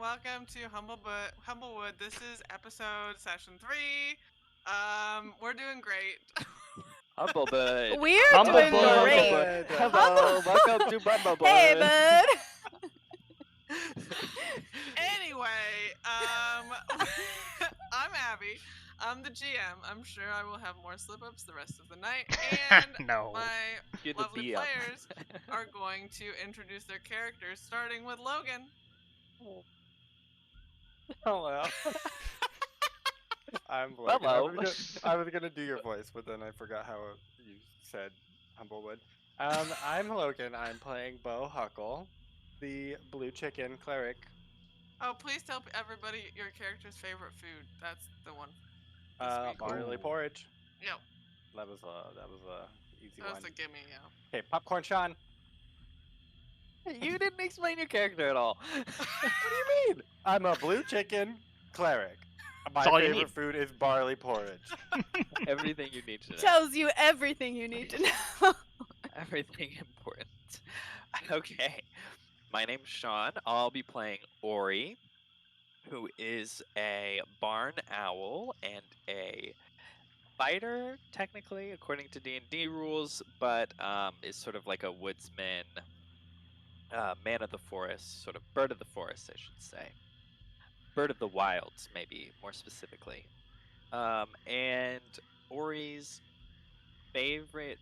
welcome to Humblewood. This is session 3. We're doing great. Humblewood. We're Humblewood. doing great. Hello, welcome to Humblewood. Hey, bud. Anyway, I'm Abby. I'm the GM. I'm sure I will have more slip-ups the rest of the night. And No. my You're the lovely DM. players are going to introduce their characters, starting with Logan. Hello. I'm Logan. Hello. I was gonna do your voice, but then I forgot how you said Humblewood. I'm Logan. I'm playing Bohuckle, the blue chicken cleric. Oh, please tell everybody your character's favorite food. That's the one. Barley porridge. Yep. That was a easy That one. was a gimme, yeah. Okay, popcorn Sean. You didn't explain your character at all. What do you mean? I'm a blue chicken cleric. My That's all you favorite need. food is barley porridge. Everything you need to know. Tells you everything you need to know. Everything important. Okay. My name's Sean. I'll be playing Ori, who is a barn owl and a fighter, technically, according to D&D rules, but is sort of like a woodsman, man of the forest, sort of bird of the forest, I should say. Bird of the wilds, maybe, more specifically. And Ori's favorite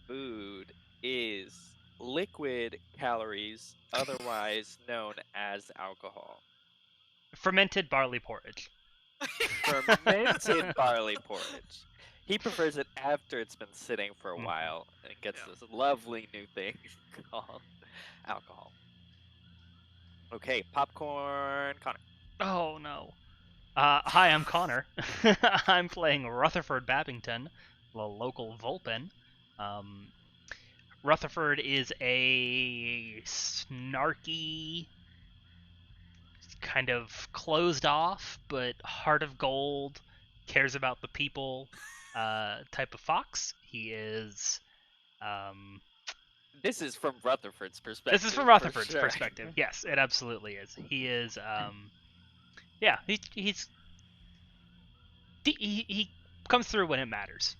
food is liquid calories, otherwise known as alcohol. Fermented barley porridge. Fermented barley porridge. He prefers it after it's been sitting for a Mhm. while and gets Yeah. this lovely new thing called alcohol. Okay, popcorn Connor. Oh no. Hi, I'm Connor. I'm playing Rutherford Babbington, the local Vulpin. Rutherford is a snarky, kind of closed off, but heart of gold, cares about the people type of fox. He is. This is from Rutherford's perspective. This is from for Rutherford's sure. perspective. Yes, it absolutely is. He is. Yeah, he comes through when it matters.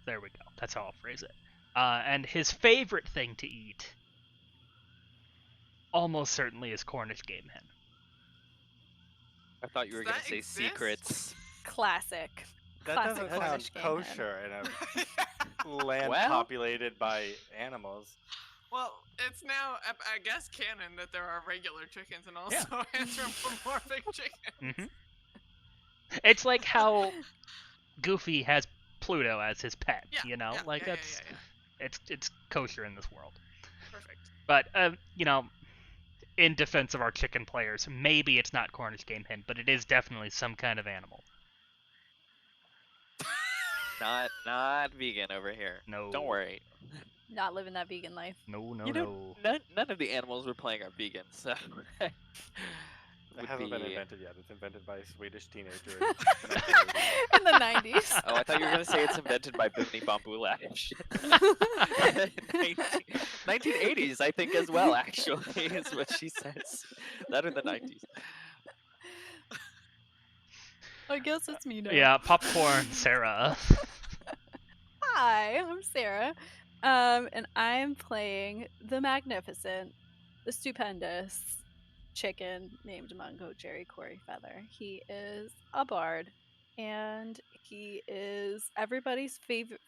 There we go. That's how I'll phrase it. And his favorite thing to eat, almost certainly, is Cornish game hen. I thought you were Does going to that say exist? secrets. Classic. That Classic doesn't Cornish sound game hen. kosher in a land Well- populated by animals. Well, it's now, I guess, canon that there are regular chickens and also anthropomorphic chickens. Hmm It's like how Goofy has Pluto as his pet. Yeah, You know, yeah, like yeah, that's yeah. it's kosher in this world. Perfect. But in defense of our chicken players, maybe it's not Cornish game hen, but it is definitely some kind of animal. Not vegan over here. No. Don't worry. Not living that vegan life. No, no, You know, no. none of the animals we're playing are vegan, so It would hasn't been be- invented yet. It's invented by a Swedish teenager. In the 90s. Oh, I thought you were going to say it's invented by Bimini Bambulash. 1980s, I think, as well, actually, is what she says. That or the 90s. I guess it's me now. Yeah, popcorn, Sarah. Hi, I'm Sarah. And I'm playing the magnificent, the stupendous chicken named Mungojerry Corriefeather. He is a bard, and he is everybody's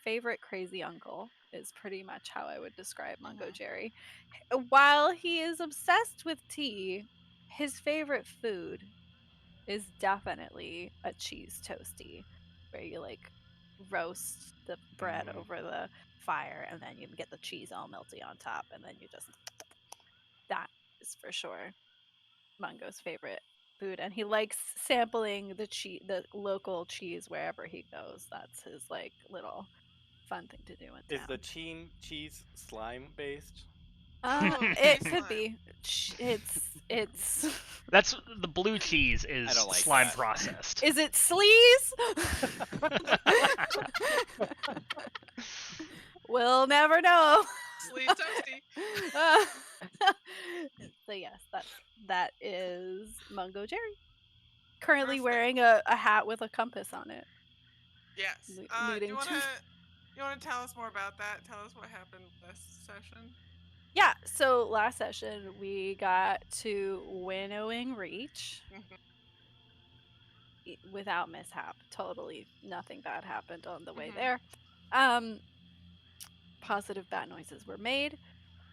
favorite crazy uncle, is pretty much how I would describe Mungojerry. While he is obsessed with tea, his favorite food is definitely a cheese toasty, where you like roast the bread Mm. over the fire and then you get the cheese all melty on top and then you just that is for sure Mungo's favorite food, and he likes sampling the local cheese wherever he goes. That's his like little fun thing to do in Is town. the cheese slime based? It Cheese could slime. be. It's That's the blue cheese is I don't like slime that. processed. is it sleaze? We'll never know. Sleeve toasty. So yes, that is Mungojerry. Currently Perfect. wearing a hat with a compass on it. Yes. Le- Do leading you to- wanna tell us more about that? Tell us what happened last session. Yeah, so last session we got to Winnowing Reach Mhm. without mishap. Totally nothing bad happened on the way Mhm. there. Positive bat noises were made,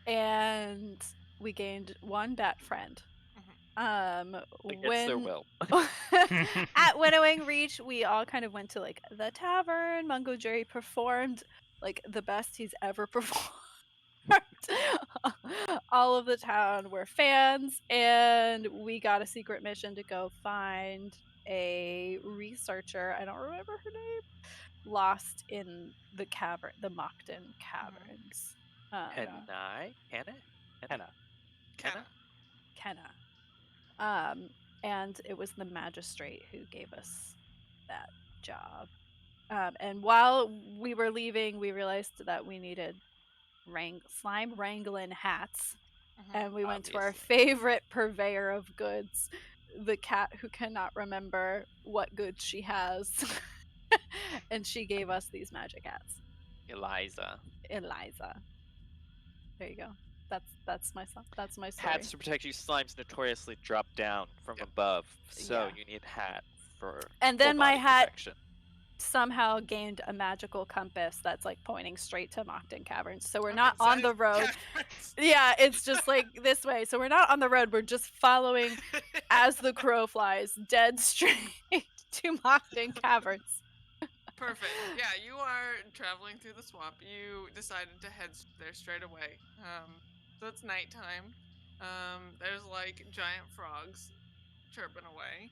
and we gained one bat friend. Against their will. At Winnowing Reach, we all kind of went to like the tavern. Mungojerry performed like the best he's ever performed. All of the town were fans, and we got a secret mission to go find a researcher. I don't remember her name. Lost in the cavern, the Mockton Caverns. Kenna? Kenna. Kenna. And it was the magistrate who gave us that job. And while we were leaving, we realized that we needed slime wrangling hats. Mhm. And we went to our Obviously. favorite purveyor of goods, the cat who cannot remember what goods she has. And she gave us these magic hats. Eliza. There you go. That's my story. Hats to protect you. Slimes notoriously drop down from above, so Yeah. you need hat for And then full my body hat protection. somehow gained a magical compass that's like pointing straight to Mockton Caverns. So we're not on the road. Yeah, it's just like this way. So we're not on the road. We're just following as the crow flies, dead straight to Mockton Caverns. Perfect. Yeah, you are traveling through the swamp. You decided to head there straight away. So it's nighttime. There's like giant frogs chirping away.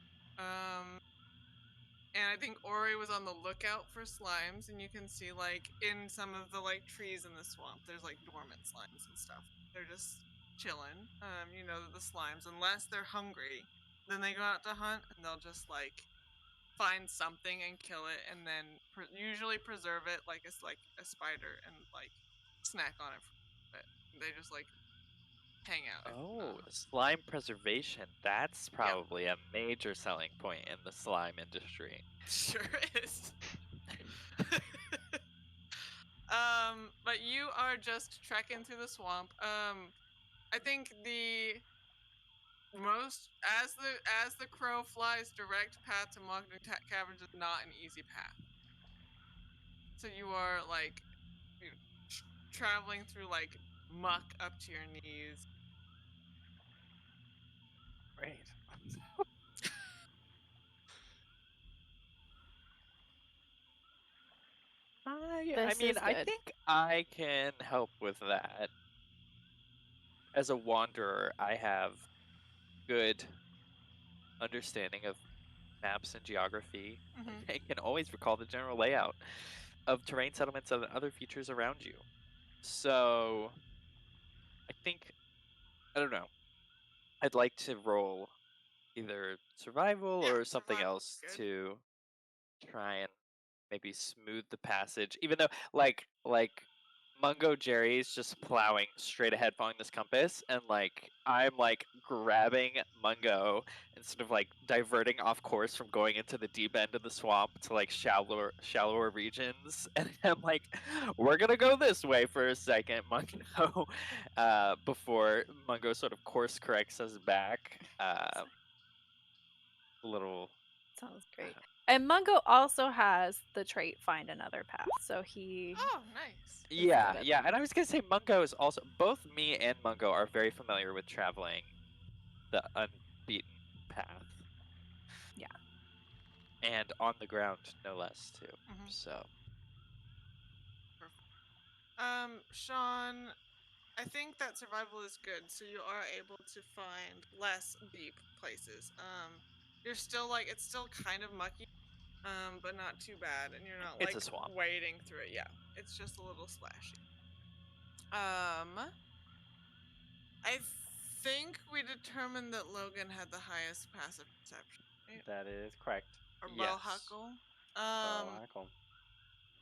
And I think Ori was on the lookout for slimes, and you can see like in some of the like trees in the swamp, there's like dormant slimes and stuff. They're just chilling. You know that the slimes, unless they're hungry, then they go out to hunt, and they'll just like find something and kill it, and then usually preserve it like it's like a spider and like snack on it. But they just like hang out. Oh, slime preservation. That's probably a major selling point in the slime industry. Sure is. But you are just trekking through the swamp. I think the most as the crow flies, direct path to Mockton Caverns is not an easy path. So you are like traveling through like muck up to your knees. Great. I This mean, is I good. think I can help with that. As a wanderer, I have good understanding of maps and geography. Mhm. I can always recall the general layout of terrain settlements and other features around you. So, I think, I don't know, I'd like to roll either survival Yeah, or something survival's else good. to try and maybe smooth the passage. Even though, like Mungojerry's just plowing straight ahead, following this compass, and like I'm like grabbing Mungo and sort of like diverting off course from going into the deep end of the swamp to like shallower regions, and I'm like, we're gonna go this way for a second, Mungo, before Mungo sort of course corrects us back. A little. Sounds great. And Mungo also has the trait find another path. So he Oh, nice. Yeah, good at yeah, them. and I was gonna say Mungo is also both me and Mungo are very familiar with traveling the unbeaten path. Yeah. And on the ground, no less too. Mhm. So Sean, I think that survival is good, so you are able to find less deep places. You're still like it's still kind of mucky, but not too bad, and you're not it's like a swamp. wading through it. Yeah, it's just a little splashy. I think we determined that Logan had the highest passive perception, right? That is correct. Or Yes. Bohuckle. Bohuckle.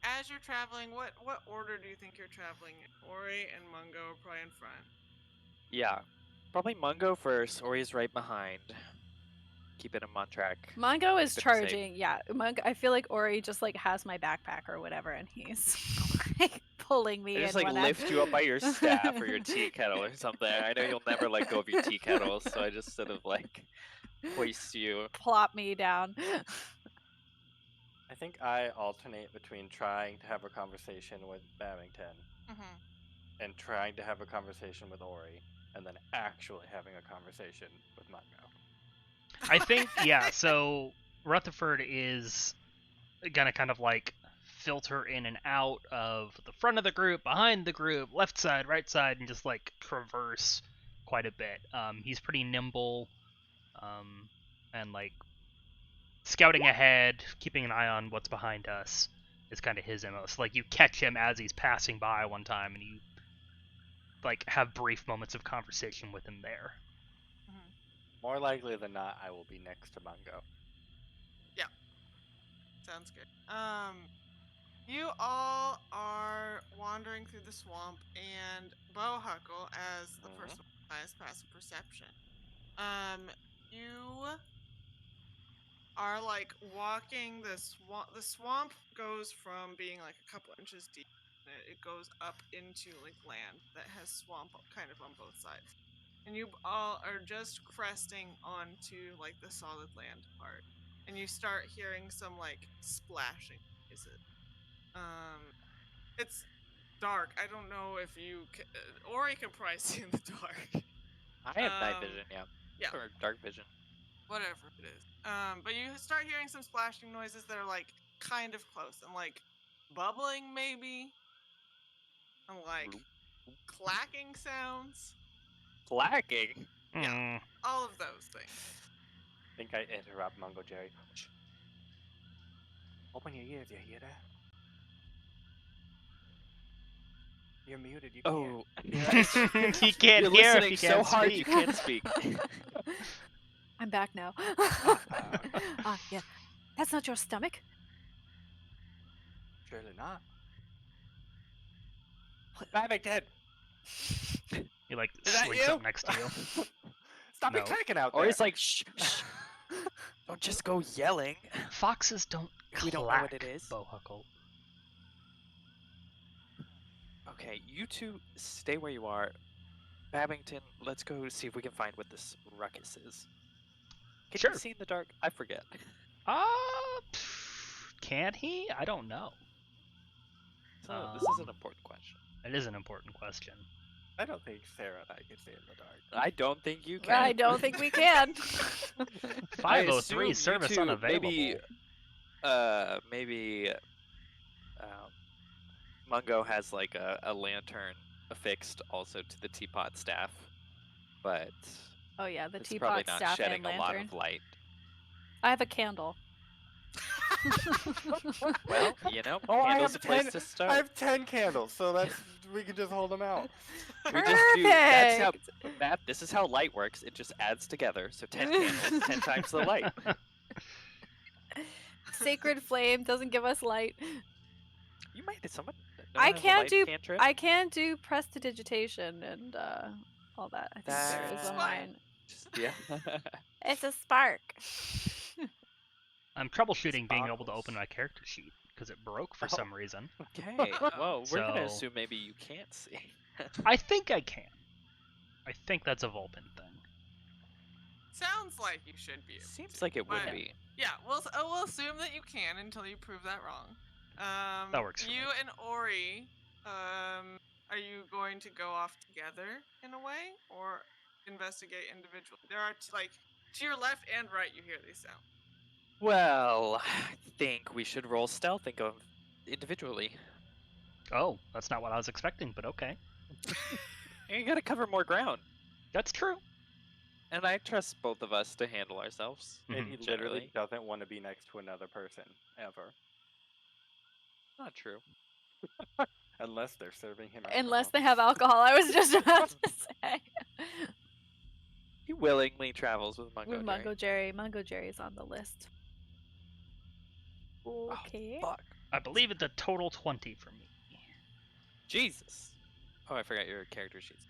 As you're traveling, what order do you think you're traveling in? Ori and Mungo are probably in front. Yeah. Probably Mungo first. Ori's right behind. Keeping him on track. Mungo is Keep it safe. charging. Yeah, Mungo. I feel like Ori just like has my backpack or whatever, and he's like pulling me. I just in like when lift you up by your staff or your tea kettle or something. I know you'll never let go of your tea kettle, so I just sort of like hoist you. plop me down. I think I alternate between trying to have a conversation with Babbington Mhm. and trying to have a conversation with Ori, and then actually having a conversation with Mungo. I think, yeah, so Rutherford is gonna kind of like filter in and out of the front of the group, behind the group, left side, right side, and just like traverse quite a bit. He's pretty nimble, and like scouting ahead, keeping an eye on what's behind us is kind of his MO. So like you catch him as he's passing by one time, and you like have brief moments of conversation with him there. More likely than not, I will be next to Mungo. Sounds good. You all are wandering through the swamp, and Bohuckle, as the person with the highest passive perception, you are like walking the swamp. The swamp goes from being like a couple inches deep, and it goes up into like land that has swamp kind of on both sides. And you all are just cresting onto like the solid land part, and you start hearing some like splashing noises. It's dark. I don't know if you Ori can probably see in the dark. I have night vision, yeah. Yeah. Or dark vision. Whatever it is. But you start hearing some splashing noises that are like kind of close and like bubbling maybe, and like clacking sounds. Clacking? Yeah, all of those things. I think I interrupt Mungojerry. Shh. Open your ears, you hear that? You're muted, you can't. Oh, He can't you're hear if listening he so can't hard speak. you can't speak. I'm back now. Yeah. That's not your stomach. Surely not. Babbington! He like Is that slinks you? up next to you. Stop No. it clicking out there! Or he's like, shh, shh. Don't just go yelling. Foxes don't We don't know clack, what it is. Bohuckle. Okay, you two stay where you are. Babbington, let's go see if we can find what this ruckus is. Can Sure. you see in the dark? I forget. Can he? I don't know. So this is an important question. It is an important question. I don't think Sarah and I can see in the dark. I don't think you can. I don't think we can. 503 service unavailable. Maybe Mungo has like a lantern affixed also to the teapot staff, but Oh yeah, the it's teapot probably not staff shedding and a lot lantern. of light. I have a candle. Well, you know, Oh, I candle's have a place 10 to start. I have 10 candles, so that's we can just hold them out. We just do. That's how Perfect. This is how light works. It just adds together. So 10 candles, 10 times the light. Sacred flame doesn't give us light. You might have someone. I can't do. Cantrip? I can do prestidigitation and all that. I think there is That's a mine. Yeah. It's a spark. I'm troubleshooting being able to Sparkles. open my character sheet because it broke for some reason. Okay. Well, we're gonna So- assume maybe you can't see. I think I can. I think that's a Vulpin thing. Sounds like you should be. Able Seems to. like it would But- be. Yeah, we'll assume that you can until you prove that wrong. That works for You me. and Ori, are you going to go off together in a way, or investigate individually? There are like to your left and right. You hear these sounds. Well, I think we should roll stealth and go individually. Oh, that's not what I was expecting, but okay. You gotta cover more ground. That's true. And I trust both of us to handle ourselves. And he literally Generally. doesn't want to be next to another person, ever. Not true. Unless they're serving him Unless alcohol. they have alcohol. I was just about to say. He willingly travels with Mungo. With Mungojerry. Mungojerry's on the list. Okay. Fuck. I believe it's a total 20 for me. Jesus. Oh, I forgot your character sheets.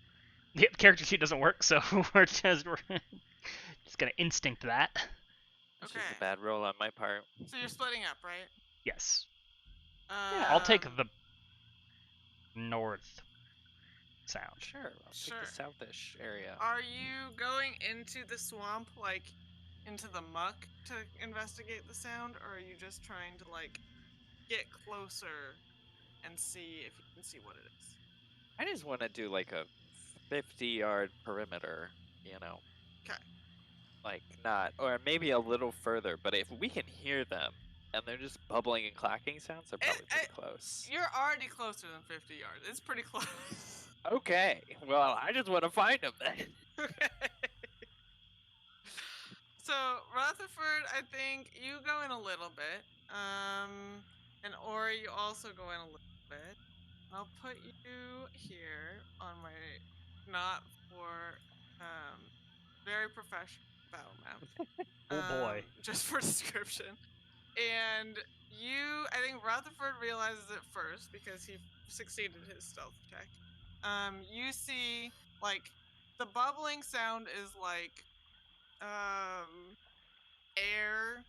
The character sheet doesn't work, so we're just gonna instinct that. It's Okay. just a bad roll on my part. So you're splitting up, right? Yes. Yeah. I'll take the north sound. Sure, I'll take Sure. the southish area. Are you going into the swamp, like, into the muck to investigate the sound, or are you just trying to, like, get closer and see if you can see what it is? I just want to do like a 50-yard perimeter, you know. Okay. Like not, or maybe a little further, but if we can hear them and they're just bubbling and clacking sounds, they're probably pretty close. You're already closer than 50 yards. It's pretty close. Okay, well, I just want to find them then. Okay. So, Rutherford, I think you go in a little bit. And Ori, you also go in a little bit. I'll put you here on my not for very professional battle map. Oh boy. Just for description. And I think Rutherford realizes it first because he succeeded his stealth check. You see, like, the bubbling sound is like air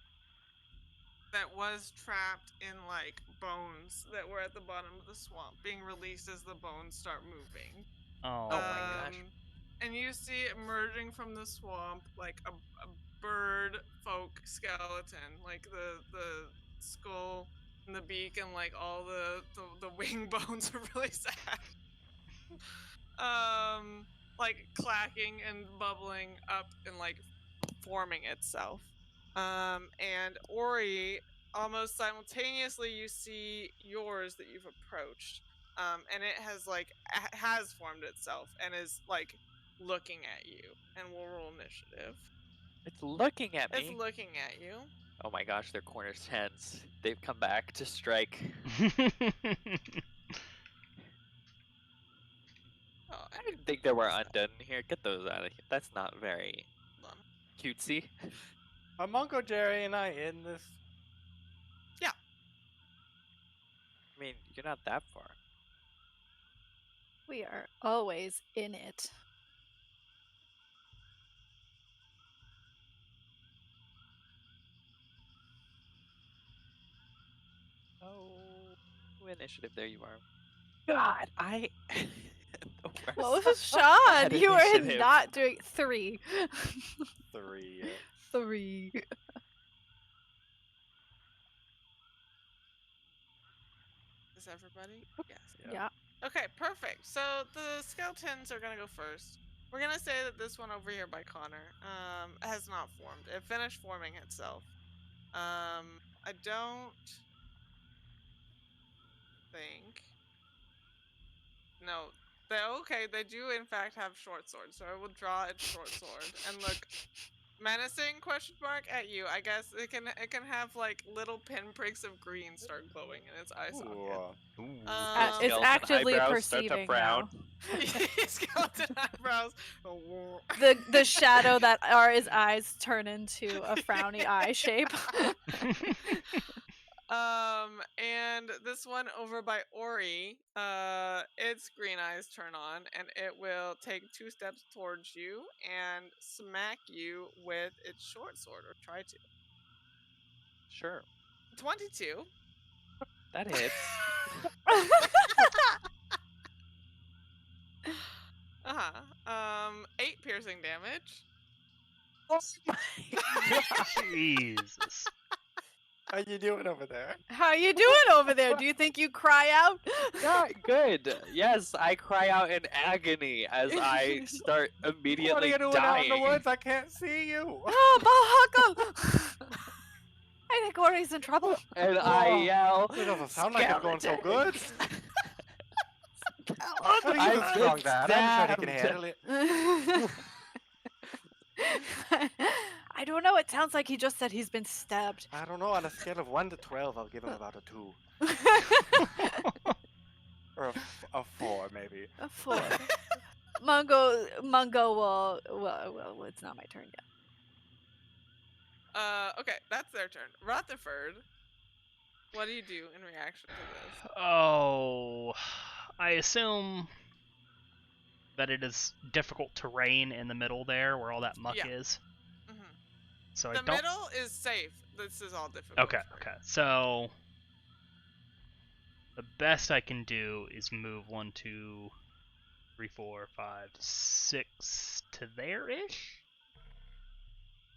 that was trapped in, like, bones that were at the bottom of the swamp being released as the bones start moving. Oh my gosh. And you see emerging from the swamp, like, a bird folk skeleton, like the skull and the beak and, like, all the wing bones are really sad. Like, clacking and bubbling up and, like, forming itself. And Ori, almost simultaneously, you see yours that you've approached. And it has formed itself and is, like, looking at you. And we'll roll initiative. It's looking at me. It's looking at you. Oh my gosh, their corner's tense. They've come back to strike. Oh, I didn't think there were undone here. Get those out of here. That's not very cutesy. Are Mungojerry and I in this? Yeah. I mean, you're not that far. We are always in it. Oh, initiative. There you are. God, I. What was Sean? You were initiative. not doing 3. 3. 3. Is everybody? Yes. Yeah. Okay, perfect. So the skeletons are gonna go first. We're gonna say that this one over here by Connor has not formed. It finished forming itself. I don't think. No. They do in fact have short swords, so I will draw its short sword and look menacing at you. I guess it can have, like, little pinpricks of green start glowing in its eye socket. It's Skeleton actively eyebrows start to perceiving frown. now. Skeleton eyebrows. The shadow that are his eyes turn into a frowny eye shape. And this one over by Ori, its green eyes turn on, and it will take 2 steps towards you and smack you with its short sword, or try to. Sure. 22. That hits. 8 piercing damage. Oh my god. Jesus. How you doing over there? How you doing over there? Do you think you cry out? Not good. Yes, I cry out in agony as I start What are immediately you doing out in the dying. woods? I can't see you. Oh, Bohuckle! I think Ori's in trouble. And I yell, It doesn't sound like it's going so good. "Skeletons!" How do you I've even strong been that? I'm sure he can stabbed. handle it. I don't know. It sounds like he just said he's been stabbed. I don't know. On a scale of 1 to 12, I'll give him about a 2 or a 4, maybe. A 4. Mungo will. Well, it's not my turn yet. Okay, that's their turn. Rutherford, what do you do in reaction to this? Oh, I assume that it is difficult terrain in the middle there, where all that muck Yeah. is. Mhm. So The I don't. middle is safe. This is all difficult. Okay. So the best I can do is move 1, 2, 3, 4, 5, 6 to there-ish,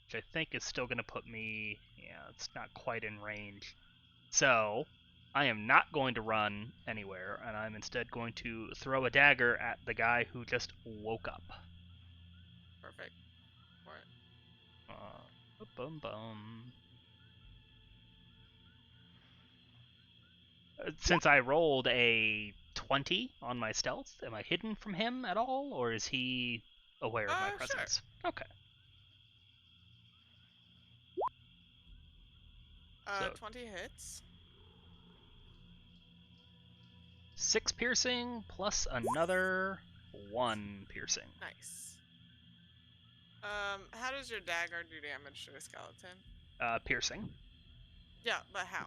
which I think is still going to put me. Yeah, it's not quite in range. So I am not going to run anywhere, and I'm instead going to throw a dagger at the guy who just woke up. Perfect. For it. Bum bum. Since I rolled a 20 on my stealth, am I hidden from him at all, or is he aware of my Sure. presence? Okay. So 20 hits. 6 piercing plus another 1 piercing. Nice. How does your dagger do damage to a skeleton? Piercing. Yeah, but how?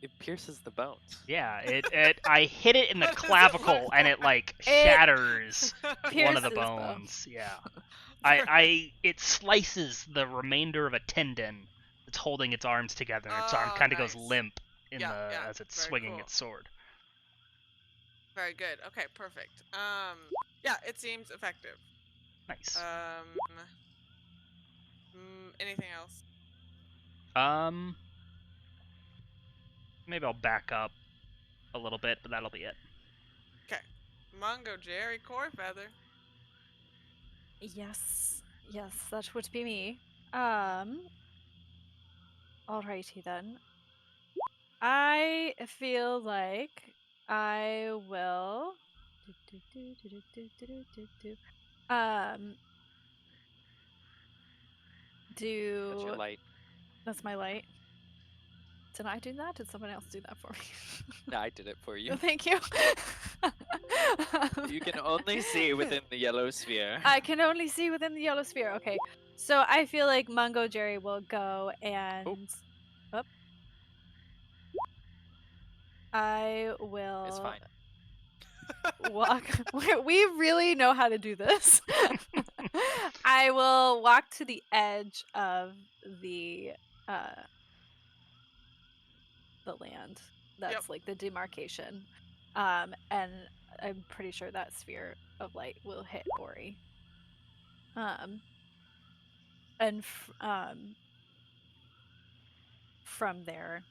It pierces the bones. Yeah, I hit it in the What does it clavicle look and it like? shatters one of the Pierces bones. Yeah. It slices the remainder of a tendon that's holding its arms together. And its arm Oh, kind of goes nice. limp Yeah, as it's very swinging cool. its sword. Very good. Okay, perfect. Yeah, it seems effective. Nice. Anything else? Maybe I'll back up a little bit, but that'll be it. Okay. Mungojerry Corriefeather. Yes, that would be me. Alrighty then. I feel like I will do That's your light. That's my light. Did I do that? Did someone else do that for me? No, I did it for you. Thank you. You can only see within the yellow sphere. I can only see within the yellow sphere. Okay. So I feel like Mungojerry will go and I will It's fine. walk. We really know how to do this. I will walk to the edge of the land. That's like the demarcation. And I'm pretty sure that sphere of light will hit Ori. And from there,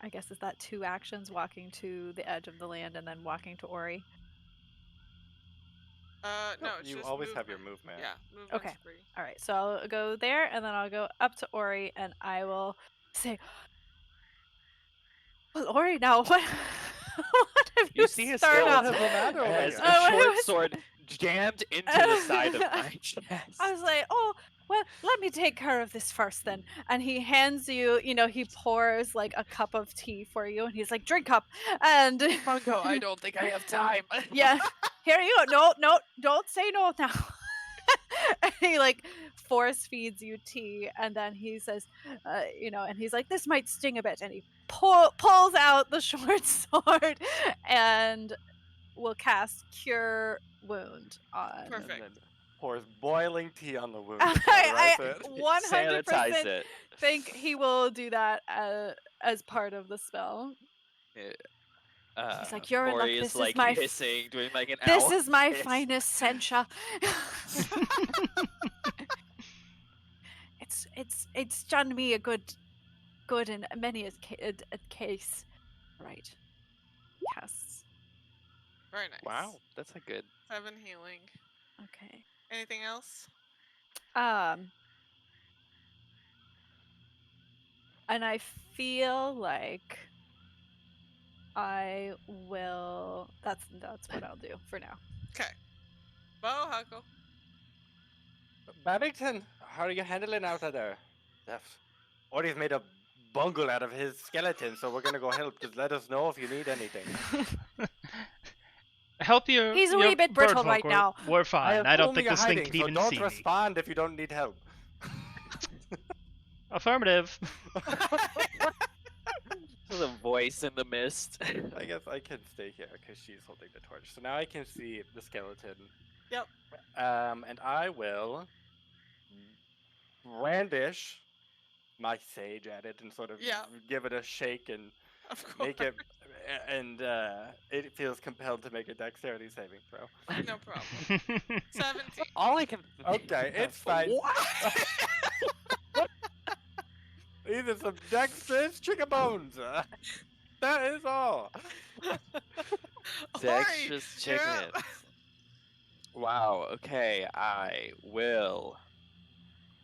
I guess is that 2 actions, walking to the edge of the land and then walking to Ori? No, it's you just always movement. have your movement. Yeah, movement's Okay. free. All right, so I'll go there and then I'll go up to Ori and I will say, well, Ori, now what? What have you see a started? skeleton matter over has here? a short sword jammed into the side of my chest. I was like, oh, well, let me take care of this first then. And he hands you, he pours like a cup of tea for you and he's like, drink up. And Mungo, I don't think I have time. yeah, here you go. No, don't say no now. And he like force feeds you tea and then he says, and he's like, this might sting a bit. And he pulls out the short sword and will cast Cure Wound on. Perfect. And then pours boiling tea on the wound. I It. 100% Sanitize it. think he will do that as part of the spell. He's like, you're in luck. Ori This is like is my hissing, doing like an this owl is my hiss. finest sencha. It's done me a good in many a case. Right. Yes. Very nice. Wow, that's a good. 7 healing. Okay. Anything else? And I feel like I will. That's what I'll do for now. Okay. Bohuckle. Babbington, how are you handling out of there? Ori's made a bungle out of his skeleton, so we're gonna go help. Just let us know if you need anything. Help you. He's a wee bit brittle right now. We're fine. I don't think you're this thing hiding, can so even don't see me. respond if you don't need help. Affirmative. Just avoid voice in the mist. I guess I can stay here because she's holding the torch. So now I can see the skeleton. Yep. And I will brandish my sage at it and sort of Yeah. give it a shake and Of course. make it, and it feels compelled to make a dexterity saving throw. No problem. 17. All I can. Okay, it's fine. What? These are some dexterous chicken bones. That is all. Dexterous Ori, you're up. chickens. Wow. Okay, I will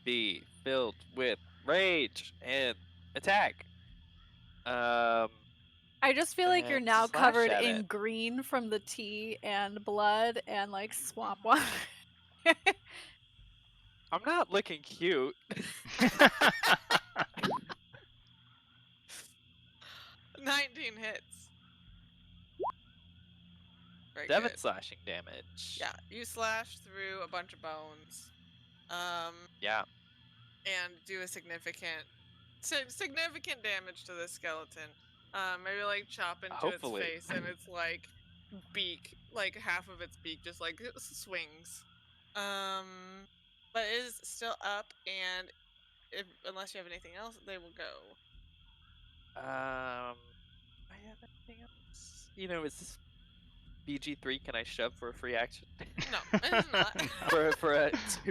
be filled with rage and attack. I just feel like you're And now slash covered at in it. green from the tea and blood and like swamp water. I'm not looking cute. 19 hits. Very 7 good. slashing damage. Yeah, you slash through a bunch of bones. Yeah. And do a significant damage to the skeleton. Maybe like chop into Hopefully. its face and its like beak, like half of its beak just like swings. But it is still up, and unless you have anything else, they will go. I have anything else? You know, is this BG3? Can I shove for a free action? No, it is not.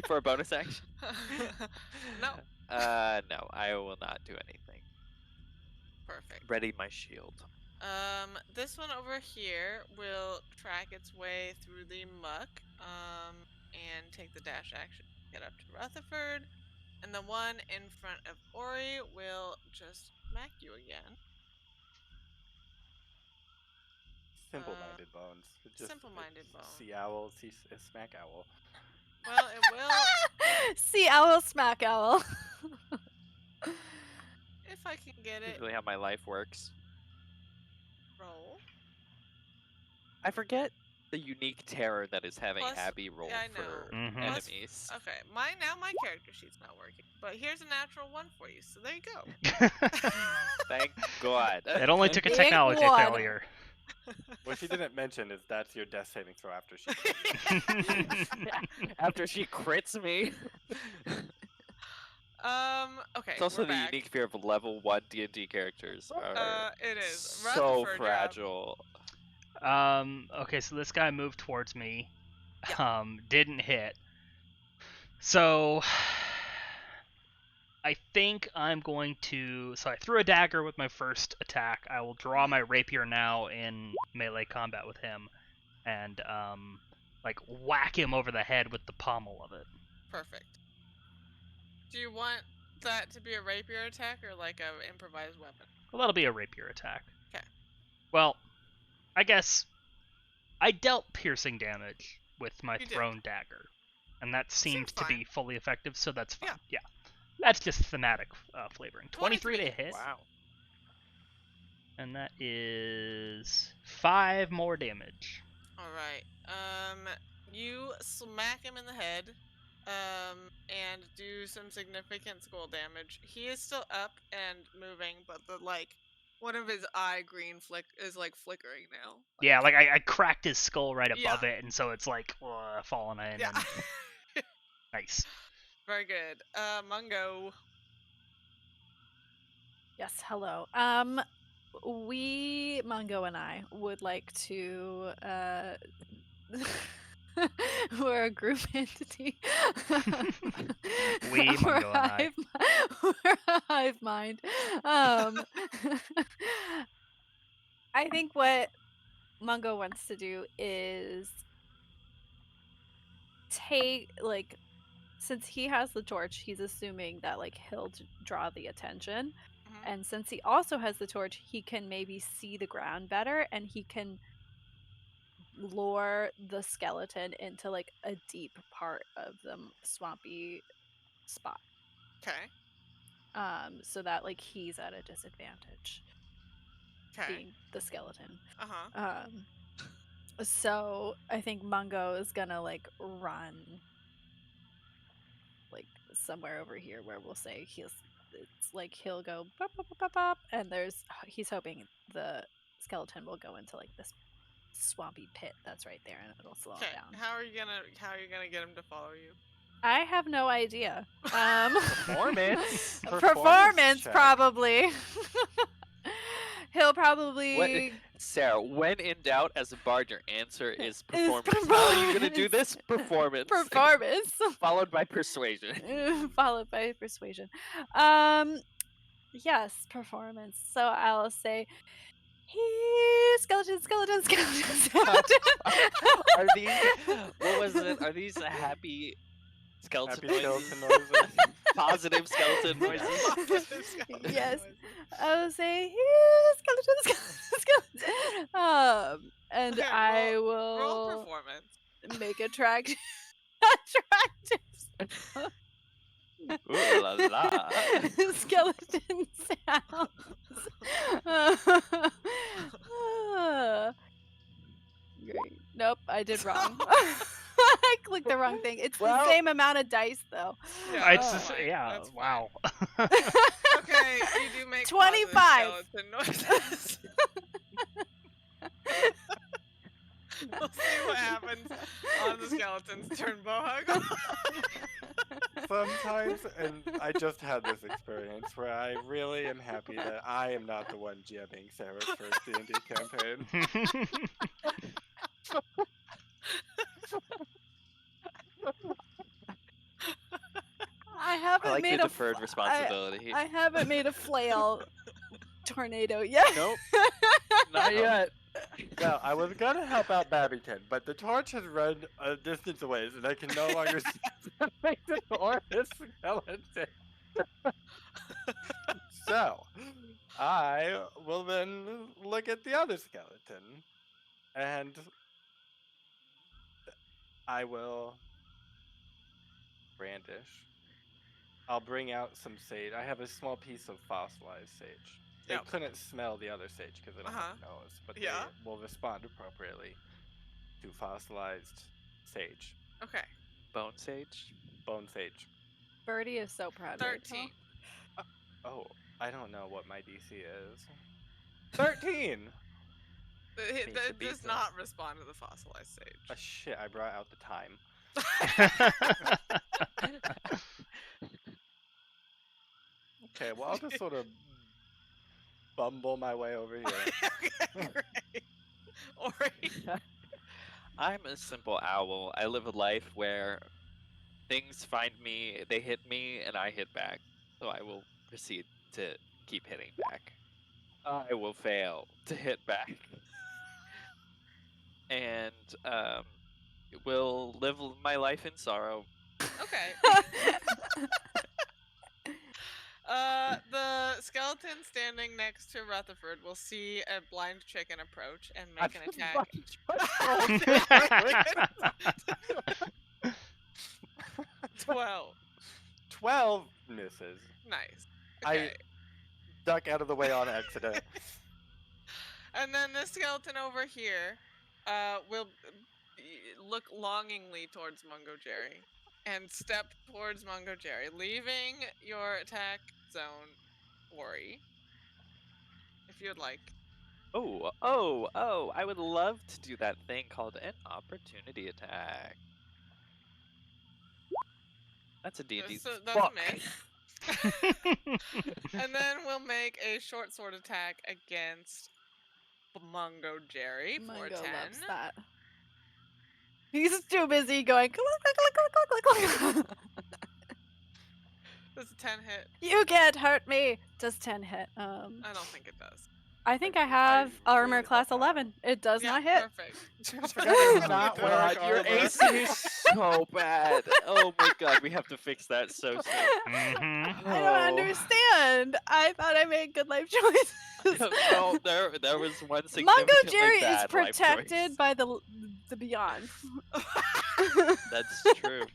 for a bonus action? No. No, I will not do anything. Perfect. Ready my shield. This one over here will track its way through the muck, and take the dash action to get up to Rutherford. And the one in front of Ori will just smack you again. Simple-minded bones. Simple-minded bones. Sea owl, smack owl. Well, it will See owl, smack owl. if I can get it. Usually how my life works. Roll. I forget the unique terror that is having Plus- Abby roll yeah, I for know. Plus- enemies. Okay, my character sheet's not working, but here's a natural one for you. So there you go. Thank God. It only took a Big technology one. failure. What she didn't mention is that's your death saving throw after she. After she crits me. Okay. It's also we're the back. unique fear of level 1 D&D characters are It is so Rutherford, fragile. Okay, so this guy moved towards me. Didn't hit. So I think I'm going to. So I threw a dagger with my first attack. I will draw my rapier now in melee combat with him, and like whack him over the head with the pommel of it. Perfect. Do you want that to be a rapier attack or like a improvised weapon? Well, that'll be a rapier attack. 'Kay. Well, I guess I dealt piercing damage with my You did. thrown dagger, and that seemed to be fine. fully effective, so that's fine. Yeah. That's just thematic flavoring. 23 to 23. hit, Wow. and that is 5 more damage. All right. You smack him in the head, and do some significant skull damage. He is still up and moving, but one of his eye green is like flickering now. Yeah, like I cracked his skull right above Yeah. it, and so it's like falling in. Yeah. And... Nice. Very good. Mungo. Yes, hello. Mungo and I would like to we're a group entity. We, Mungo and I. We're a hive mind. I think what Mungo wants to do is take, like, since he has the torch, he's assuming that like he'll draw the attention. Mhm. And since he also has the torch, he can maybe see the ground better, and he can lure the skeleton into like a deep part of the swampy spot. Okay. So that like he's at a disadvantage, Okay. being the skeleton. Uh-huh. So I think Mungo is gonna like run like somewhere over here where we'll say he's it's like he'll go bop, bop, bop, bop, bop, and he's hoping the skeleton will go into like this swampy pit that's right there, and it'll slow him down. How are you gonna get him to follow you? I have no idea. Performance. Performance check. probably. He'll probably. What, Sarah, when in doubt, as a bard, your answer is performance. performance. How are you gonna do this? Performance. Performance. Followed by persuasion. Followed by persuasion. Yes, performance. So I'll say, skeleton. Are these? What was it? Are these happy skeleton Happy noises? skeleton noises. Positive skeleton noises. Yes. I'll say, skeleton. And Okay, I roll will performance. make attractive. Ooh la la. Skeleton sounds. Great. Nope, I did wrong. I clicked the wrong thing. It's the same amount of dice, though. Yeah, It's that's just, fine, yeah, that's fine. wow. Okay, you do make 25. positive skeleton noises. We'll see what happens on the skeleton's turn, Bohuckle. Sometimes, and I just had this experience where I really am happy that I am not the one GMing Sarah's first D&D campaign. I haven't I like made the a deferred responsibility. I haven't made a flail tornado yet. Nope. Not yet. No, I was gonna help out Babbington, but the torch has run a distance away, and I can no longer make the enormous skeleton. So, I will then look at the other skeleton, and I will brandish. I'll bring out some sage. I have a small piece of fossilized sage. They Yep. couldn't smell the other sage because they don't have a nose, but Yeah. they will respond appropriately to fossilized sage. Okay, Bone sage. Bone sage. Birdie is so proud. of 13. Oh, I don't know what my DC is. 13! It Pizza, does pizza. not respond to the fossilized sage. Shit, I brought out the time. Okay, well, I'll just sort of bumble my way over here. Okay, great. Ori. I'm a simple owl. I live a life where things find me, they hit me, and I hit back. So I will proceed to keep hitting back. I will fail to hit back. And will live my life in sorrow. Okay. The skeleton standing next to Rutherford will see a blind chicken approach and make an attack. 12. 12 misses. Nice. I Okay. duck out of the way on accident. And then the skeleton over here will look longingly towards Mungojerry and step towards Mungojerry, leaving your attack zone, Ori, if you'd like. Oh, I would love to do that thing called an opportunity attack. That's a D&D. So that's a miss. And then we'll make a short sword attack against Mungojerry for a 10. Mungo loves that. He's too busy going click, click, click, click, click, click. Does a 10 hit? You can't hurt me. Does 10 hit? I don't think it does. I think I have armor really class hope not. 11. It does Yeah, not hit. perfect. It's not Oh my dark God, your armor. AC is so bad. Oh my God, we have to fix that so soon. Mhm. I don't understand. I thought I made good life choices. No, there was one significantly Mungojerry is bad life protected choice. by the beyond. That's true.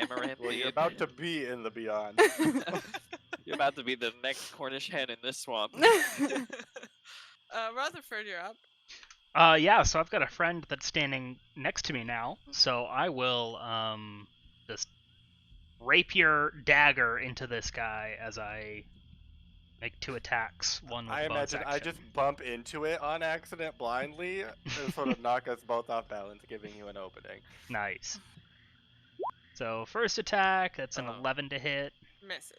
Amaranth, Well, you're Lead, about to be in the beyond. you're about to be the next Cornish hen in this swamp. Rutherford, you're up. Yeah, so I've got a friend that's standing next to me now, so I will just rapier dagger into this guy as I make 2 attacks, one with I bonus imagine action. I just bump into it on accident blindly and sort of knock us both off balance, giving you an opening. Nice. So first attack, that's an Oh. 11 to hit, Misses.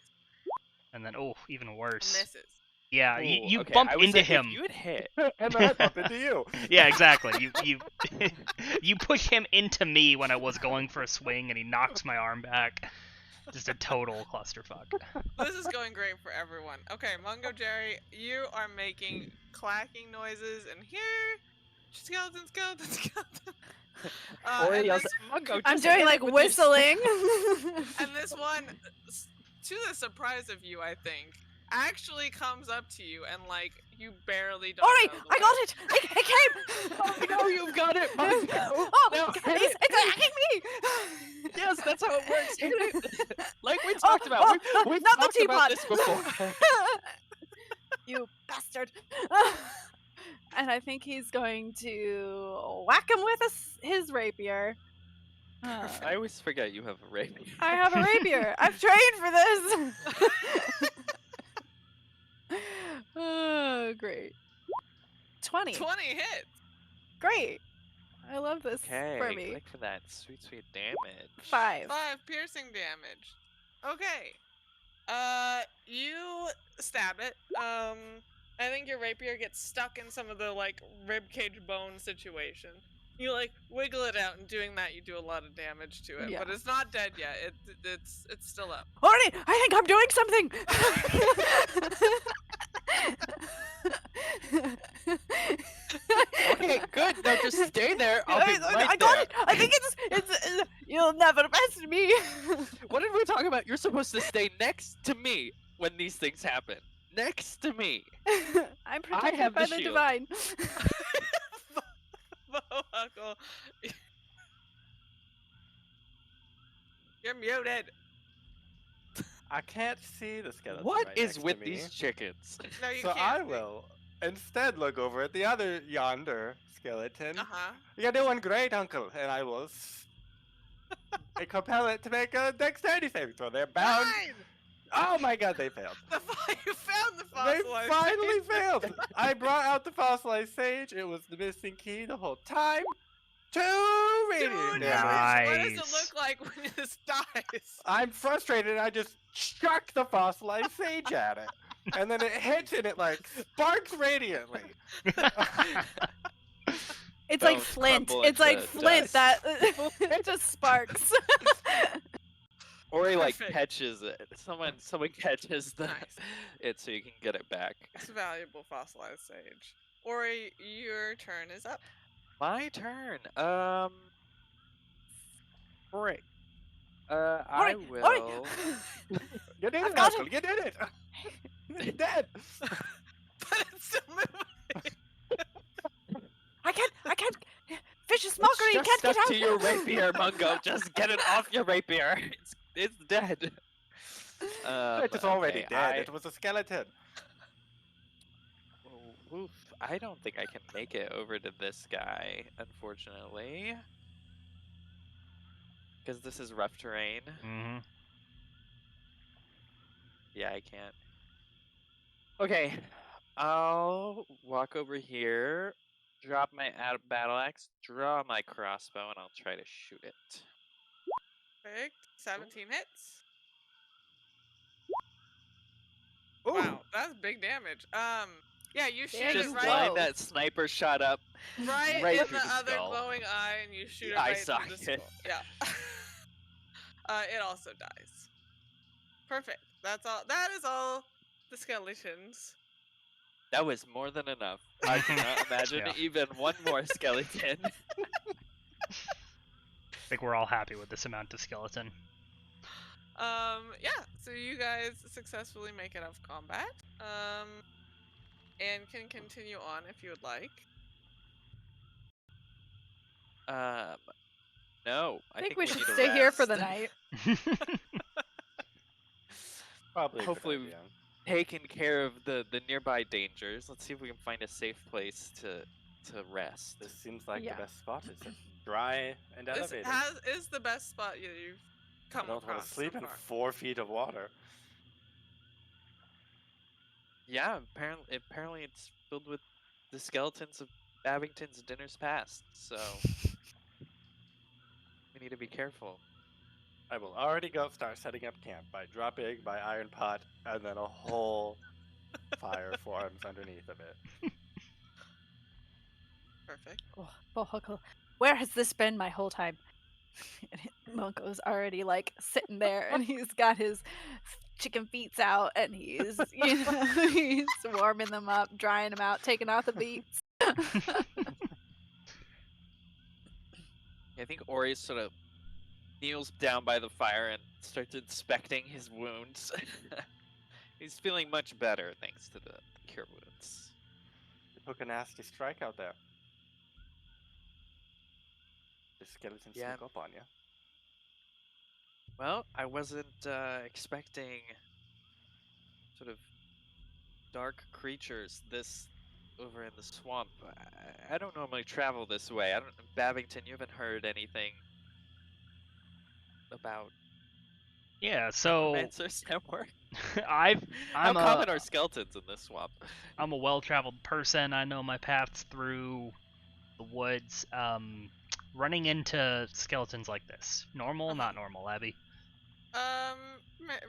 and then even worse. Misses. Yeah, Ooh, you okay, bump I was into like, him. If you had hit. And then I bump into you. Yeah, exactly. You you push him into me when I was going for a swing, and he knocks my arm back. Just a total clusterfuck. This is going great for everyone. Okay, Mungojerry, you are making clacking noises, and here, skeleton, skeleton, skeleton. Ori and yells, this- Mungo, I'm just doing hit it like with your whistling. And this one, to the surprise of you, I think, actually comes up to you and like you barely dodge Ori, out of the I way. got it! It came! Oh, no, you've got it, Mungo. Oh, No, hit it's it. attacking me! Yes, that's how it works. Hit it. Like we talked about. We've not the talked about teapot! this before. You bastard! And I think he's going to whack him with his rapier. I always forget you have a rapier. I have a rapier. I've trained for this. Oh, great. 20. 20 hits. Great. I love this Okay, for me. click for that sweet, sweet damage. 5. 5 piercing damage. Okay. You stab it. I think your rapier gets stuck in some of the like ribcage bone situation. You like wiggle it out, and doing that, you do a lot of damage to it. Yeah. But it's not dead yet. It's still up. Ori, I think I'm doing something. Okay, good. Now just stay there. I'll be right I got there. it. I think it's you'll never best me. What did we talk about? You're supposed to stay next to me when these things happen. Next to me. I'm protected have by the the shield. divine. Bohuckle. You're muted. I can't see the skeleton. What right is next with to me. these chickens? No, you So can't. I will instead look over at the other yonder skeleton. Uh-huh. You're doing great, Uncle, and I will compel it to make a dexterity saving throw. They're bound. 9! Oh my God, they failed. You found the They fossilized. finally failed. I brought out the fossilized sage. It was the missing key the whole time. 2 radiant Dude, damage. what does it Nice. look like when this dies? I'm frustrated. I just chuck the fossilized sage at it, and then it hits and it like sparks radiantly. It's like Bones flint. crumble It's like into flint dust. that it just sparks. Ori like Perfect. catches it. Someone catches Nice. it so you can get it back. It's valuable fossilized sage. Ori, your turn is up. My turn. Great. I Ori, will. Ori. You did I've it, got Uncle. You did it. He's dead. But it's still moving. I can't. Vicious mockery. You It's can't just get stuck out. to your rapier, Mungo. Just get it off your rapier. It's dead. It's already okay, dead. It was a skeleton. Oof. I don't think I can make it over to this guy, unfortunately. Because this is rough terrain. Mhm. Yeah, I can't. Okay. I'll walk over here, drop my battle axe, draw my crossbow, and I'll try to shoot it. Perfect. 17 hits. Ooh. Wow, that's big damage. Yeah, you shoot There it Just you right, go. line that sniper shot up. right, right in through the the other skull. glowing eye, and you shoot it I right saw through the it. skull. Yeah. It also dies. Perfect. That's all. That is all the skeletons. That was more than enough. I cannot imagine Yeah. even one more skeleton. I think we're all happy with this amount of skeleton. Yeah. So you guys successfully make it out of combat. And can continue on if you would like. No. I think we need should to stay here for the rest. night. Probably. a good Hopefully idea. Taken care of the nearby dangers. Let's see if we can find a safe place to rest. This seems like Yeah. the best spot. It's dry and This elevated. is the best spot you've I come don't want across to sleep so in far. 4 feet of water. Yeah, apparently it's filled with the skeletons of Babbington's dinners past, so we need to be careful. I will already go start setting up camp by dropping my iron pot, and then a whole fire forms underneath of it. Perfect. Oh, Bohuckle, where has this been my whole time? Monko's already like sitting there, and he's got his chicken feet out, and he's he's warming them up, drying them out, taking off the beets. I think Ori sort of kneels down by the fire and starts inspecting his wounds. He's feeling much better thanks to the cure wounds. You took a nasty strike out there. The skeleton Yeah. sneak up on you. Well, I wasn't expecting sort of dark creatures this over in the swamp. I don't normally travel this way. Babbington, you haven't heard anything about Yeah, so necromancers network? How How common are skeletons in this swamp? I'm a well-traveled person. I know my paths through the woods. Running into skeletons like this, normal, not normal, Abby?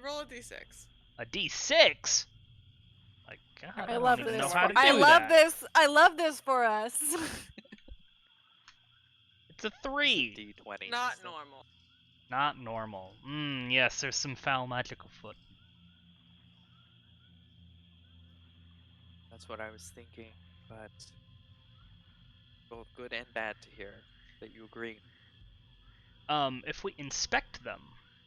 Roll a d6. A D6. My God, I don't love even this. know how to I do love that. this. I love this for us. It's a 3. D20. Not normal. Not normal. Yes, there's some foul magic afoot. That's what I was thinking, but both good and bad to hear that you agree. If we inspect them,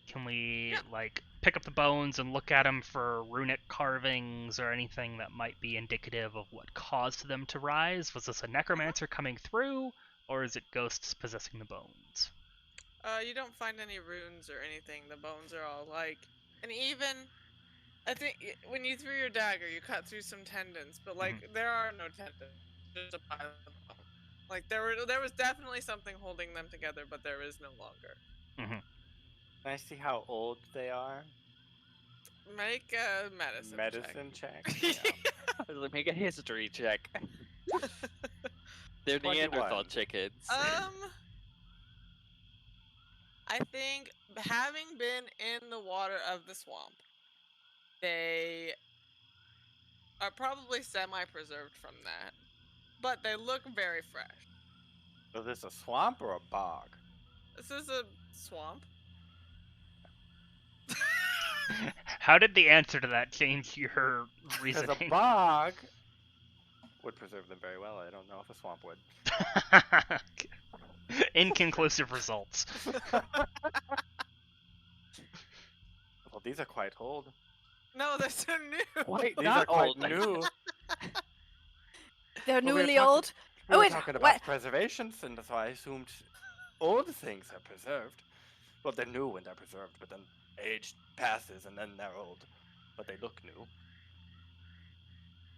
can we like pick up the bones and look at them for runic carvings or anything that might be indicative of what caused them to rise? Was this a necromancer coming through, or is it ghosts possessing the bones? You don't find any runes or anything. The bones are all like, and even, I think when you threw your dagger, you cut through some tendons, but like there are no tendons, just a pile of bone. Like there was definitely something holding them together, but there is no longer. Can I see how old they are? Make a medicine check. Yeah. Make a history check. They're 21. Neanderthal chickens. I think having been in the water of the swamp, they are probably semi-preserved from that, but they look very fresh. Is this a swamp or a bog? This is a swamp. How did the answer to that change your Because reasoning? a bog would preserve them very well. I don't know if a swamp would. Inconclusive results. Well, these are quite old. No, they're so new. Wait, These not are quite old. new. They're Well, we were newly talking- old. We Oh, were wait, talking about what? preservation, and so I assumed old things are preserved. Well, they're new when they're preserved, but then age passes and then they're old. But they look new.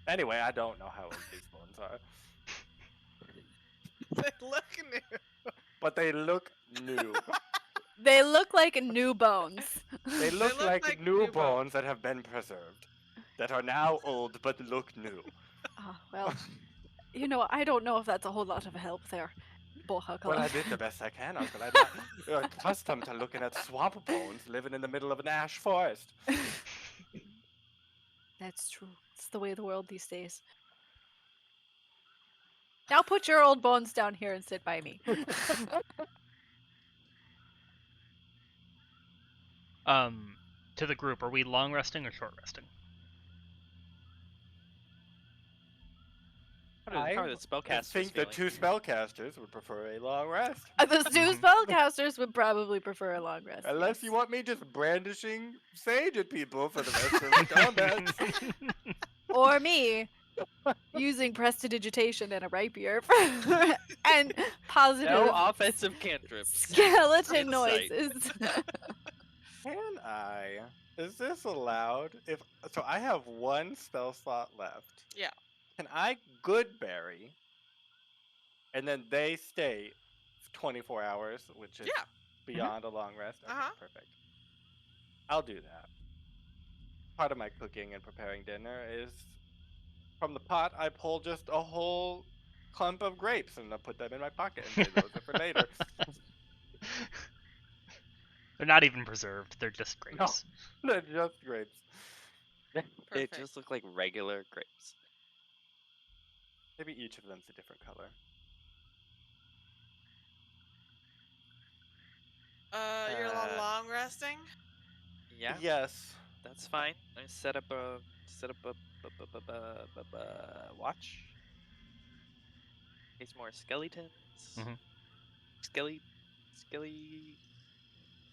Anyway, I don't know how old these bones are. They look new. But they look new. They look like new bones. They look look like like new new bones bones. that have been preserved. That are now old but look new. Oh, well, I don't know if that's a whole lot of help there, Bohuckle. Well, I did the best I can, Uncle. I'm not accustomed to looking at swamp bones living in the middle of an ash forest. That's true. It's the way of the world these days. Now put your old bones down here and sit by me. To the group, are we long resting or short resting? How are the I spellcasters think the feeling? two spellcasters would prefer a long rest. The two spellcasters would probably prefer a long rest. Unless yes. you want me just brandishing sage at people for the rest of the combat. Or me using prestidigitation and a rapier and positive No offensive cantrips. skeleton in sight. noises. Can I? Is this allowed? So I have one spell slot left. Yeah. Can I Goodberry, and then they stay 24 hours, which is Yeah. beyond a long rest? Okay, Uh-huh. perfect. I'll do that. Part of my cooking and preparing dinner is from the pot, I pull just a whole clump of grapes and I put them in my pocket and say those are for later. They're not even preserved. They're just grapes. They're just grapes. They Perfect. just look like regular grapes. Maybe each of them's a different color. You're Uh, long resting? Yeah, Yes. that's fine. I set up a watch. In case more skeletons. Mhm. Skelly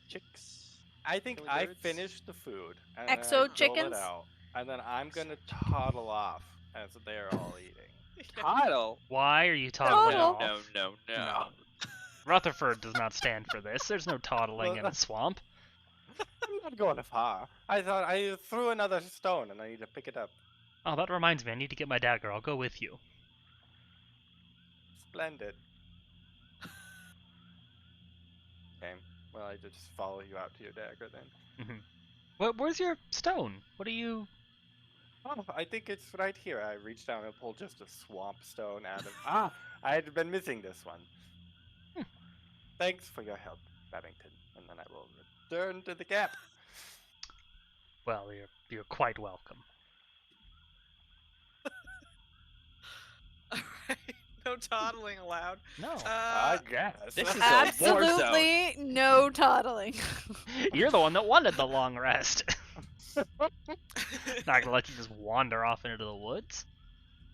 chicks. I think Silly I birds. finished the food and Exo then I dole chickens? it out, and then I'm gonna toddle off as they're all eating. Toddle. Why are you Toddle. toddling No, off? no. Rutherford does not stand for this. There's no toddling in Well, the swamp. I'm not going far. I thought I threw another stone and I need to pick it up. Oh, that reminds me. I need to get my dagger. I'll go with you. Splendid. Okay. Well, I just follow you out to your dagger then. Where's your stone? What are you? Oh, I think it's right here. I reached down and pulled just a swamp stone out of. I had been missing this one. Thanks for your help, Babbington. And then I will return to the camp. Well, you're quite welcome. Alright. No toddling allowed. No, I guess. This is a war zone. Absolutely no toddling. you're the one that wanted the long rest. Not gonna let you just wander off into the woods.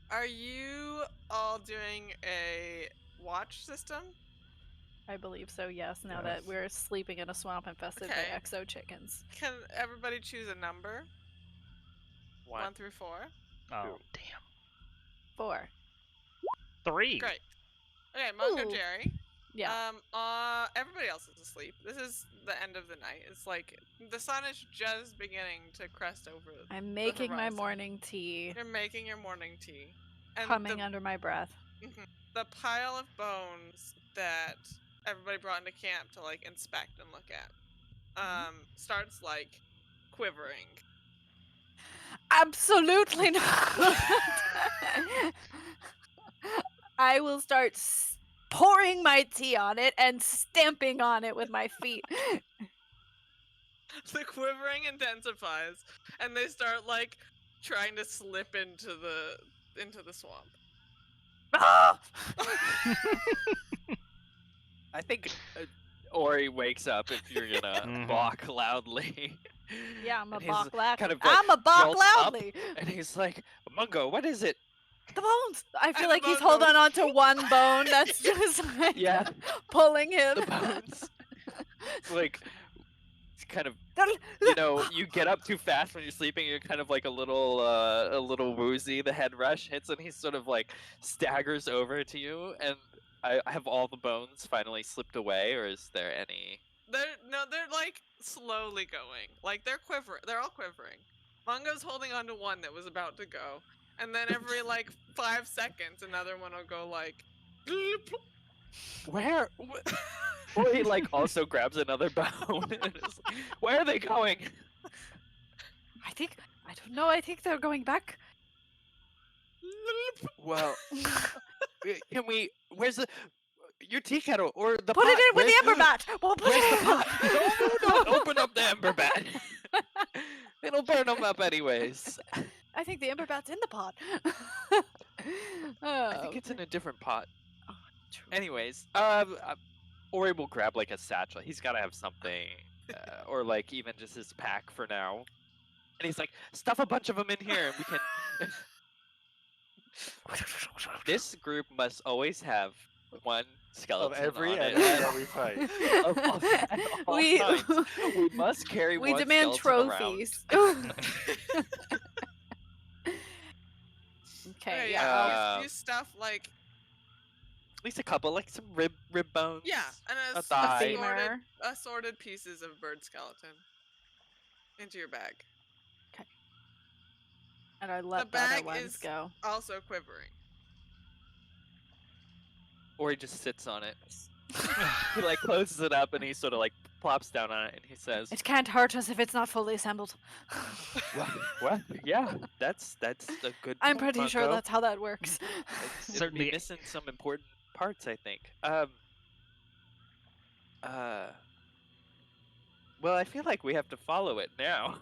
Are you all doing a watch system? I believe so, yes, now that Yes. we're sleeping in a swamp infested Okay. by exo chickens. Can everybody choose a number? 1 through 4? Oh, Two. damn. 4. 3. Great. Okay, Mungojerry. Yeah. Everybody else is asleep. This is the end of the night. It's like the sun is just beginning to crest over. I'm making my horizon. morning tea, You're making your morning tea. And humming under my breath. the pile of bones that everybody brought into camp to like inspect and look at starts like quivering. Absolutely not. I will start pouring my tea on it and stamping on it with my feet. The quivering intensifies, and they start like trying to slip into the swamp. Ah! I think Ori wakes up if you're gonna balk loudly. Yeah, I'm a And he's balk loudly. kind of, like, I'm a balk jolts up, loudly. And he's like, Mungo, what is it? The bones. I feel And like the he's bone holding goes- on to one bone that's just like Yeah. pulling him. The bones. It's like, it's kind of, you get up too fast when you're sleeping. You're kind of like a little woozy. The head rush hits, and he sort of like staggers over to you. And I have all the bones finally slipped away, or is there any? They're like slowly going. Like they're all quivering. Mungo's holding on to one that was about to go. And then every like 5 seconds another one will go like Where? Ori like also grabs another bone. And is like, where are they going? I don't know. I think they're going back. Well, can we? Where's your tea kettle or the Put pot? it in with the ember bat. We'll put Where's it the in pot? No, don't open up the ember bat. It'll burn them up anyways. I think the ember bat's in the pot. I think it's in a different pot. True. Anyways, Ori will grab like a satchel. He's got to have something, or like even just his pack for now. And he's like, stuff a bunch of them in here, and we can. This group must always have one skeleton Of every on enemy it. that we fight. At all We- times. We must carry We one demand skeleton around. trophies. Okay, yeah. Uh, you stuff like At least a couple, like some rib bones. and a thigh. Femur. assorted pieces of bird skeleton into your bag. And I let the bag other ones is- go. Also quivering. Or he just sits on it. He like closes it up and he sort of like plops down on it and he says, It can't hurt us if it's not fully assembled. "Well, yeah, that's a good." I'm point, pretty sure Mungo. that's how that works. It'd be Certainly. missing some important parts, I think. Well, I feel like we have to follow it now.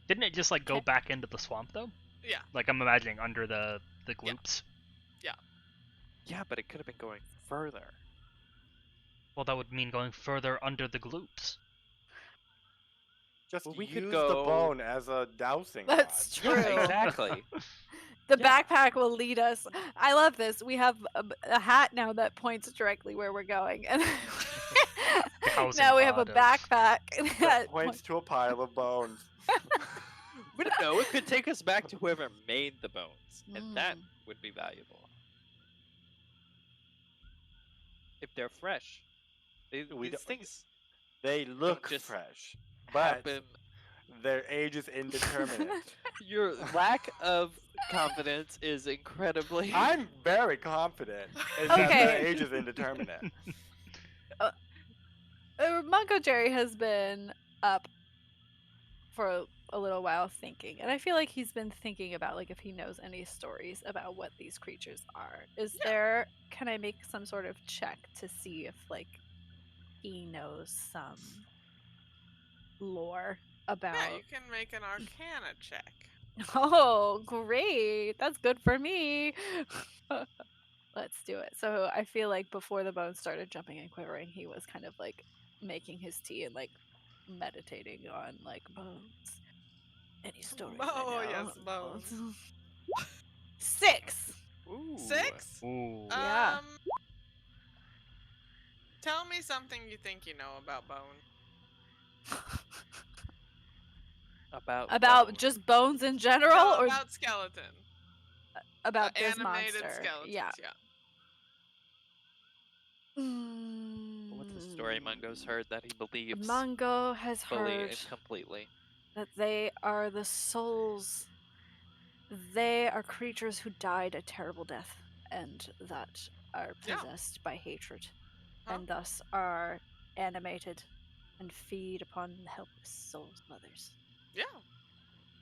Didn't it just like go Okay. back into the swamp though? Yeah. Like I'm imagining under the gloops. Yeah, but it could have been going further. Well, that would mean going further under the gloops. Just Well, we use could the go- bone as a dowsing That's rod. true. Yeah, exactly. The Yeah. backpack will lead us. I love this. We have a hat now that points directly where we're going, and housing now we have a rod of- backpack That that points to a pile of bones. We don't know. It could take us back to whoever made the bones, and that Mm. would be valuable. If they're fresh. We These don't- things They look just fresh, but happen. their age is indeterminate. Your lack of confidence is incredibly. I'm very confident in that Okay. their age is indeterminate. Mungojerry has been up for a little while thinking, and I feel like he's been thinking about like if he knows any stories about what these creatures are. Is there? Can I make some sort of check to see if like he knows some lore about? Yeah, you can make an Arcana check. Oh, great! That's good for me. Let's do it. So I feel like before the bones started jumping and quivering, he was kind of like making his tea and like meditating on like bones. Any stories? I Oh, know? yes, bones. 6. Ooh. 6? Ooh. Yeah. Tell me something you think you know about bone. About bones. just bones in general, No, or about skeleton. about this Animated monster? skeletons, Yeah. What's the story Mungo's heard that he believes Mungo has fully heard and completely? that they are the souls. They are creatures who died a terrible death and that are Yeah. possessed by hatred Huh? and thus are animated and feed upon the helpless souls of others. Yeah.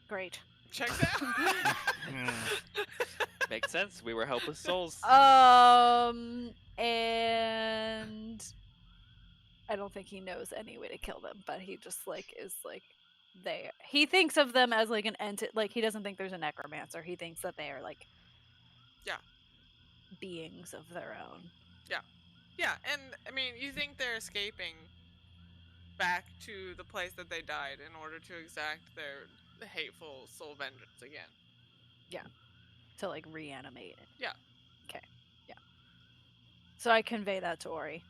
Great. Check that. Makes sense. We were helpless souls. And I don't think he knows any way to kill them, but he just like is like he thinks of them as like an entity. Like he doesn't think there's a necromancer. He thinks that they are like beings of their own. Yeah, and I mean, you think they're escaping back to the place that they died in order to exact their hateful soul vengeance again. To like reanimate it. Yeah. Okay. Yeah. So I convey that to Ori.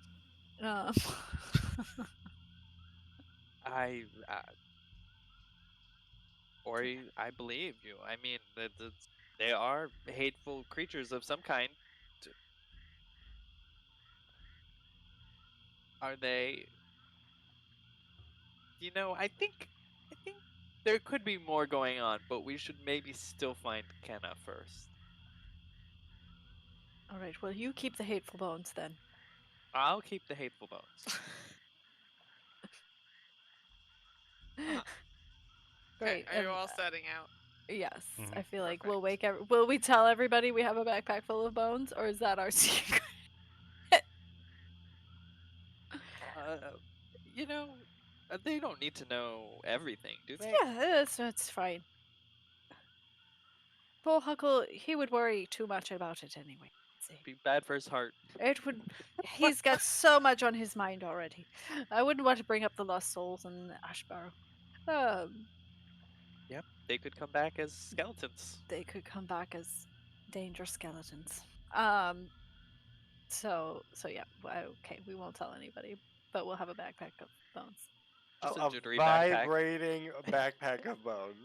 Ori, I believe you. I mean, they are hateful creatures of some kind. Are they? You know, I think there could be more going on, but we should maybe still find Kenna first. All right. Well, you keep the hateful bones then. I'll keep the hateful bones. Great. Okay, are you and, all setting out? Yes. I Mhm. feel like we'll wake. Will we tell everybody we have a backpack full of bones, or is that our secret? You know, they don't need to know everything, do they? Yeah, that's fine. Bohuckle, he would worry too much about it anyway. Be bad for his heart. It would. He's got so much on his mind already. I wouldn't want to bring up the lost souls in Ashbarrow. Yep, they could come back as skeletons. They could come back as danger skeletons. So yeah. Okay, we won't tell anybody, but we'll have a backpack of bones. Just a A jittery backpack. vibrating backpack of bones.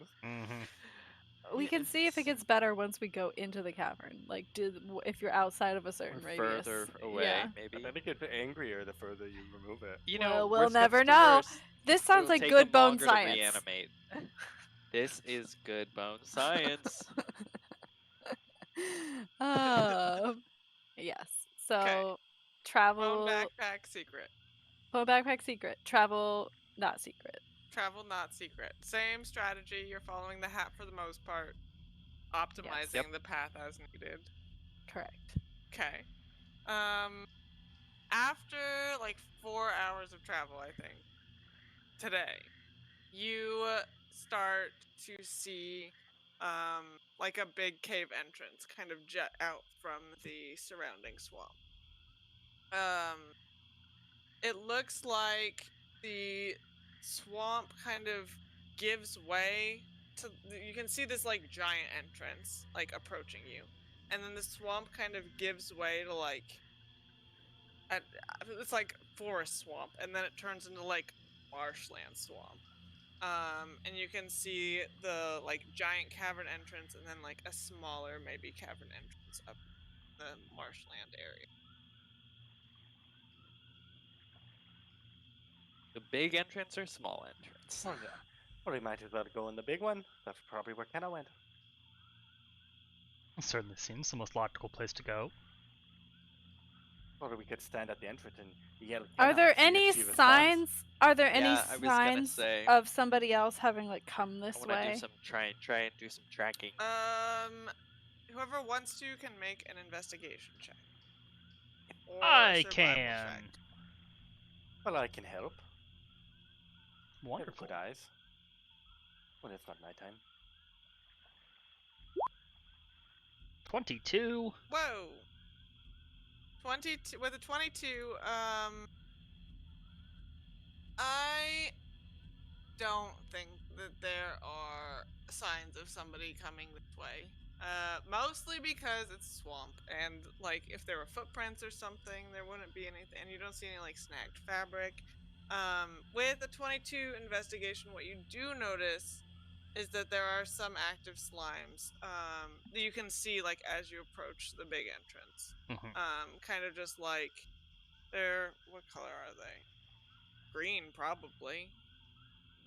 We can see if it gets better once we go into the cavern. Like, if you're outside of a Or certain radius. further away, Yeah. maybe. And then it gets angrier the further you remove it. You Well, know, we'll worst comes never to know. worst, This sounds it'll like take good them bone longer to science. reanimate. This is good bone science. Yes. So Bone travel. backpack secret. Pull backpack secret. Travel not secret. Travel not secret. Same strategy. You're following the hat for the most part. Optimizing Yep. the path as needed. Correct. Okay. After like 4 hours of travel, I think, today, you start to see like a big cave entrance kind of jet out from the surrounding swamp. It looks like the swamp kind of gives way to you can see this like giant entrance like approaching you. And then the swamp kind of gives way to like it's like forest swamp, and then it turns into like marshland swamp. And you can see the like giant cavern entrance and then like a smaller maybe cavern entrance up the marshland area. The big entrance or small entrance? Oh, yeah. Well, we might as well go in the big one. That's probably where Kenna went. It certainly seems the most logical place to go. Or we could stand at the entrance and yell. Are Kenna there and see if any she responds. signs? Are there any Yeah, I was gonna signs say. of somebody else having like come this I want to way? do some try and do some tracking. Whoever wants to can make an investigation check. Or I survival can. check. Well, I can help. Wonderful. Good eyes. Well, it's not nighttime. 22. Whoa. 22 with a 22, I don't think that there are signs of somebody coming this way. Mostly because it's swamp, and like if there were footprints or something, there wouldn't be anything, and you don't see any like snagged fabric. With a 22 investigation, what you do notice is that there are some active slimes that you can see like as you approach the big entrance. Kind of just like they're what color are they? Green, probably.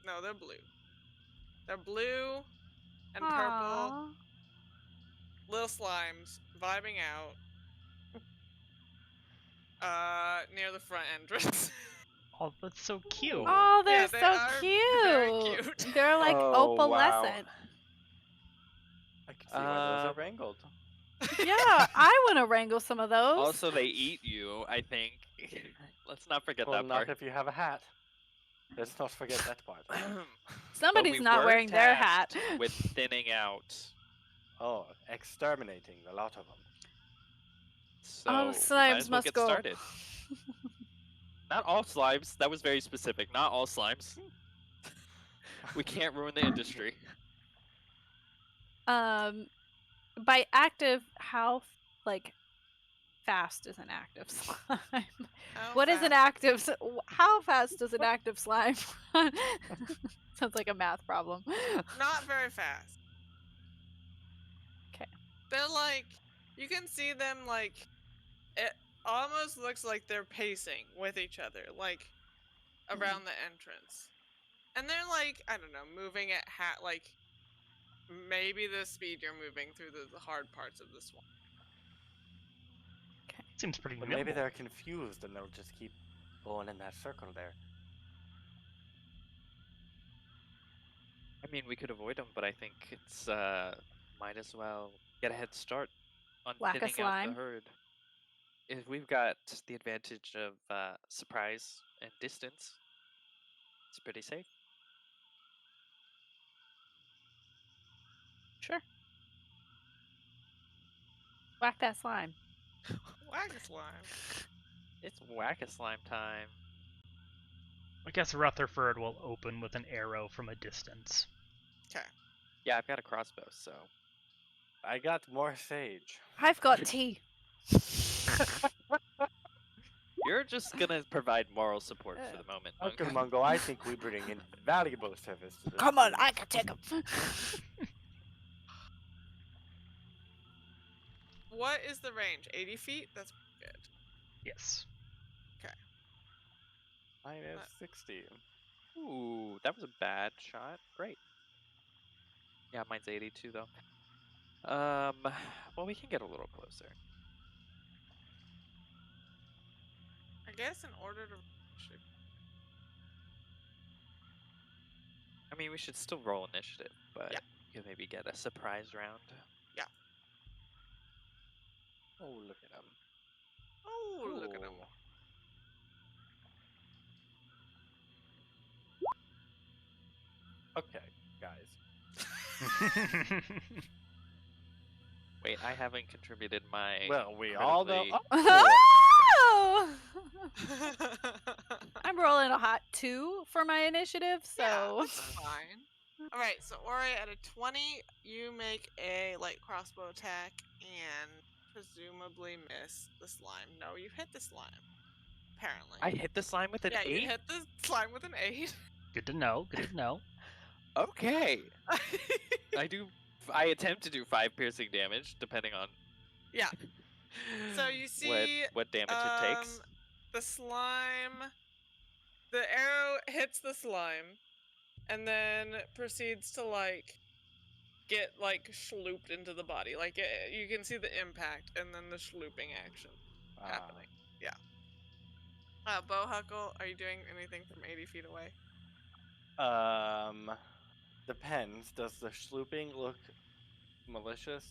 No, they're blue. They're blue and purple. Aww. Little slimes vibing out. Near the front entrance. Oh, that's so cute. Oh, they're Yeah, they so are very cute. cute. They're like Oh, wow. opalescent. I can see why those are wrangled. Yeah, I want to wrangle some of those. Also, they eat you, I think. Let's not forget Well, that not part. if you have a hat. Let's not forget that part. Somebody's we not were wearing their hat. tasked with thinning out. Oh, exterminating a lot of them. So All we might slimes as well must get go. started. Not all slimes. That was very specific. Not all slimes. We can't ruin the industry. By active, how like fast is an active slime? What is an active? How fast does an active slime run? Sounds like a math problem. Not very fast. Okay. They're like, you can see them like, it almost looks like they're pacing with each other, like around the entrance. And they're like, I don't know, moving at like maybe the speed you're moving through the hard parts of the swamp. Okay. Seems pretty But nimble. maybe they're confused and they'll just keep going in that circle there. I mean, we could avoid them, but I think it's might as well get a head start on Whack a thinning out the slime. herd. If we've got the advantage of surprise and distance, it's pretty safe. Sure. Whack that slime. Whack a slime. It's whack-a-slime time. I guess Rutherford will open with an arrow from a distance. Okay. Yeah, I've got a crossbow, so I got more sage. I've got tea. you're just gonna provide moral support for the moment. Uncle Monk. Mungo, I think we bring invaluable service to this. Come on, team. I can take them. What is the range? 80 feet? That's good. Yes. Mine is 60. Ooh, that was a bad shot. Great. Yeah, mine's 82 though. Well, we can get a little closer. I guess in order to I mean, we should still roll initiative, but you could maybe get a surprise round. Oh, look at him. Oh, look at him. Okay, guys. Wait, I haven't contributed my. Well, we all know. incredibly- Oh! I'm rolling a hot 2 for my initiative, so Yeah, that's fine. All right, so Ori, at a 20, you make a light crossbow attack and presumably miss the slime. No, you hit the slime. Apparently. I hit the slime with an yeah, 8? you hit the slime with an 8. Good to know. Good to know. Okay. I attempt to do 5 piercing damage, depending on. Yeah. So you see what damage it takes. the slime. The arrow hits the slime, and then proceeds to get shlooped into the body. You can see the impact, and then the shlooping action happening. Yeah. Bohuckle, are you doing anything from 80 feet away? Depends. Does the slooping look malicious?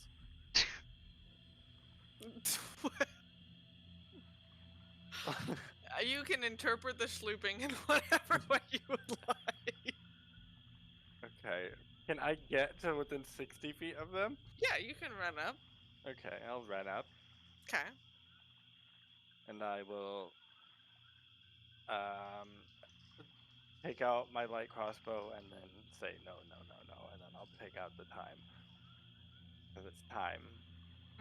You can interpret the shlooping in whatever way you would like. Okay. Can I get to within 60 feet of them? Yeah, you can run up. Okay, I'll run up. Okay. And I will take out my light crossbow and then say no, and then I'll take out the time. Because it's time.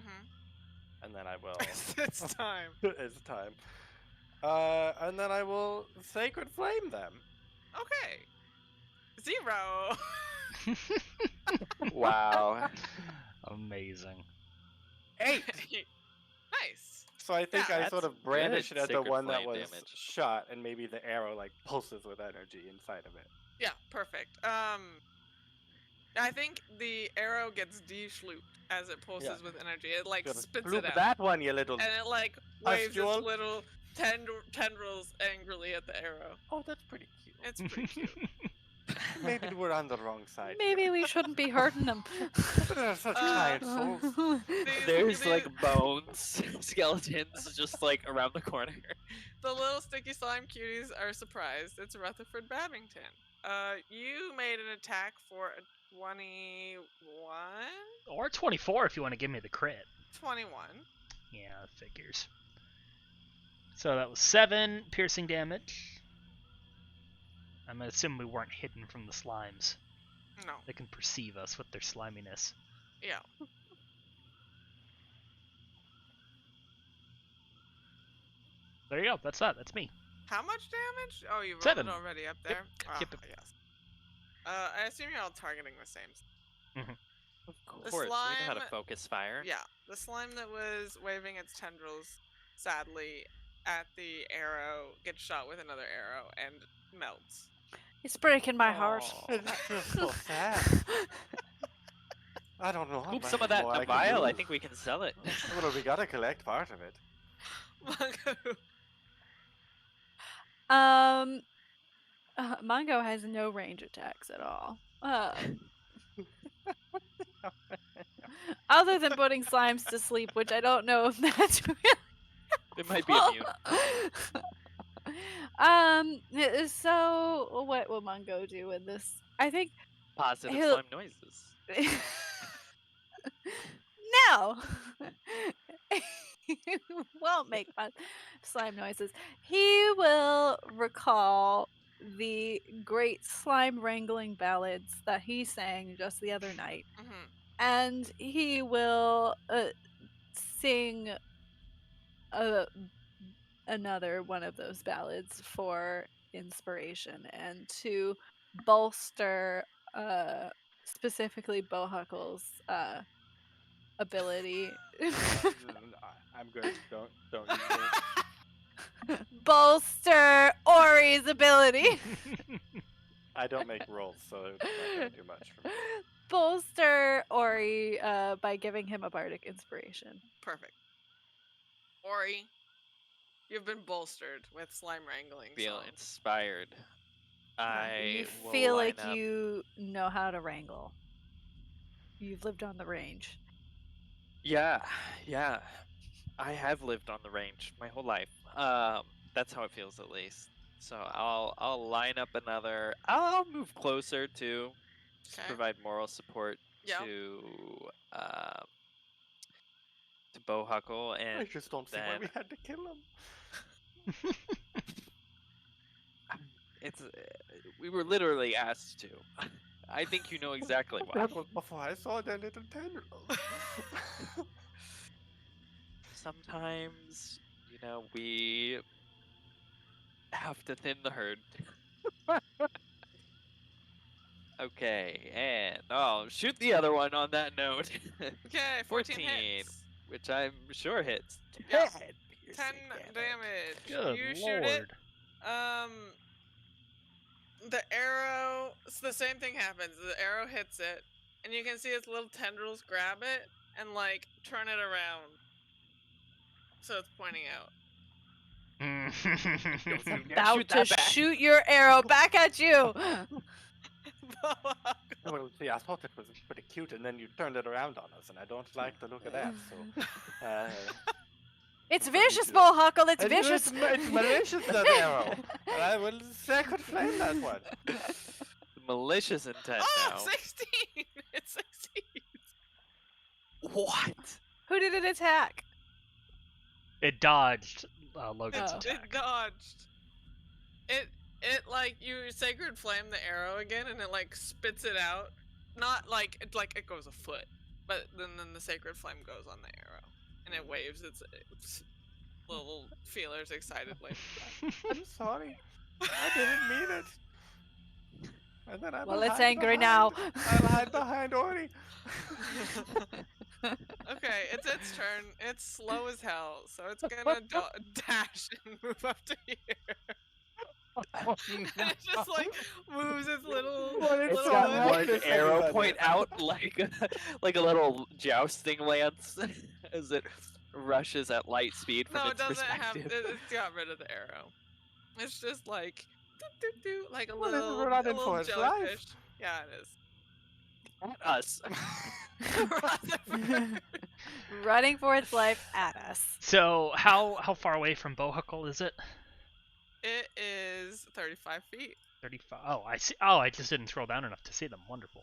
Mm-hmm. And then I will... It's time. It's time. And then I will Sacred Flame them. Okay. 0. Wow. Amazing. 8! Nice. So I think Yeah, I sort that's of brandish it good at the Sacred one that Flame was damage. shot, and maybe the arrow pulses with energy inside of it. Yeah, perfect. I think the arrow gets de-shlooped as it pulses with energy. It Gotta spits bloop it out. that one, you little... And it waves its pustule. little tendrils angrily at the arrow. Oh, that's pretty cute. It's pretty cute. Maybe we're on the wrong side. maybe we shouldn't be hurting them. They're such kind souls. There's the- like bones, skeletons just around the corner. The little sticky slime cuties are surprised. It's Rutherford Babbington. You made an attack for a 21? Or 24 if you want to give me the crit. 21. Yeah, figures. So that was 7 piercing damage. I'm gonna assume we weren't hidden from the slimes. No. They can perceive us with their sliminess. Yeah. There you go. That's that. That's me. How much damage? Oh, you rolled 7. it already up there? Yep. Yes. I assume you're all targeting the same. Of The course, we know how to slime- focus fire. Yeah. The slime that was waving its tendrils, sadly, at the arrow gets shot with another arrow and melts. It's breaking my heart. Aw. It feels so sad. I don't know. how Scoop much some of that in more a I can vial. do. I think we can sell it. Well, we gotta collect part of it. Mongo has no range attacks at all. Other than putting slimes to sleep, which I don't know if that's really It might be immune. So what will Mungo do in this? I think Positive He'll- slime noises. no. He won't make fun slime noises. He will recall the great slime wrangling ballads that he sang just the other night, Mhm. and he will sing another one of those ballads for inspiration and to bolster specifically Bohuckle's ability. I'm good. Don't use me. Bolster Ori's ability. I don't make rolls, so it's not gonna do much for me. Bolster Ori by giving him a bardic inspiration. Perfect. Ori, you've been bolstered with slime wrangling. Feel songs. inspired. I You will feel line like up. you know how to wrangle. You've lived on the range. Yeah, yeah. I have lived on the range my whole life. That's how it feels at least. So I'll line up another. I'll move closer too, just to Okay. provide moral support Yeah. to Bohuckle, and I just don't see why then we had to kill him. it's we were literally asked to. I think you know exactly why. That was before I saw the little tendrils. Sometimes, we have to thin the herd. Okay, and I'll shoot the other one on that note. Okay, 14 hits. Which I'm sure hits. Yeah. 10 10 piercing damage. Good You lord. shoot it. The arrow, so the same thing happens. The arrow hits it, and you can see its little tendrils grab it and like turn it around. So it's pointing out. About shoot to that back. shoot your arrow back at you. Well, see, I thought it was pretty cute, and then you turned it around on us, and I don't like the look of that. So, It's What do you vicious, do? Bohuckle. It's I do, vicious. it's malicious, that arrow. And I will second flame that one. Malicious intent Oh, now. 16! It succeeds. What? Who did it attack? It dodged Logan's Oh. attack. It dodged. It like you sacred flame the arrow again, and it like spits it out. Not like it goes a foot, but then the sacred flame goes on the arrow, and it waves its little feelers excitedly. I'm sorry. I didn't mean it. And then I Well, will it's hide angry behind- now. I'll hide behind Ori. Okay, it's its turn. It's slow as hell, so it's gonna dash and move up to here. And it just like moves its little. Well, it's It's little got not hood. like one this arrow everybody. point out like a little jousting lance as it rushes at light speed from No, it its doesn't have. perspective. It's got rid of the arrow. It's just like like a Well, it's little running for its life. jellyfish. Yeah, it is. At us. Running for its life at us. So how far away from Bohuckle is it? It is 35 feet. 35. Oh, I see. Oh, I just didn't scroll down enough to see them. Wonderful.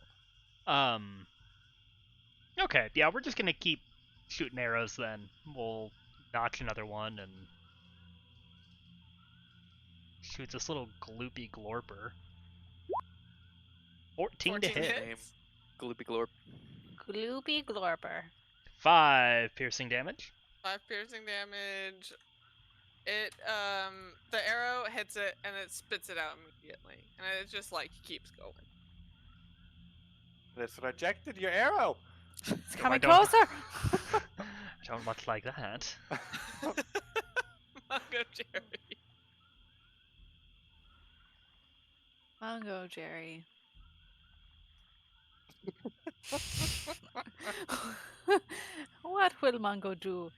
Okay, yeah, we're just gonna keep shooting arrows then. We'll notch another one and shoot this little gloopy glorper. 14 to 14 hit. hits. Gloopy glorp. Gloopy glorper. 5 piercing damage. 5 piercing damage. It the arrow hits it and it spits it out immediately, and it just like keeps going. This rejected your arrow. It's No, I coming don't. closer. I don't much like that. Mungojerry. Mungojerry. What will Mungo do?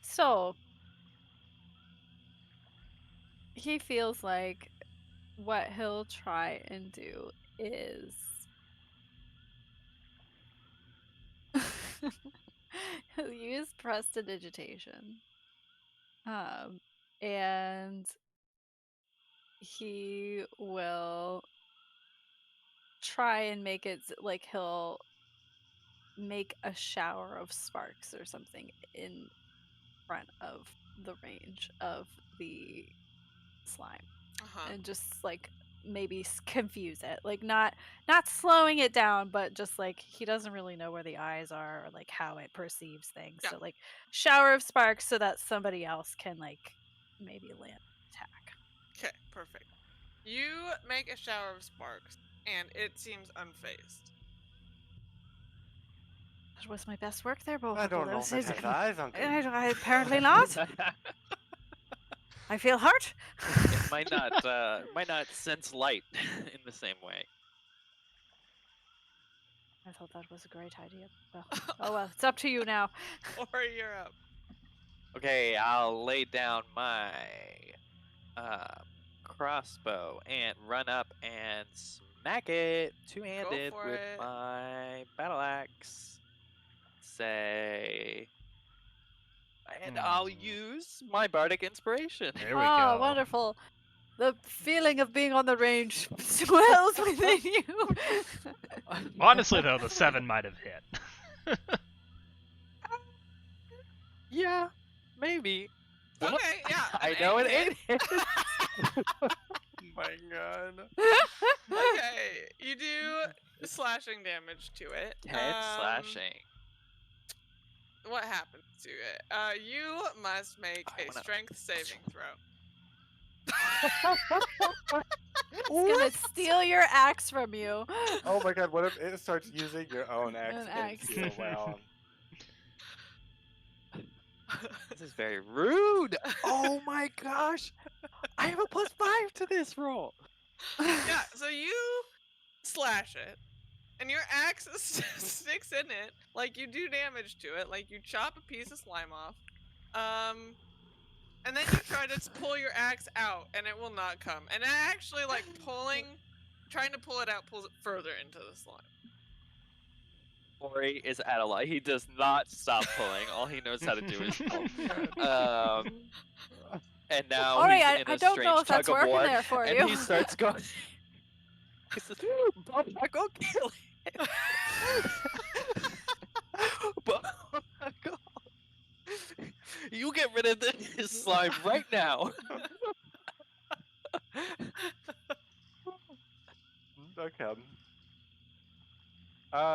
So, he feels like what he'll try and do is he'll use prestidigitation. And he will try and make it like he'll make a shower of sparks or something in front of the range of the slime, and just like maybe confuse it, like not slowing it down, but just like he doesn't really know where the eyes are or like how it perceives things. Yeah. So like shower of sparks so that somebody else can like maybe land an attack. Okay, perfect. You make a shower of sparks, and it seems unfazed. That was my best work there, Bohuckle. I don't know if it has eyes on it. Apparently not. I feel hurt. It might not sense light in the same way. I thought that was a great idea. Well, oh well, it's up to you now. Or you're up. Okay, I'll lay down my crossbow and run up and smack it two-handed for with it. my battle axe. Say, and I'll use my bardic inspiration. There we go. Wonderful. The feeling of being on the range swells within you. Honestly, though, the 7 might have hit. Yeah, maybe. Okay, yeah. I an know it 8 hit. ain't. Oh my god. Okay, you do slashing damage to it. 10 slashing. What happens to it? You must make I a wanna- strength saving throw. It's gonna steal your axe from you. Oh my god, what if it starts using your own axe An against axe. you? Well, This is very rude. Oh my gosh. I have a +5 to this roll. Yeah, so you slash it, and your axe sticks in it, like you do damage to it, like you chop a piece of slime off. And then you try to pull your axe out, and it will not come. And actually, like trying to pull it out, pulls it further into the slime. Ori is at a lie. He does not stop pulling. All he knows how to do is pull. And now Ori, he's I in a don't strange know if that's tug of working war, there for and you. he starts going. He says, "Bohuckle, kill it! Bohuckle, you get rid of this slime right now." okay.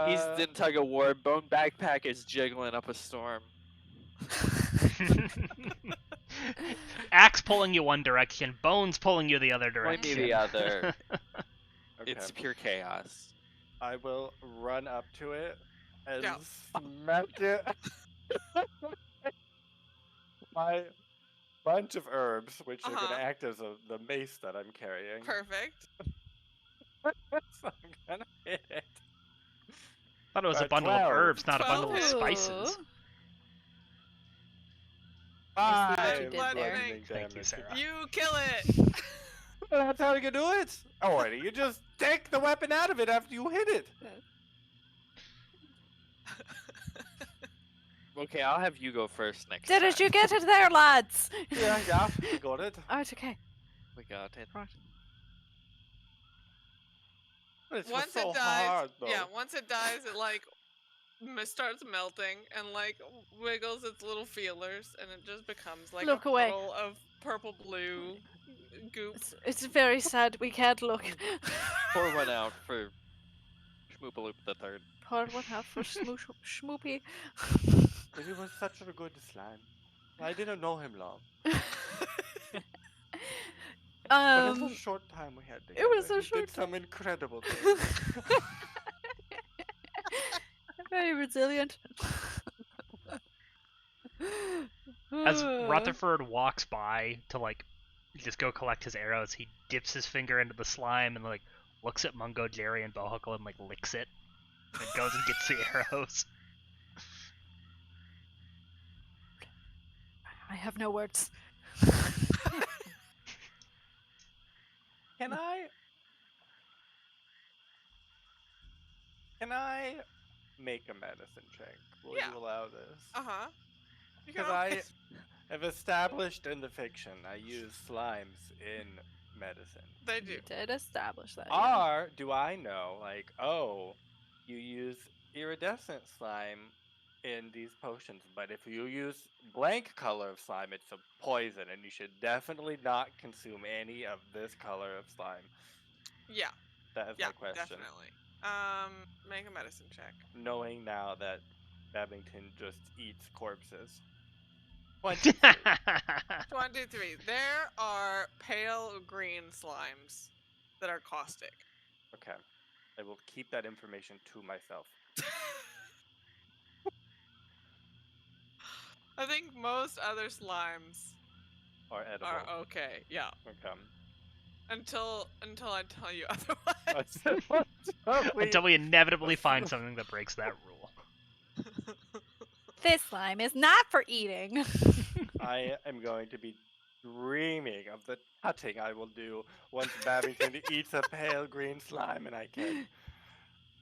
He's in tug of war. Bone backpack is jiggling up a storm. Axe pulling you one direction, bones pulling you the other Point me direction. the other. Okay. It's pure chaos. I will run up to it and Yeah. smack it. My bunch of herbs, which are going to act as the mace that I'm carrying. Perfect. So I'm gonna hit it. Thought it was a bundle 12. of herbs, not a 12 bundle of hits. spices. Ooh. I see what you Five did there. bludgeoning Thank you, damage. Sarah. You kill it. That's how you can do it. Alrighty, you just take the weapon out of it after you hit it. Okay, I'll have you go first next Did time. you get it there, lads? Yeah, you got it. Oh, it's okay. We got it. But it's Once so it dies, hard, though. yeah, once it dies, it like starts melting and like wiggles its little feelers, and it just becomes like Look a away. puddle of purple blue goop. It's very sad. We can't look. Pour one out for Schmoopaloop the third. Pour one out for Schmoopy. But he was such a good slime. I didn't know him long. But it was a short time we had together. was a He short did some incredible things. Very resilient. As Rutherford walks by to like just go collect his arrows, he dips his finger into the slime and like looks at Mungojerry and Bohuckle and like licks it, and goes and gets the arrows. I have no words. Can I make a medicine check? Will Yeah. you allow this? Uh-huh. You can Because I always- have established in the fiction I use slimes in medicine. They You do. did establish that. yeah. Or do I know, like, oh, you use iridescent slime in these potions, but if you use blank color of slime, it's a poison, and you should definitely not consume any of this color of slime. Yeah. That is Yeah. my question. Definitely. Make a medicine check. Knowing now that Babbington just eats corpses. 1, 2, 3. There are pale green slimes that are caustic. Okay. I will keep that information to myself. I think most other slimes Or edible. are okay. Yeah. Okay. Until I tell you otherwise. Until we inevitably find something that breaks that rule. This slime is not for eating. I am going to be dreaming of the cutting I will do once Babbington eats a pale green slime and I can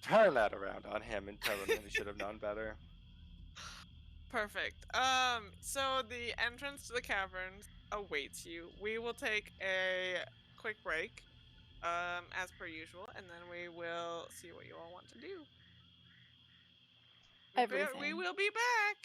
turn that around on him and tell him that he should have known better. Perfect. So the entrance to the caverns awaits you. We will take a quick break, as per usual, and then we will see what you all want to do. We Everything. will be back.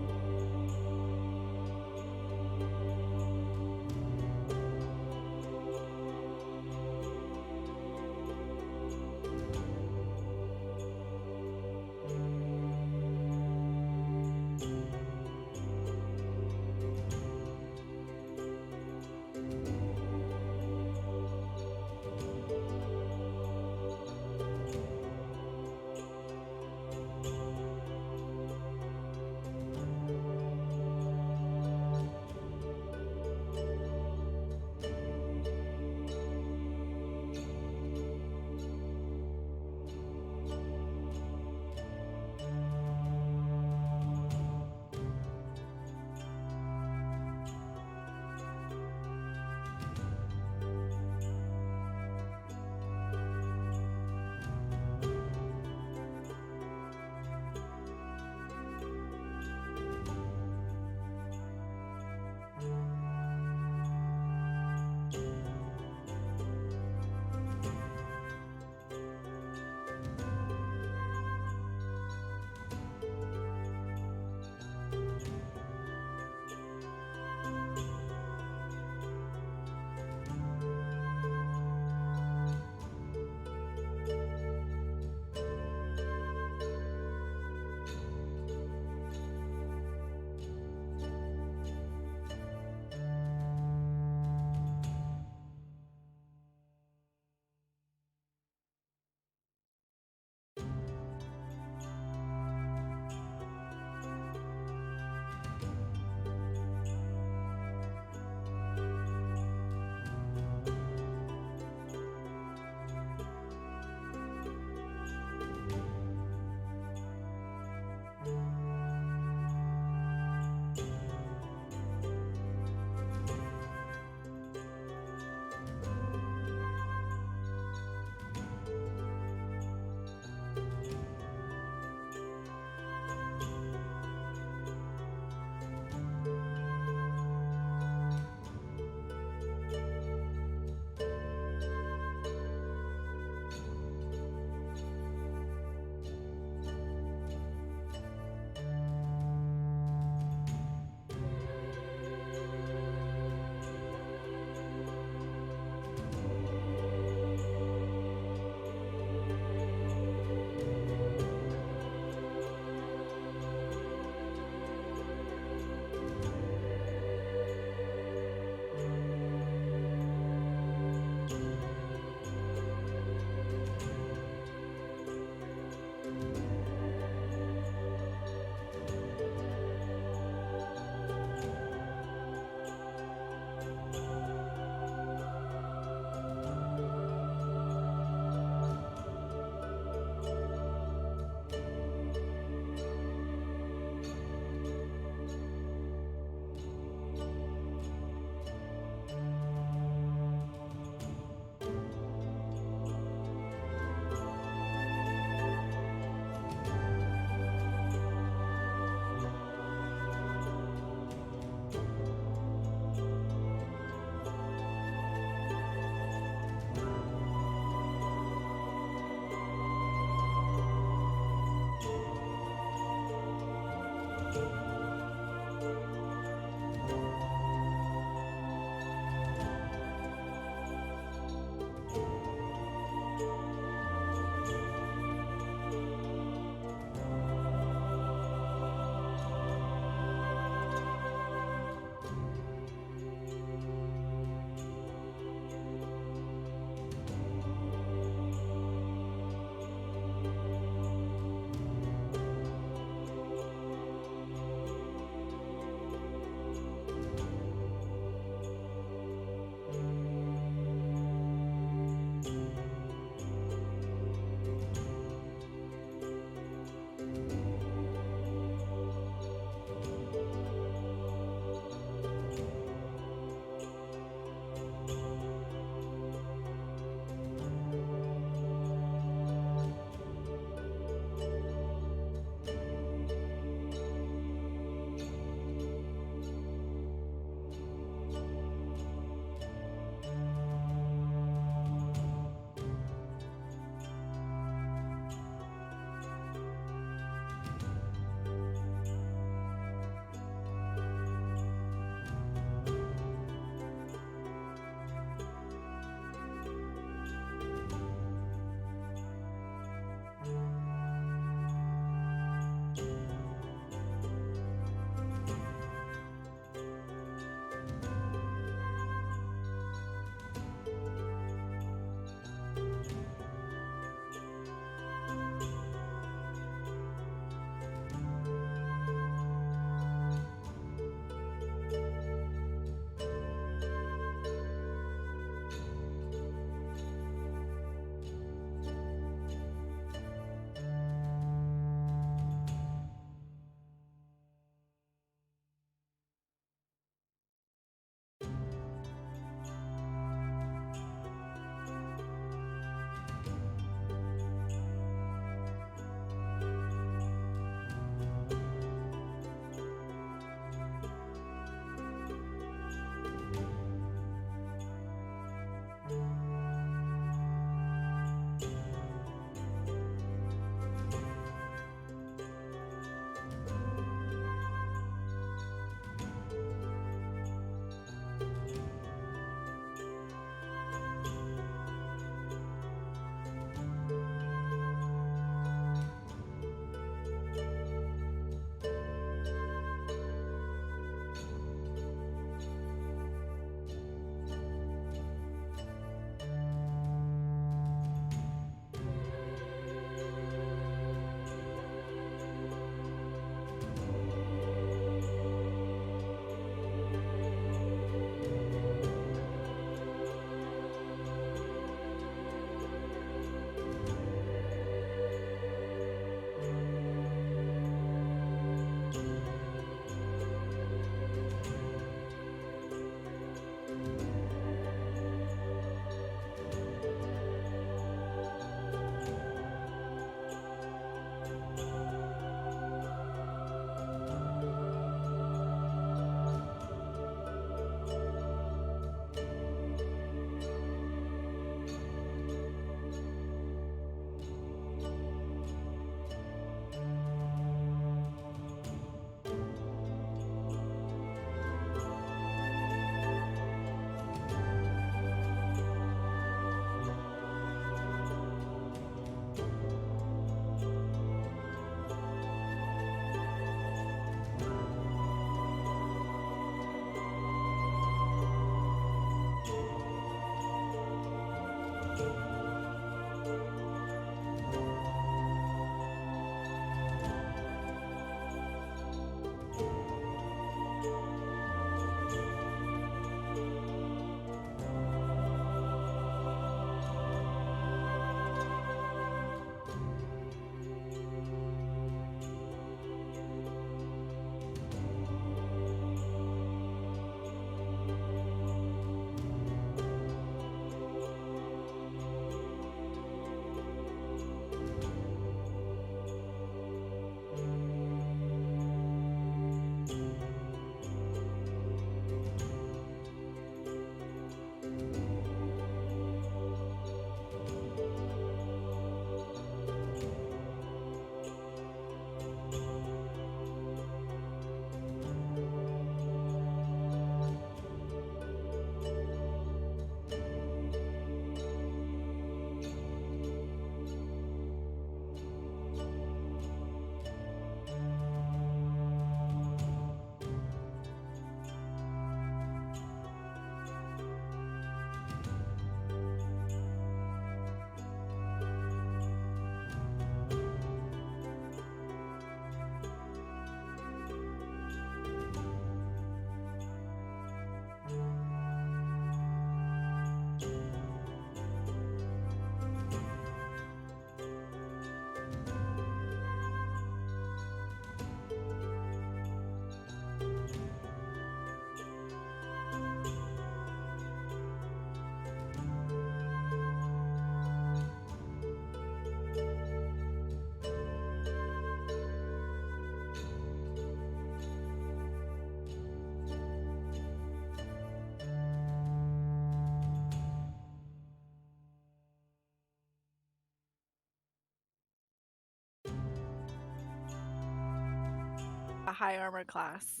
a high armor class.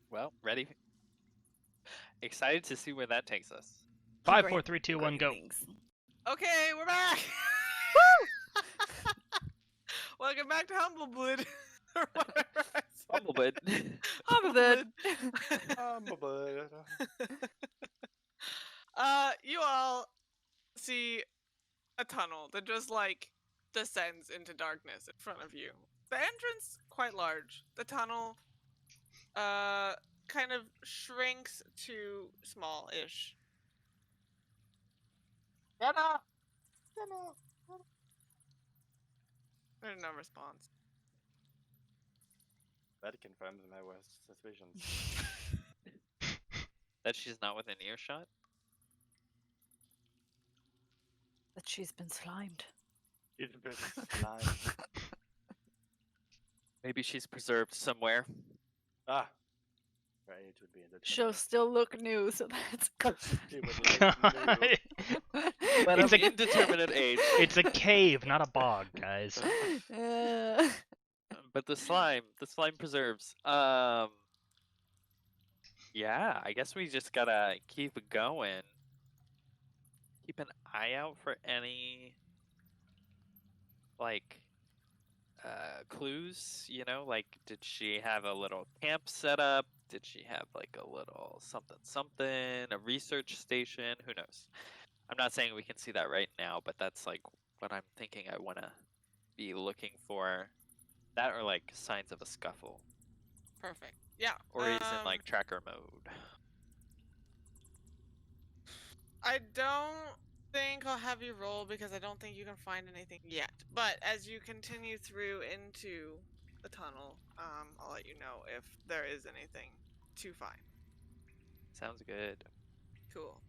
Well, ready? Excited to see where that takes us. 5, 4, 3, 2, 1, go. Okay, we're back. Welcome back to Humblewood. Or whatever I said. Humblewood. Humblewood. Humblewood. You all see a tunnel that just like descends into darkness in front of you. The entrance quite large. The tunnel kind of shrinks to small-ish. There's no response. That confirms my worst suspicions. That she's not within earshot? But she's been slimed. It's a bit slime. Maybe she's preserved somewhere. Ah. Right, it would be in the She'll still look new, so that's It would look new. But It's of a- indeterminate age. It's a cave, not a bog, guys. But the slime preserves. Yeah, I guess we just gotta keep going. Keep an eye out for any, like, clues, you know? Like, did she have a little camp set up? Did she have, like, a little something, a research station? Who knows? I'm not saying we can see that right now, but that's, like, what I'm thinking I want to be looking for. That or, like, signs of a scuffle. Perfect. Yeah. Or he's in, like, tracker mode. I don't think I'll have you roll because I don't think you can find anything yet. But as you continue through into the tunnel, I'll let you know if there is anything to find. Sounds good. Cool.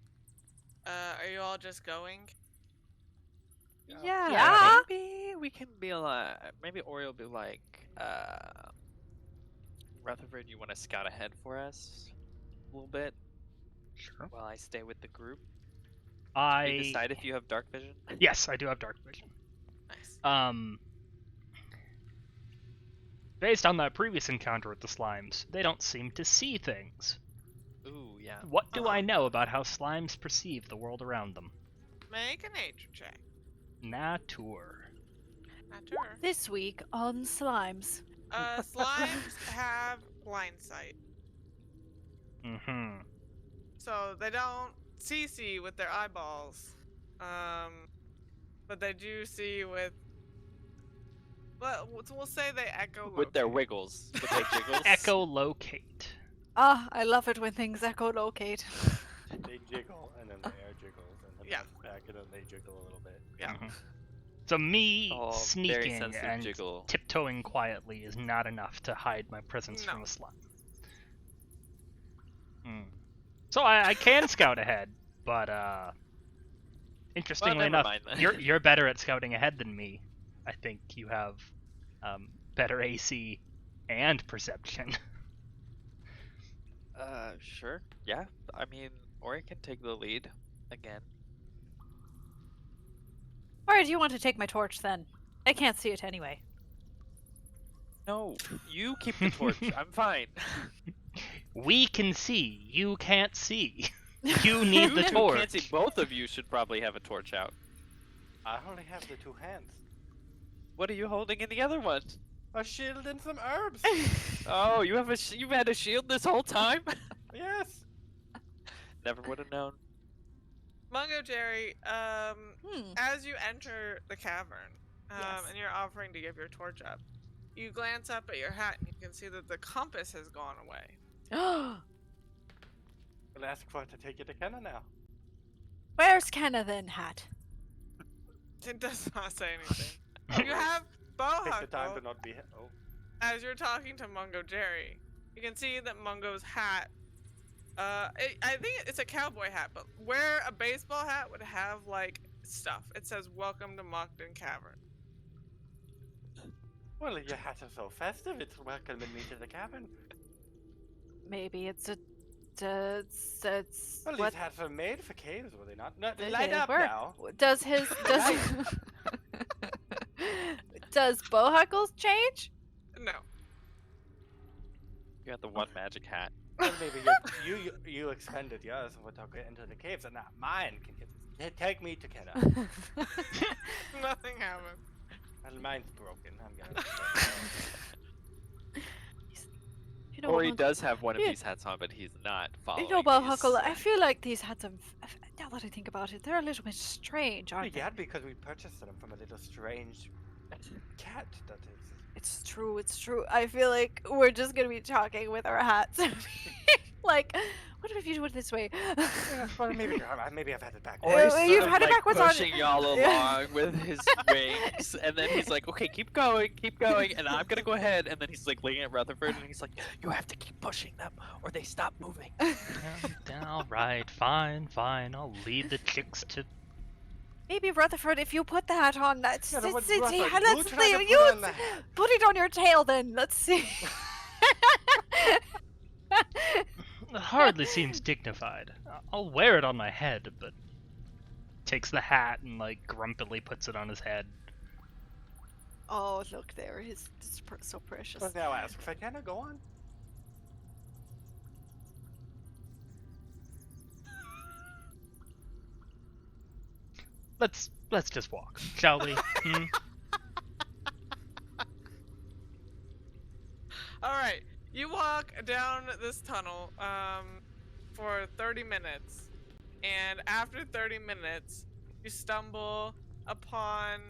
Are you all just going? Yeah. Maybe we can be like, maybe Ori will be like, Rutherford, you want to scout ahead for us a little bit Sure. while I stay with the group? Can you decide if you have dark vision? Yes, I do have dark vision. Nice. Based on that previous encounter with the slimes, they don't seem to see things. Ooh, yeah. What do I know about how slimes perceive the world around them? Make a nature check. Nature. Nature. This week on slimes. Slimes have blind sight, Mm-hmm. so they don't see with their eyeballs, but they do see with. Well, we'll say they echolocate. With their wiggles. With their jiggles. Echolocate. Ah, I love it when things echolocate. They jiggle, and then the air jiggles, and then Yeah. they back, and then they jiggle a little bit. Yeah. Mhm. So me Oh, very sneaking sensitive and jiggle. tiptoeing quietly is not enough to hide my presence from No. a slime. So I can scout ahead, but interestingly never enough, mind then. you're better at scouting ahead than me. I think you have better AC and perception. Sure. Yeah. I mean, Ori can take the lead again. Or do you want to take my torch then? I can't see it anyway. No, you keep the torch. I'm fine. We can see. You can't see. You need the You two torch. can't see. Both of you should probably have a torch out. I only have the two hands. What are you holding in the other one? A shield and some herbs. Oh, you have you've had a shield this whole time? Yes. Never would have known. Mungojerry, as you enter the cavern, Yes. and you're offering to give your torch up, you glance up at your hat and you can see that the compass has gone away. I'll ask for it to take you to Kenna now. Where's Kenna then, hat? It does not say anything. You have Take the time Bohuckle. to not be. Oh. As you're talking to Mungojerry, you can see that Mungo's hat, I think it's a cowboy hat, but where a baseball hat would have, like, stuff. It says, "Welcome to Mockton Cavern." Well, your hat is so festive. It's welcoming me to the cabin. Maybe it's a. Well, what? these hats are made for caves, were they not? No, They light up were. now. Does his. Does Bohuckle's change? No. You got the one magic hat. Well, maybe you expended yours and we took it into the caves, and not mine can get this. Take me to Kenna. Nothing happened. And mine's broken. I'm gonna. You know, Ori Bohuckle- does have one of Yeah. these hats on, but he's not following. You know, Bohuckle, these. I feel like these hats are. Now that I think about it, they're a little bit strange, aren't they? Yeah, because we purchased them from a little strange cat that is. It's true, it's true. I feel like we're just gonna be talking with our hats. Like, what if you do it this way? Well, maybe I've had it back. Ori's Uh, sort you've of, had it like, backwards on- pushing y'all Yeah. along with his wings, and then he's like, "Okay, keep going, and I'm gonna go ahead." And then he's like looking at Rutherford, and he's like, "You have to keep pushing them, or they stop moving." All right, fine. I'll lead the chicks to. Maybe Rutherford, if you put the hat on, let's Yeah, but let's Rutherford, see. you Let's tried to see. put You on the hat. put it on your tail, then. Let's see. It hardly seems dignified. I'll wear it on my head, but takes the hat and like grumpily puts it on his head. Oh, look there. It's so precious. Well, now ask if I can go on. Let's just walk, shall we? All right, you walk down this tunnel for 30 minutes, and after 30 minutes, you stumble upon,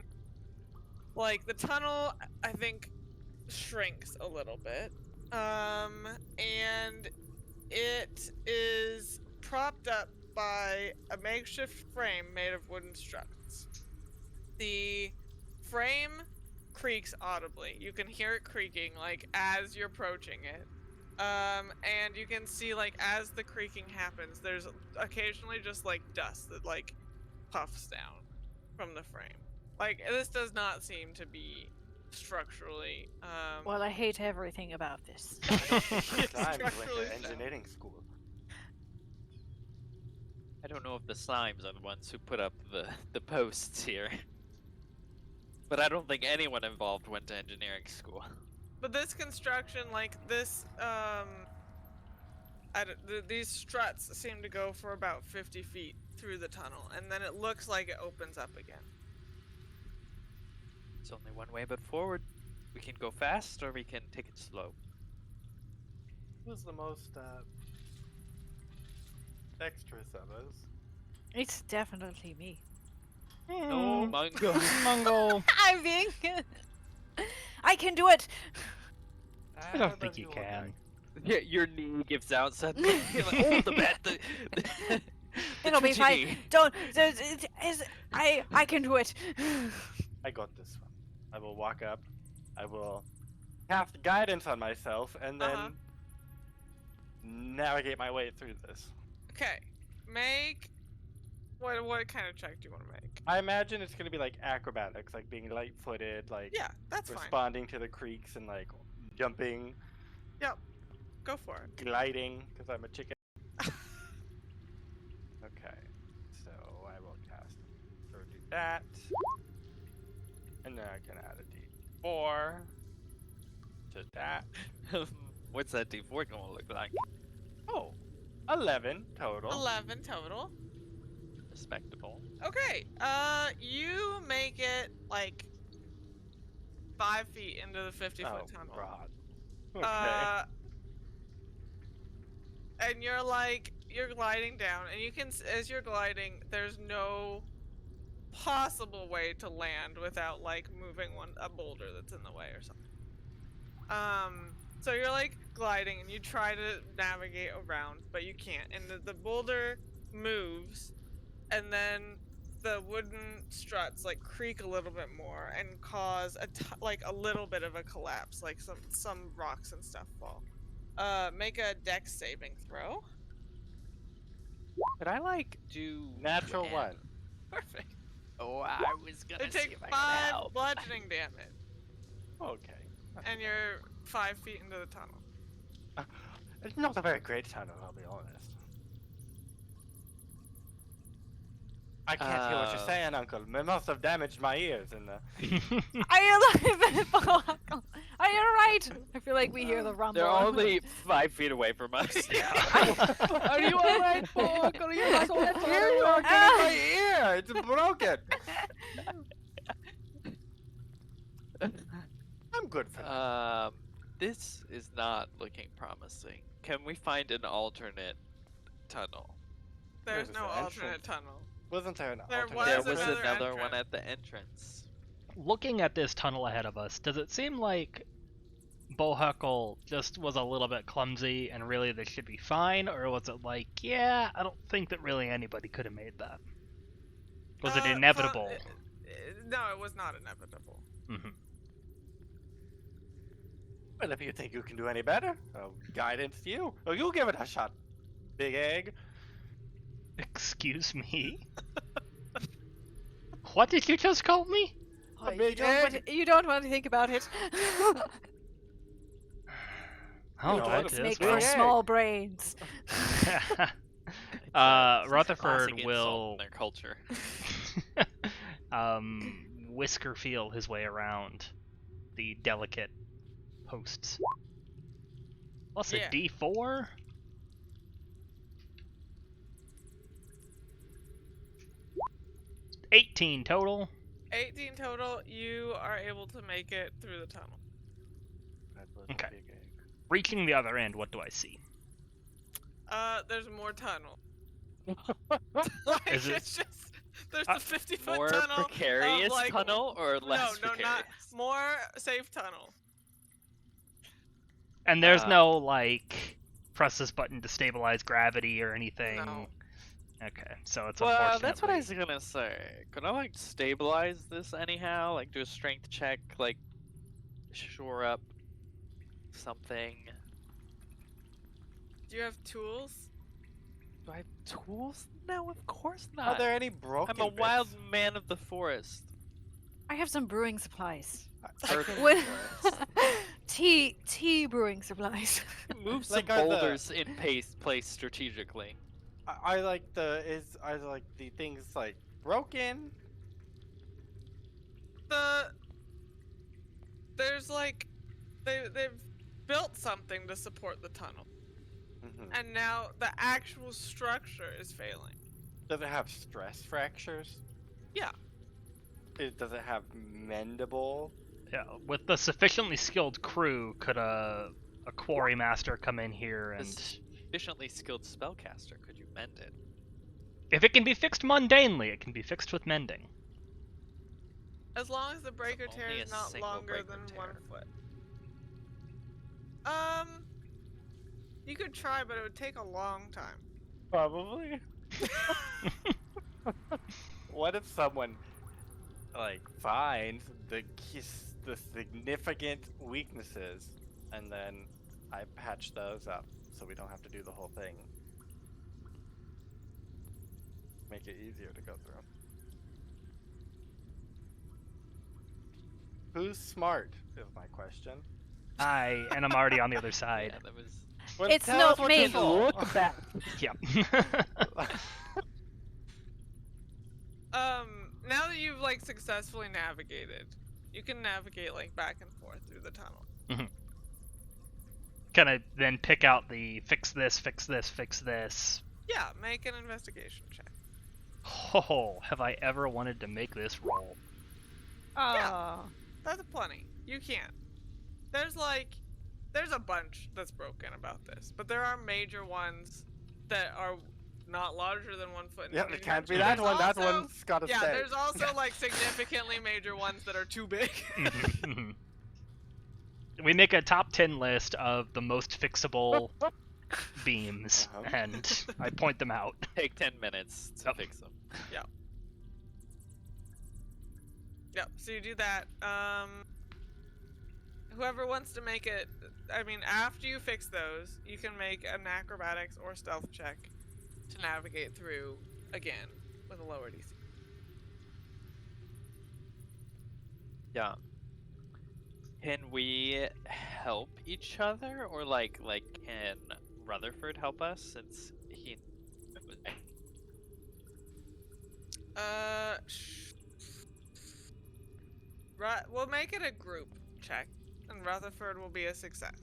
like, the tunnel, I think, shrinks a little bit, and it is propped up by a makeshift frame made of wooden struts. The frame creaks audibly. You can hear it creaking, like, as you're approaching it. And you can see, like, as the creaking happens, there's occasionally just, like, dust that, like, puffs down from the frame. Like, this does not seem to be structurally, Well, I hate everything about this. I don't think It's it's time to structurally enter sound. engineering school. I don't know if the slimes are the ones who put up the posts here, but I don't think anyone involved went to engineering school. But this construction, like, this, these struts seem to go for about 50 feet through the tunnel, and then it looks like it opens up again. It's only one way but forward. We can go fast, or we can take it slow. Who's the most dexterous of us? It's definitely me. No, Mungo. Mungo. I'm being. I can do it. I don't think you can. Yeah, your knee gives out suddenly. You're like, oh, the bat. The It'll be twitchy fine. knee. Don't. I can do it. I got this one. I will walk up. I will cast guidance on myself and then Uh-huh. navigate my way through this. Okay, make what kind of check do you want to make? I imagine it's gonna be like acrobatics, like being light-footed, like Yeah, that's fine. responding to the creaks and like jumping, Go for it. gliding, because I'm a chicken. Okay, so I will cast or do that, and then I can add a D4 to that. What's that D4 gonna look like? Oh, 11 total. 11 total. Respectable. Okay, you make it like 5 feet into the 50-foot tunnel. God. Okay. And you're gliding down, and you can, as you're gliding, there's no possible way to land without like moving a boulder that's in the way or something. So you're like gliding, and you try to navigate around, but you can't. And the boulder moves, and then the wooden struts like creak a little bit more and cause like a little bit of a collapse, like some rocks and stuff fall. Make a dex saving throw. Could I like do Natural an- 1. Perfect. Oh, I was gonna They see take if I could 5 help. bludgeoning damage, Okay. and you're 5 feet into the tunnel. It's not a very great tunnel, I'll be honest. I can't hear what you're saying, Uncle. It must have damaged my ears in the... Are you alive, Bohuckle? Are you alright? I feel like we hear the rumble. They're only 5 feet away from us. Are you alright, Bohuckle? I can't hear you. I'm getting my ear. It's broken. I'm good for that. This is not looking promising. Can we find an alternate tunnel? There's There's no an alternate entrance. tunnel. Wasn't there an There alternate? was There was another another one entrance. at the entrance. Looking at this tunnel ahead of us, does it seem like Bohuckle just was a little bit clumsy and really this should be fine? Or was it like, yeah, I don't think that really anybody could have made that? Was it inevitable? No, it was not inevitable. Mm-hmm. Well, if you think you can do any better, I'll guidance you. Oh, you give it a shot, big egg. Excuse me? What did you just call me? A You big don't, want egg. to, you don't want to think about it. Oh, know, that it's is Make big for egg. small brains. It's a Rutherford classic insult will in their culture. whisker feel his way around the delicate hosts. Plus Yeah. a D4? $18 total. 18 total. You are able to make it through the tunnel. That was a Okay. big egg. Reaching the other end, what do I see? There's more tunnel. Is it- It's just there's the 50-foot More tunnel. of, precarious like, tunnel or less no, precarious? not more safe tunnel. And there's Uh, no, like, press this button to stabilize gravity or anything. No. Okay, so it's Well, that's what I was unfortunately- gonna say. Could I like stabilize this anyhow? Like do a strength check, like shore up something. Do you have tools? Do I have tools? No, of course Are not. there any broken I'm a wild bits? man of the forest. I have some brewing supplies. I can When- do it. tea brewing supplies. Move some Like, are the- boulders in place strategically. I like the things like broken. There's like they've built something to support the tunnel, Mhm. and now the actual structure is failing. Does it have stress fractures? Yeah. Does it have mendable? Yeah, with the sufficiently skilled crew, could a quarry master come in here A and... sufficiently skilled spellcaster, could you mend it? If it can be fixed mundanely, it can be fixed with mending. As long as the breaker tear only is a not single longer breaker than tear. 1 foot. You could try, but it would take a long time. Probably. What if someone like finds the significant weaknesses, and then I patch those up so we don't have to do the whole thing? Make it easier to go through. Who's smart is my question. And I'm already on the other side. Yeah, that was. Well, It's tell not us what me. to do. Look back. Yep. Now that you've like successfully navigated, you can navigate like back and forth through the tunnel. Can I then pick out the fix this, fix this, fix this? Yeah, make an investigation check. Oh, have I ever wanted to make this roll? Oh. That's plenty. You can. There's a bunch that's broken about this, but there are major ones that are not larger than 1 foot. in Yep, it can't be diameter. that one. That There's also- one's gotta Yeah, stay. there's also like significantly major ones that are too big. We make a top 10 list of the most fixable beams, Uh-huh. and I point them out. Take 10 minutes to Yep. fix them. Yep, so you do that. Whoever wants to make it, I mean, after you fix those, you can make an acrobatics or stealth check to navigate through again with a lower DC. Yeah. Can we help each other, or like can Rutherford help us since he? Right, we'll make it a group check. and Rutherford will be a success.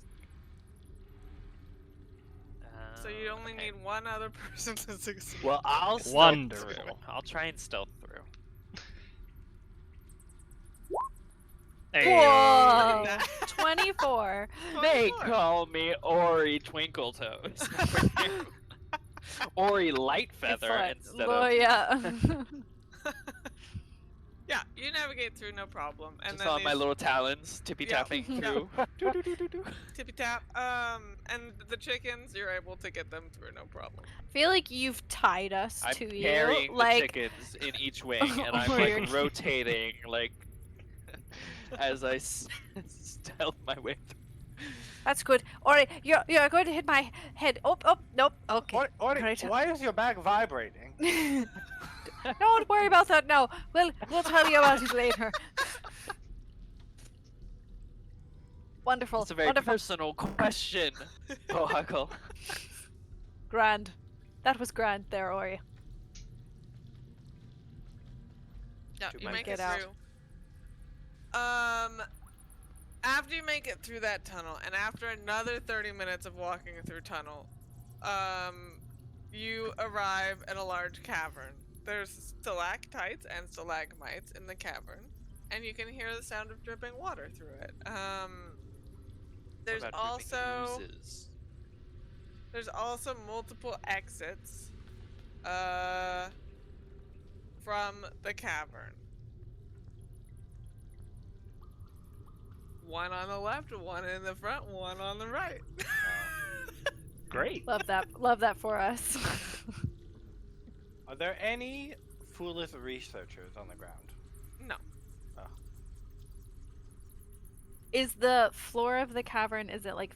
So you only Okay. need one other person to succeed. Well, I'll stealth Wonderful. through. I'll try and stealth through. Whoa! Hey. 24. They 24. call me Ori Twinkletoes. Ori Lightfeather Excellent. instead Oh, of yeah. Yeah, you navigate through no problem. And just then on my these little talons, tippy Yeah. tapping Yeah. through. tippy tap. And the chickens, you're able to get them through no problem. I feel like you've tied us I'm to carrying you. Like, the chickens in each wing, and I'm Or like you're- rotating, like as I stealth my way through. that's good. Ori, you're going to hit my head. Oh, nope. Okay. Ori, Great. why is your back vibrating? Don't worry about that now. We'll tell you about it later. Wonderful. It's a very Wonderful. personal question, Bohuckle. Grand. That was grand there, Ori. Yeah, Too you much make get it out. through. After you make it through that tunnel, and after another 30 minutes of walking through tunnel, you arrive at a large cavern. There's stalactites and stalagmites in the cavern, and you can hear the sound of dripping water through it. There's What about dripping also oozes? there's also multiple exits from the cavern. One on the left, one in the front, one on the right. Great. Love that for us. Are there any foolish researchers on the ground? No. Is the floor of the cavern, is it like,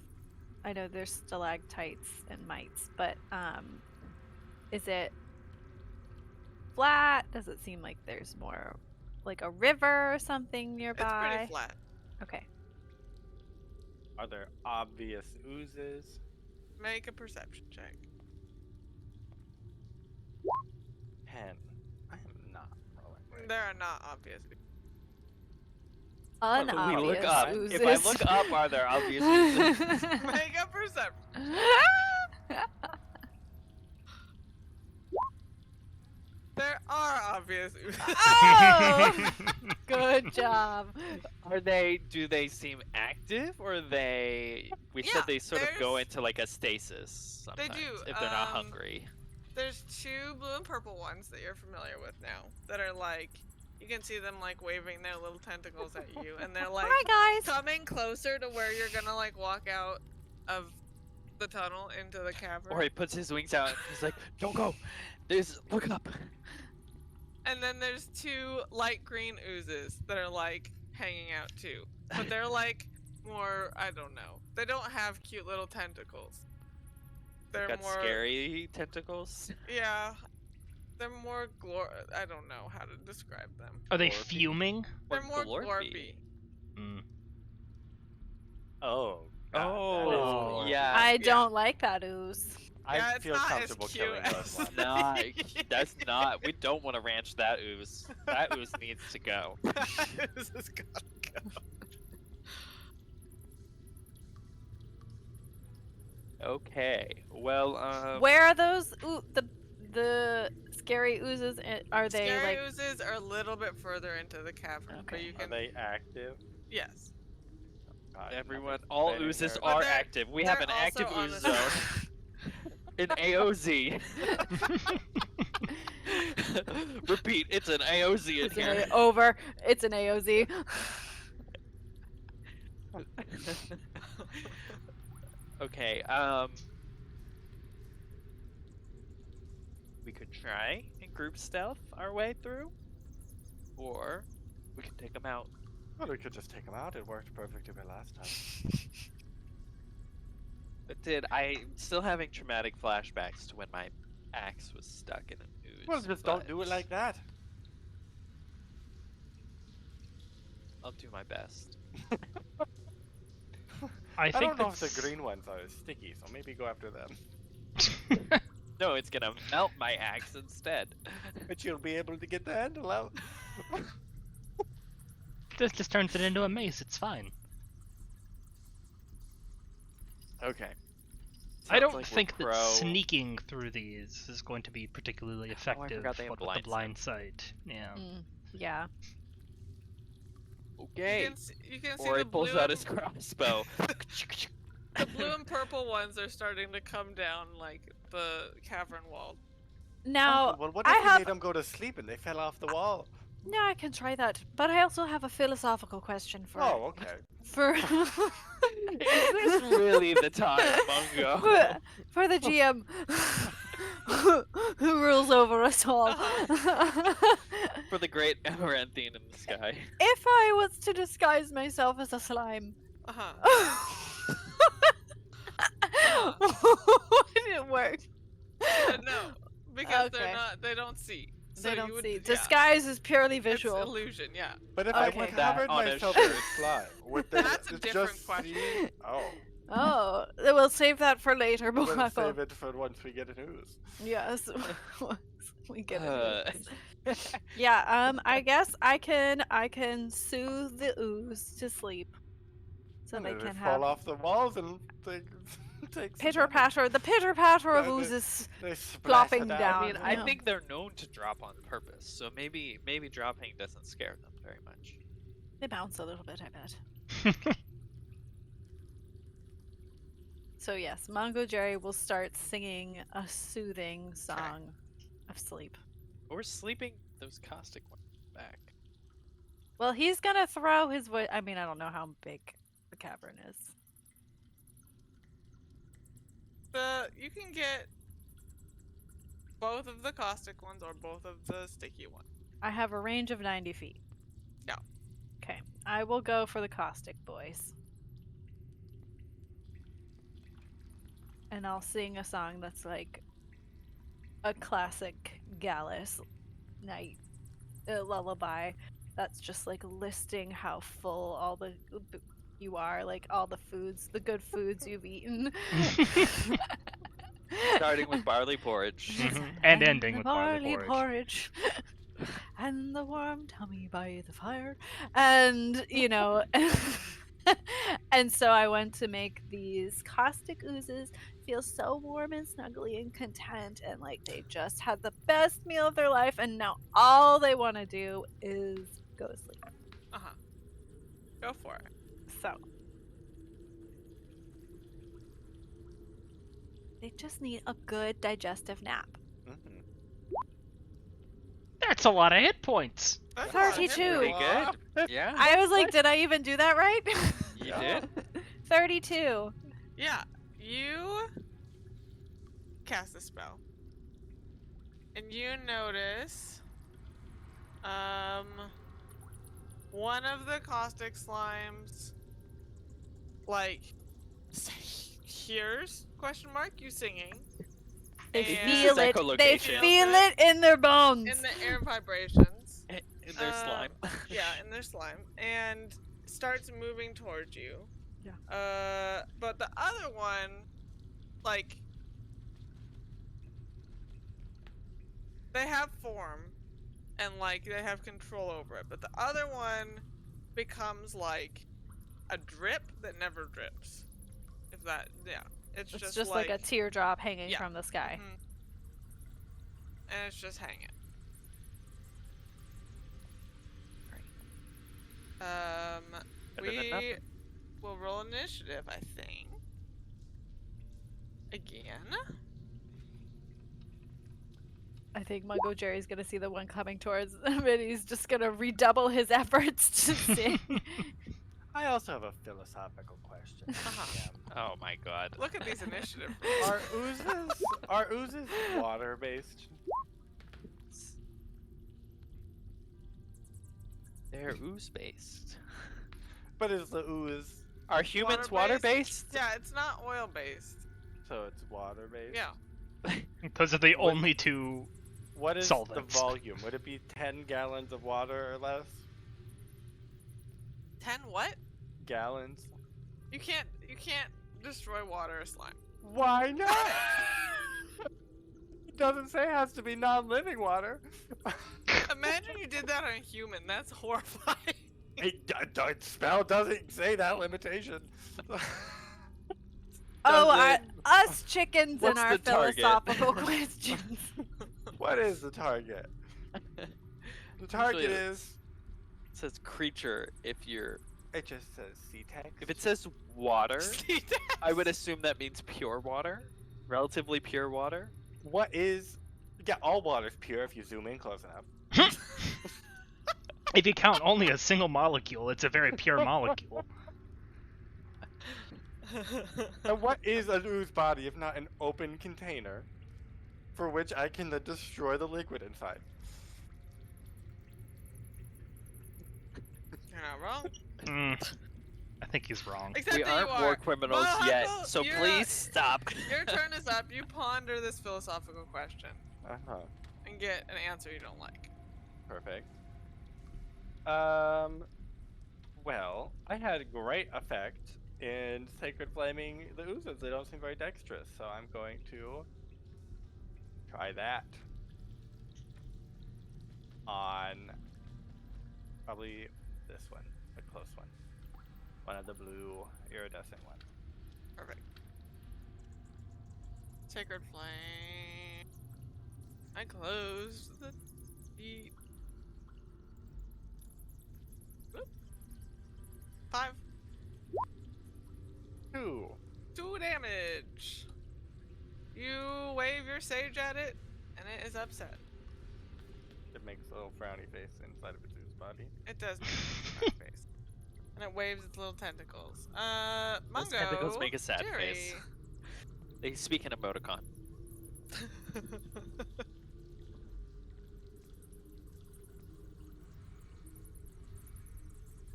I know there's stalactites and mites, but is it flat? Does it seem like there's more like a river or something It's nearby? pretty flat. Okay. Are there obvious oozes? Make a perception check. 10. I am not rolling. Right. There are not obvious. We look Unobvious up. oozes. If I look up, are there obvious oozes? Make a perception. There are obvious. Oh! Good job. Do they seem active, or are they? We Yeah, said they sort of go there's- into like a stasis sometimes do, if they're not hungry. There's two blue and purple ones that you're familiar with now that are like, you can see them like waving their little tentacles at you, and they're like Hi, guys. coming closer to where you're gonna like walk out of the tunnel into the cavern. Or he puts his wings out. And he's like, "Don't go. Look up." And then there's two light green oozes that are like hanging out too. But they're like more, I don't know. They don't have cute little tentacles. They're Got more scary tentacles. Yeah. They're more I don't know how to describe them. Are they Glorpy. fuming? They're Or more glorpy. glorpy. Mm. Oh. God, Oh, that is cool. yeah. I don't like that ooze. I Yeah, it's feel not as comfortable cute killing as those ones. Nah, that's not. We don't want to ranch that ooze. That ooze needs to go. This is gotta go. Okay. Well, Where are those? The scary oozes. Are they Scary like? oozes are a little bit further into the cavern, but Okay. you Are can. they active? Yes. God, everyone, nothing's all explaining oozes their- But are they're- active. We have they're an active also on ooze the- zone. An AOZ. Repeat, it's an AOZ in It's here. over. It's an AOZ. Okay, we could try and group stealth our way through, or we could take them out. Well, we could just take them out. It worked perfectly well last time. But I'm still having traumatic flashbacks to when my axe was stuck in an ooze. Well, just don't do it but like that. I'll do my best. I I think don't know if that's... the green ones are sticky, so maybe go after them. No, it's gonna melt my axe instead. But you'll be able to get the handle out. This just turns it into a mace. It's fine. Okay. I Sounds don't like we're think that pro- sneaking through these is going to be particularly effective. forgot they have What with the blind sight. Yeah. Yeah. Okay. You can see Ori the pulls blue out and, his crossbow. the blue and purple ones are starting to come down like the cavern wall. Now, Well, what I if we have. made them go to sleep and they fell off the wall? No, I can try that, but I also have a philosophical question for. Oh, okay. For. Is this really the time, Mungo? for the GM who rules over us all. For the great Amarantine in the sky. If I was to disguise myself as a slime, Uh-huh. would it work? No, because Okay. they don't see. So They you don't would, see. yeah. Disguise is purely It's visual. illusion, yeah. But if Okay. I Put that covered on a myself shirt. in slime, would they That's a just different question. see? Oh, Oh, we'll save that for later, we'll Bohuckle. save it for once we get an ooze. Yes. We get Uh, it. Yeah, I guess I can soothe the ooze to sleep. So And they then can fall have off the walls and they take some pitter damage. patter. The pitter patter of Yeah, oozes. They splash plopping it out. down. I mean, Yeah. I think they're known to drop on purpose, so maybe dropping doesn't scare them very much. They bounce a little bit, I bet. So yes, Mungojerry will start singing a soothing song of sleep. Or sleeping those caustic ones back. Well, he's gonna throw his voice. I mean, I don't know how big the cavern is. You can get both of the caustic ones or both of the sticky ones. I have a range of 90 feet. Yeah. Okay, I will go for the caustic boys. And I'll sing a song that's like a classic Gallus night lullaby. That's just like listing how full all the you are, like all the foods, the good foods you've eaten. Starting with barley porridge. And ending the with barley porridge. And the warm tummy by the fire. And, you know, and so I went to make these caustic oozes feel so warm and snuggly and content, and like they just had the best meal of their life, and now all they want to do is go to sleep. Uh-huh. Go for it. So they just need a good digestive nap. Mhm. That's a lot of hit points. That's a lot of 32. hit Pretty points. good. Yeah, I was like, did I even do that right? you Yeah. did. 32. Yeah, you cast a spell. And you notice one of the caustic slimes like hears question mark you singing. They And feel it. They echolocation. feel it in their bones. in the air vibrations. In their slime. Yeah, in their slime. And starts moving towards you. Yeah. But the other one, like, they have form and like they have control over it, but the other one becomes like a drip that never drips. If that, yeah, it's just like a teardrop hanging Yeah. from the sky. Mhm. And it's just hanging. Better than We nothing. will roll initiative, I think. Again. I think Mungojerry's gonna see the one coming towards him, and he's just gonna redouble his efforts to sing. I also have a philosophical question. Uh-huh. Oh my god. Look at these initiative. Are oozes water based? They're ooze based. But is the ooze Are humans water based? Yeah, it's not oil based. so it's water based? Yeah. Those are the What- only two. What is Solvents. the volume? Would it be 10 gallons of water or less? 10 what? Gallons? You can't destroy water or slime. Why not? It doesn't say it has to be non-living water. Imagine you did that on a human. That's horrifying. The spell doesn't say that limitation. us chickens and What's our the target? philosophical questions. What is the target? The target Usually is. It says creature if you're. It just says sea text. If it says water, I would assume that means pure water, relatively pure water. What is? Yeah, all water's pure if you zoom in close enough. If you count only a single molecule, it's a very pure molecule. And what is an ooze body if not an open container for which I can then destroy the liquid inside? You're not wrong. I think he's wrong. Except We that aren't you are. war criminals yet, Bohuckle, so you're please up. stop. Your turn is up. You ponder this philosophical question Uh-huh. and get an answer you don't like. Perfect. Well, I had great effect in Sacred Flaming the oozes. They don't seem very dexterous, so I'm going to try that on probably this one, the close one. One of the blue iridescent ones. Perfect. Sacred Flame. I closed the feet. Whoop. 5. 2. 2 damage. You wave your sage at it, and it is upset. It makes a little frowny face inside of its ooze body. It does make a sad face. And it waves its little tentacles. Those Mungo. tentacles make a sad Jerry. face. They speak in emoticon.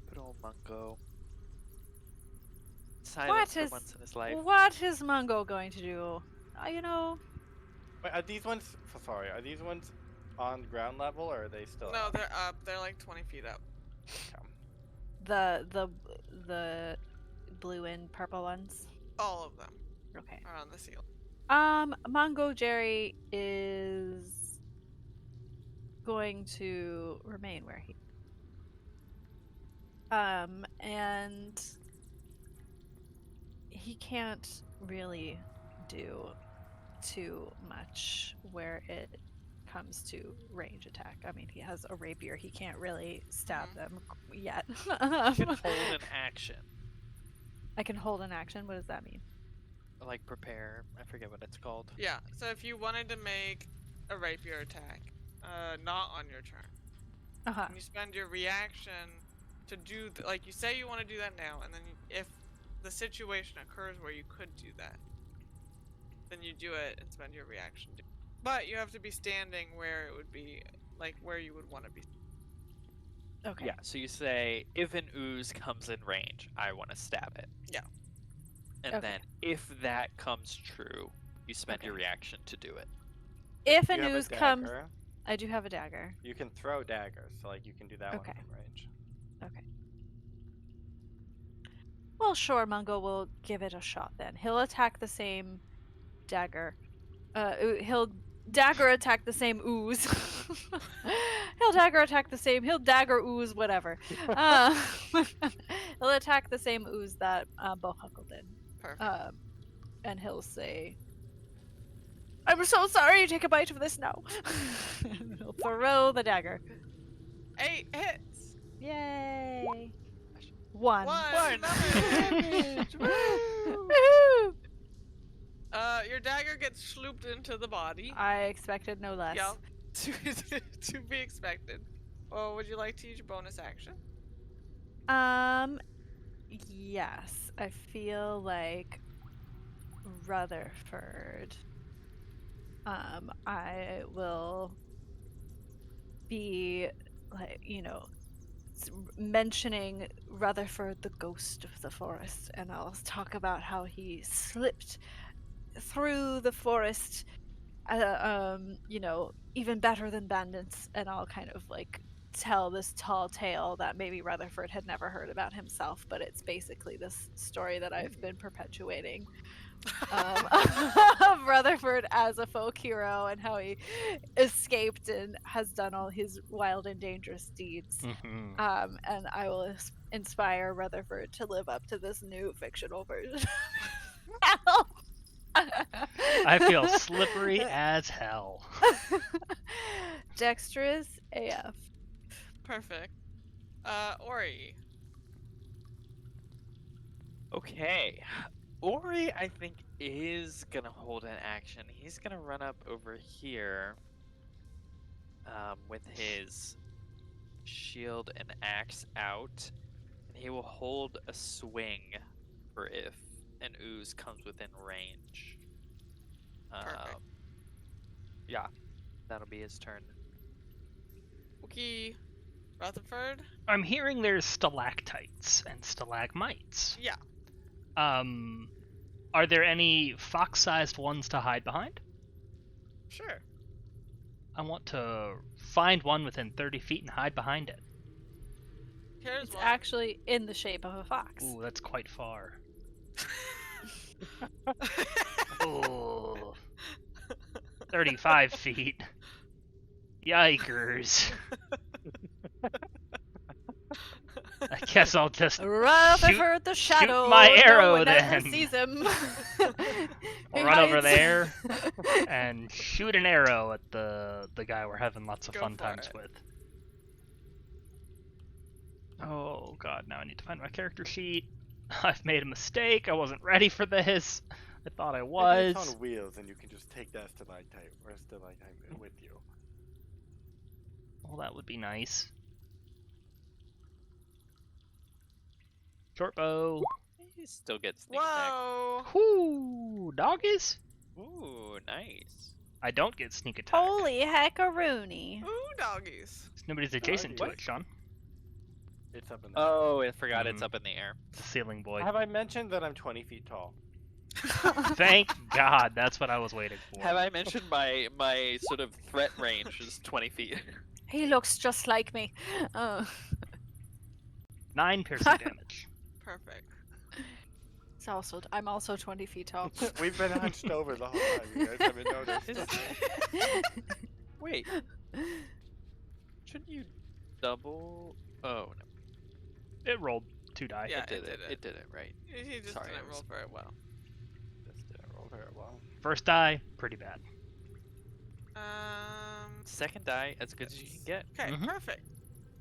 Good old Mungo. Silence for once in his life. What is Mungo going to do? You know, Wait, are these ones? Sorry, are these ones on ground level or are they still? No, up? they're up. They're like 20 feet up. Okay. the blue and purple ones. All of them Okay. are on the ceiling. Mungojerry is going to remain where he. And he can't really do too much where it comes to range attack. I mean, he has a rapier. He can't really stab them yet. You can hold an action. I can hold an action. What does that mean? Like prepare. I forget what it's called. Yeah, so if you wanted to make a rapier attack, not on your turn, Uh-huh. and you spend your reaction to do, like you say you want to do that now, and then if the situation occurs where you could do that, then you do it and spend your reaction. But you have to be standing where it would be, like where you would want to be. Okay. Yeah, so you say, if an ooze comes in range, I want to stab it. Yeah. And Okay. then, if that comes true, you spend your Okay. reaction to do it. If You a have a news comes, dagger. I do have a dagger. You can throw daggers, so like you can do that Okay. one from range. Okay. Well, sure, Mungo will give it a shot then. He'll attack the same dagger. He'll dagger attack the same ooze. He'll dagger attack the same. He'll dagger ooze, whatever. He'll attack the same ooze that Bohuckle did. Perfect. And he'll say, "I'm so sorry. Take a bite of this now." He'll throw the dagger. 8 hits. Yay! One. One. Damage. Woo! Woohoo! Your dagger gets slooped into the body. I expected no less. Yep. To be expected. Well, would you like to use your bonus action? Yes. I feel like Rutherford. I will be like, mentioning Rutherford, the ghost of the forest, and I'll talk about how he slipped through the forest, even better than bandits, and I'll kind of like tell this tall tale that maybe Rutherford had never heard about himself, but it's basically this story that I've been perpetuating of Rutherford as a folk hero and how he escaped and has done all his wild and dangerous deeds. Mhm. And I will inspire Rutherford to live up to this new fictional version. I feel slippery as hell. Dexterous AF. Perfect. Ori. Okay. Ori, I think, is gonna hold an action. He's gonna run up over here with his shield and axe out, and he will hold a swing for if an ooze comes within range. Perfect. Yeah, that'll be his turn. Okay. Rutherford. I'm hearing there's stalactites and stalagmites. Yeah. Are there any fox-sized ones to hide behind? Sure. I want to find one within 30 feet and hide behind it. Here's It's one. actually in the shape of a fox. Ooh, that's quite far. Ooh. 35 feet. Yikers. I guess I'll just Rutherford the Shadow. my no arrow one ever then. sees him. I'll He run over hides. there and shoot an arrow at the guy we're having lots of Go fun for times it. with. Oh god, now I need to find my character sheet. I've made a mistake. I wasn't ready for this. I thought I Maybe was. it's on wheels, and you can just take that stalactite or stalagmite with you. Well, that would be nice. Short bow. He still gets sneak attack. Whoa. Whoo! Doggies? Ooh, nice. I don't get sneak attack. Holy heckaroony. Ooh, doggies. Nobody's adjacent to What? it, Sean. It's up in the Oh, I forgot it's Mhm. up in the air. The ceiling boy. Have I mentioned that I'm 20 feet tall? Thank God, that's what I was waiting for. Have I mentioned my sort of threat range is 20 feet? He looks just like me. 9 piercing damage. Perfect. I'm also 20 feet tall. We've been hunched over the whole time. You guys haven't noticed. Wait, shouldn't you double? Oh no, It rolled 2 die. Yeah, it did it it. did it. It did it right. He just Sorry, I didn't was- roll very well. This didn't roll very well. First die, pretty bad. Second die, as good as you can get. Okay, Mhm. perfect.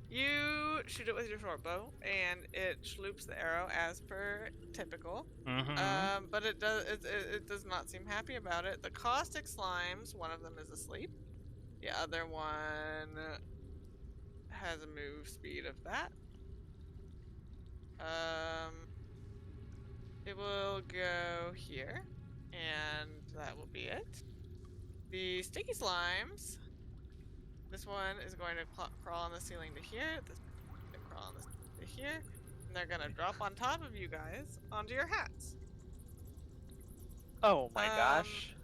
You shoot it with your short bow, and it sloops the arrow as per typical. Mm-hmm. But it does not seem happy about it. The caustic slimes, one of them is asleep. The other one has a move speed of that. It will go here, and that will be it. The sticky slimes. This one is going to crawl on the ceiling to here. This one is going to crawl on the ceiling to here. And they're going to drop on top of you guys onto your hats. Oh my Um, gosh.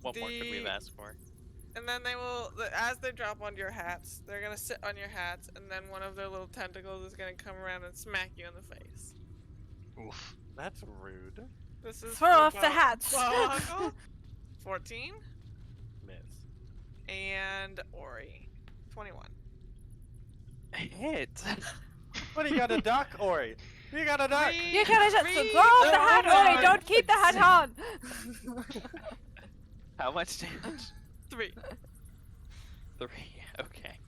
What more could we have the- asked for? And then they will, as they drop onto your hats, they're going to sit on your hats. And then one of their little tentacles is going to come around and smack you in the face. Oof. That's rude. This is Throw for off the hats. Bohuckle. 14. Miss. And Ori. 21. Hit. What, you got a duck, Ori? You got a duck! You gotta just throw off the hat, Ori! Don't keep the hat on! How much damage? 3. 3. Okay.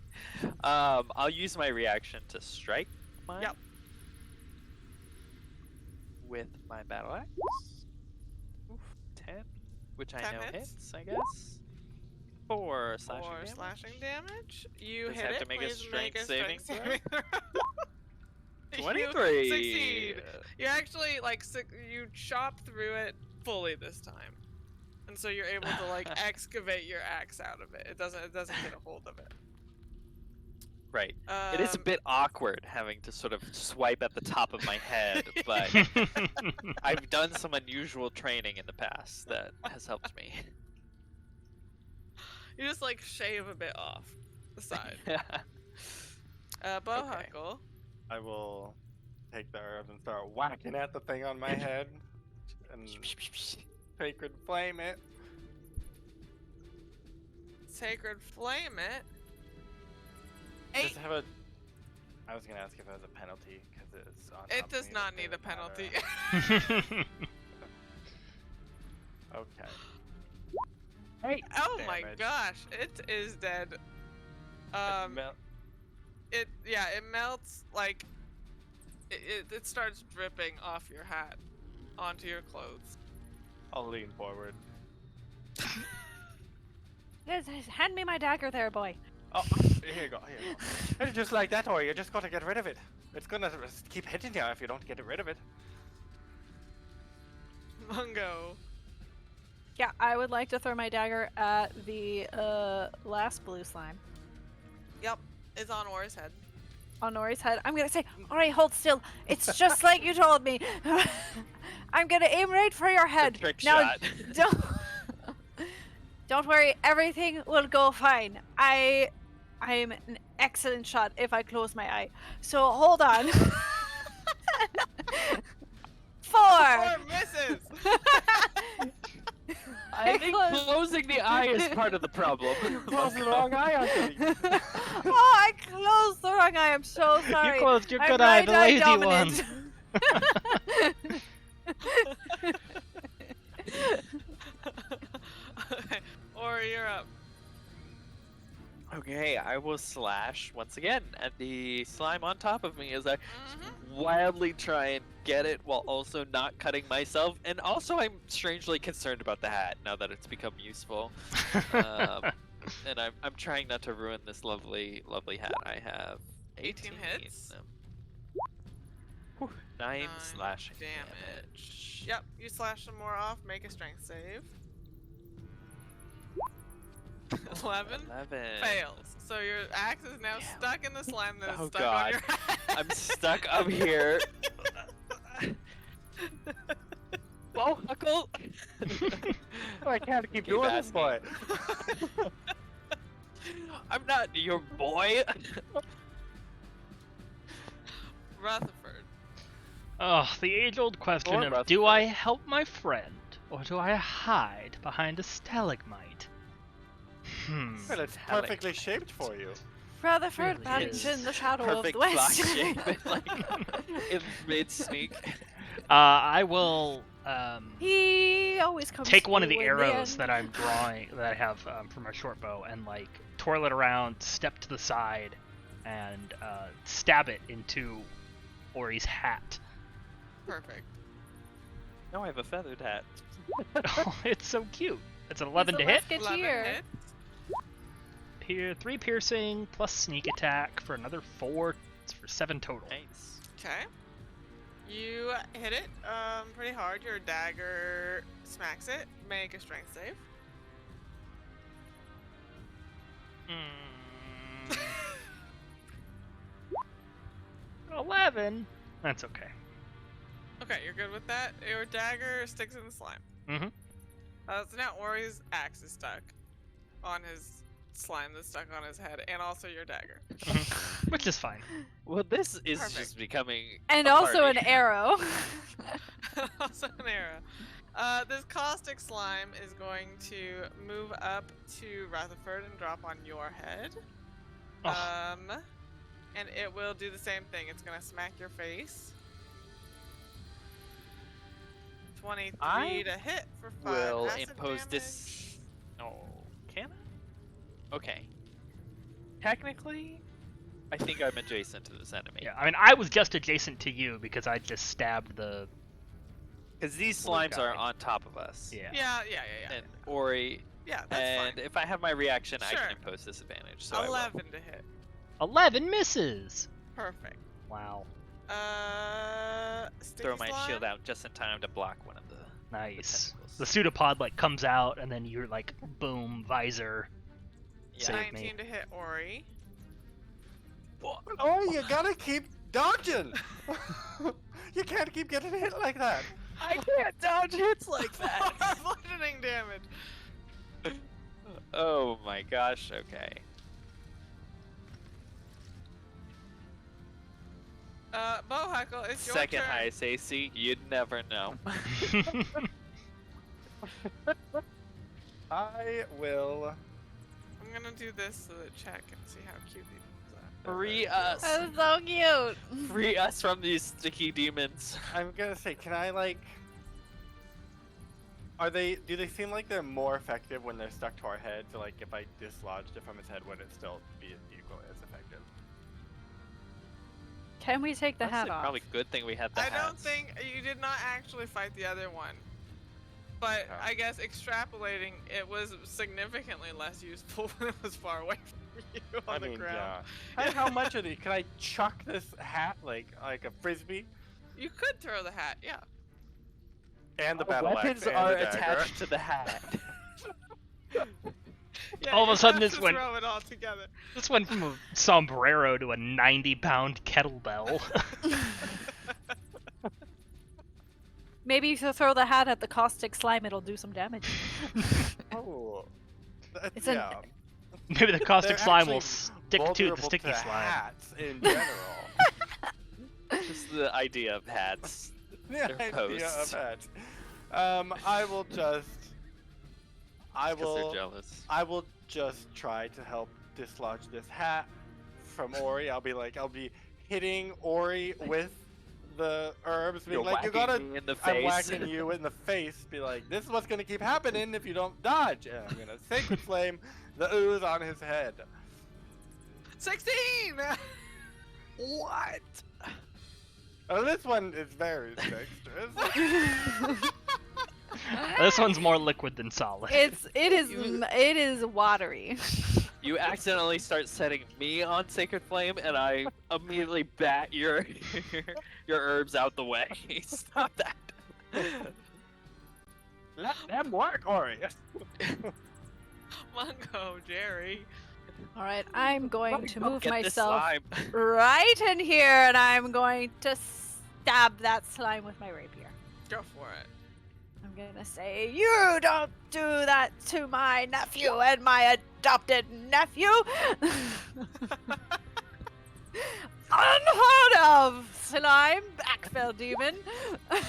I'll use my reaction to strike mine. Yep. With my battle axe. Oof, 10, which I 10 know hits. hits, I guess. 4 slashing 4 damage. slashing damage. You Just hit have it. to make a Please strength make a saving strength throw. saving throw. 23. You succeed. You actually you chop through it fully this time, and so you're able to like excavate your axe out of it. It doesn't get a hold of it. Right. It is a Um, bit awkward having to sort of swipe at the top of my head, but I've done some unusual training in the past that has helped me. You just like shave a bit off the side. Bohuckle. I will take the arrows and start whacking at the thing on my head. And sacred flame it. Sacred flame it. Does 8. it have a... I was gonna ask if it has a penalty, because it's on It top of does me, not it need a doesn't penalty. matter. Okay. Right. Oh my Damage. gosh, it is dead. It melts like it starts dripping off your hat onto your clothes. I'll lean forward. Hand me my dagger there, boy. Oh, here you go. Here you go. It's just like that, Ori. You just gotta get rid of it. It's gonna keep hitting you if you don't get rid of it. Mungo. Yeah, I would like to throw my dagger at the last blue slime Yep, it's on Ori's head. on Ori's head. I'm gonna say, Ori, hold still. It's just like you told me. I'm gonna aim right for your head. Trick Now, shot. don't worry, everything will go fine. I'm an excellent shot if I close my eye. So hold on. 4. 4 misses. I think closing the eye is part of the problem. Close the wrong eye onto me. Oh, I closed the wrong eye. I'm so sorry. You closed your I'm good eye, the right-eye lazy one. dominant. Okay, Ori, you're up. Okay, I will slash once again at the slime on top of me as I Mhm. wildly try and get it while also not cutting myself. And also, I'm strangely concerned about the hat now that it's become useful. And I'm trying not to ruin this lovely hat I have. 18 hits. 9 9 slashing damage. Yep, you slash some more off. Make a strength save. 11 11. fails. So your axe is now Damn. stuck in the slime that is Oh, stuck God. on your head. I'm stuck up here. Bohuckle! I can't keep Keep doing this, asking. boy. I'm not your boy. Rutherford. Oh, the age-old question Or of, do Rutherford. I help my friend, or do I hide behind a stalagmite? Well, it's Alex. perfectly shaped for you. Rutherford Really Babbington, is. the shadow Perfect of the block west. shape, like in mid sneak. I will He always comes take one of through the in arrows end. that I'm drawing, that I have for my short bow, and like twirl it around, step to the side, and stab it into Ori's hat. Perfect. No, I have a feathered hat. Oh, it's so cute. It's an 11 He's to a hit. 11 musketeer. hits. 3 piercing plus sneak attack for another 4. It's for 7 total. Nice. Okay. You hit it pretty hard. Your dagger smacks it. Make a strength save. Mm. 11. That's okay. Okay, you're good with that. Your dagger sticks in the slime. Mhm. So now Ori's axe is stuck on his slime that's stuck on his head, and also your dagger. Which is fine. Well, this is Perfect. just becoming. And a also party. an arrow. Also an arrow. This caustic slime is going to move up to Rutherford and drop on your head. Oh. And it will do the same thing. It's gonna smack your face. 23 I to hit for 5 will acid impose damage. this. No, can I? Okay. Technically, I think I'm adjacent to this enemy. Yeah, I mean, I was just adjacent to you because I just stabbed the. Because these Little slimes are guy. on top of us. Yeah. Yeah. And Ori. Yeah, that's And fine. if I have my reaction, I Sure. can impose disadvantage. So I will. 11 to hit. 11 misses! Perfect. Wow. Sticky Throw my slime? shield out just in time to block one of the. Nice. tentacles. The pseudopod, like, comes out, and then you're like, boom, visor. Yeah. Save 19 me. to hit Ori. Oh, you gotta keep dodging. You can't keep getting hit like that. I can't dodge hits like that. Bludgeoning damage. Oh my gosh. Okay. Bohuckle, it's your Second turn. highest AC. You'd never know. I will. I'm gonna do this so that chat can see how cute these are. Free us. That's so cute. Free us from these sticky demons. I'm gonna say, can I like Are they? Do they seem like they're more effective when they're stuck to our heads? So, like, if I dislodged it from his head, would it still be equally as effective? Can we take the Honestly, hat off? probably good thing we had the I hats. don't think you did not actually fight the other one. But Okay. I guess extrapolating, it was significantly less useful when it was far away from you on the ground. Yeah. How much of these? Can I chuck this hat like a frisbee? You could throw the hat, yeah. And the Our battle weapons axe and are the dagger. attached to the hat. Yeah, All of a you sudden have this to went- throw it all together. This went from a sombrero to a 90-pound kettlebell. Maybe if you throw the hat at the caustic slime, it'll do some damage. Oh. That's, It's an- yeah. Maybe the caustic They're slime will actually stick to the vulnerable sticky to slime. hats in general. Just the idea of hats. The They're idea of posts. hats. I will just. Because they're jealous. I will just try to help dislodge this hat from Ori. I'll be hitting Ori with the herbs, being You're like, you whacking gotta. me in the I'm face. whacking you in the face. Be like, this is what's gonna keep happening if you don't dodge. And I'm gonna sacred flame the ooze on his head. 16! What? Oh, this one is very dexterous. This one's more liquid than solid. it is watery. You accidentally start setting me on Sacred Flame, and I immediately bat your herbs out the way. Stop that. Let them work, Ori. Mungojerry. All right, I'm going to move Get this myself slime. right in here, and I'm going to stab that slime with my rapier. Go for it. I'm gonna say, you don't do that to my nephew and my adopted nephew! Unheard of, slime backfill demon! I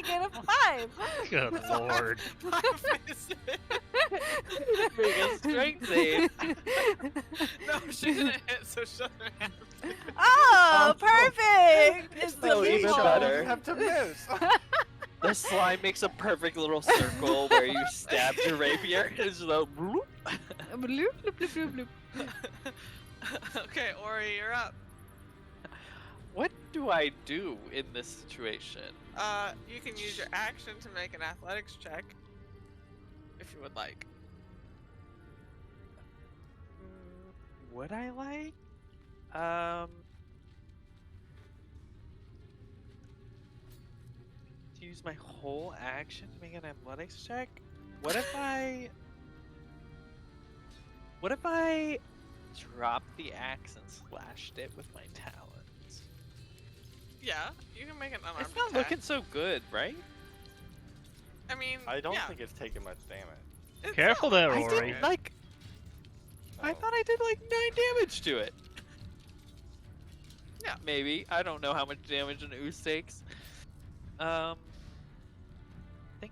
get a 5! Good lord. Make a strength save. No, she didn't hit, so she doesn't have to. Oh, perfect! It's Oh, even delightful. better. Have to miss. The slime makes a perfect little circle where you stab your rapier. It's just a bloop. Bloop, bloop, bloop, bloop, bloop. Okay, Ori, you're up. What do I do in this situation? You can use your action to make an athletics check, if you would like. Would I like? To use my whole action to make an athletics check? What if I dropped the axe and slashed it with my talons? Yeah, you can make an unarmed It's not attack. looking so good, right? I mean, I don't yeah, think it's taking much damage. it's Careful not there, like- I Ori. did like I Oh. thought I did like 9 damage to it. Yeah. Maybe. I don't know how much damage an ooze takes. Thing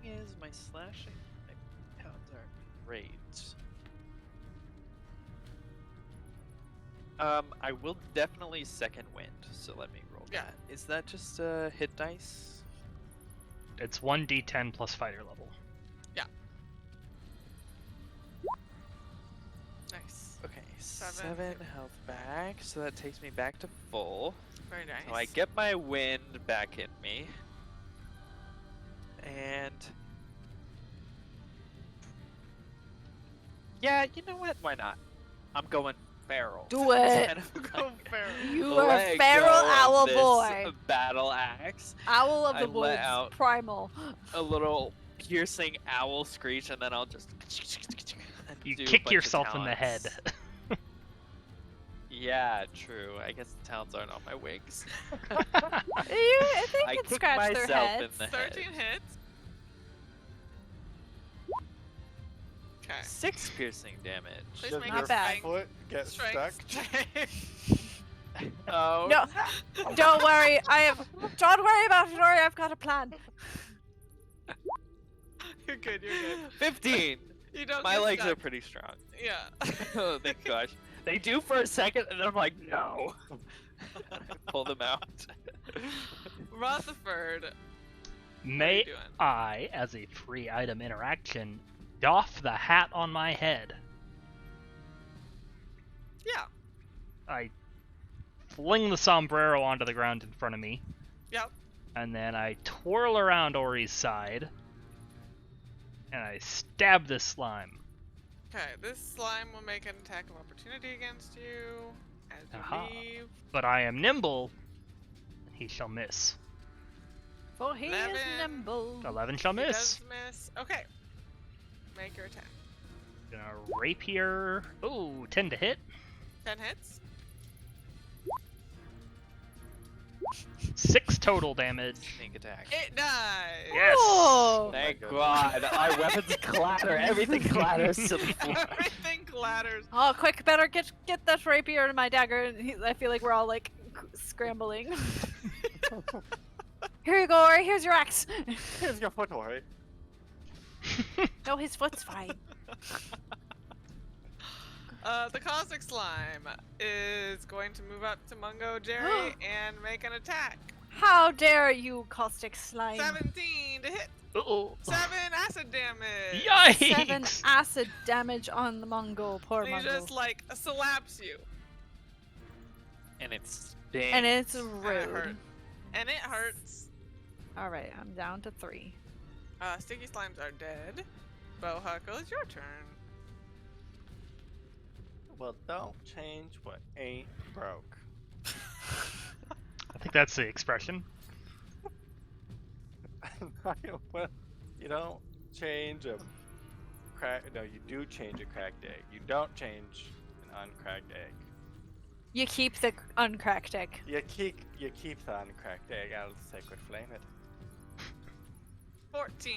is, my slashing my talons aren't great. I will definitely second wind, so let me roll Yeah. that. Is that just a hit dice? It's 1d10 plus fighter level. Nice. Okay, Seven. 7 health back, so that takes me back to full. Very nice. So I get my wind back in me. And yeah, you know what? Why not? I'm going feral. Do it. Instead of Go feral. You are let feral go of owl this boy. Battle axe. Owl of I the let woods, out- primal. A little piercing owl screech, and then I'll just. and You do a kick bunch of yourself in the head. talons. Yeah, true. I guess the talons aren't on my wings. They I can kick scratch their myself in heads. the 13 head. hits. Okay. 6 piercing damage. Please Does make Not your a bad. strength- foot get stuck? strength check. Oh. No, don't worry. Don't worry about it, Ori. I've got a plan. You're good, you're good. 15. You don't My get legs are stuck. pretty strong. Yeah. Oh, thank gosh. They do for a second, and then I'm like, no. I pull them out. Rutherford, May doing? I, as a free item interaction, doff the hat on my head? Yeah. I fling the sombrero onto the ground in front of me, Yep. and then I twirl around Ori's side, and I stab this slime. Okay, this slime will make an attack of opportunity against you as you Aha. leave. But I am nimble, and he shall miss. For he is 11. nimble. 11 shall He miss. does miss. Okay. Make your attack. Gonna rapier. Ooh, 10 to hit. 10 hits. 6 total damage. Sneak attack. It dies. Yes! Oh! Thank my God. Our weapons clatter. Everything clatters to the floor. Everything clatters. Oh, quick! Better get that rapier and my dagger. And I feel like we're all like scrambling. Here you go, Ori. Here's your axe. Here's your foot, Ori. No, his foot's fine. The caustic slime is going to move up to Mungojerry and make an attack. How dare you, caustic slime? 17 to hit. Uh-oh. 7 acid damage. Yikes! 7 acid damage on the Mungo. Poor And he Mungo. just like slaps you. And it stings. And it's And it rude. hurt. And it hurts. Alright, I'm down to 3. Sticky slimes are dead. Bohuckle, it's your turn. Well, don't change what ain't broke. I think that's the expression. Well, you don't change a crack. No, you do change a cracked egg. You don't change an uncracked egg. You keep the uncracked egg. You keep the uncracked egg. I'll sacred flame it. 14.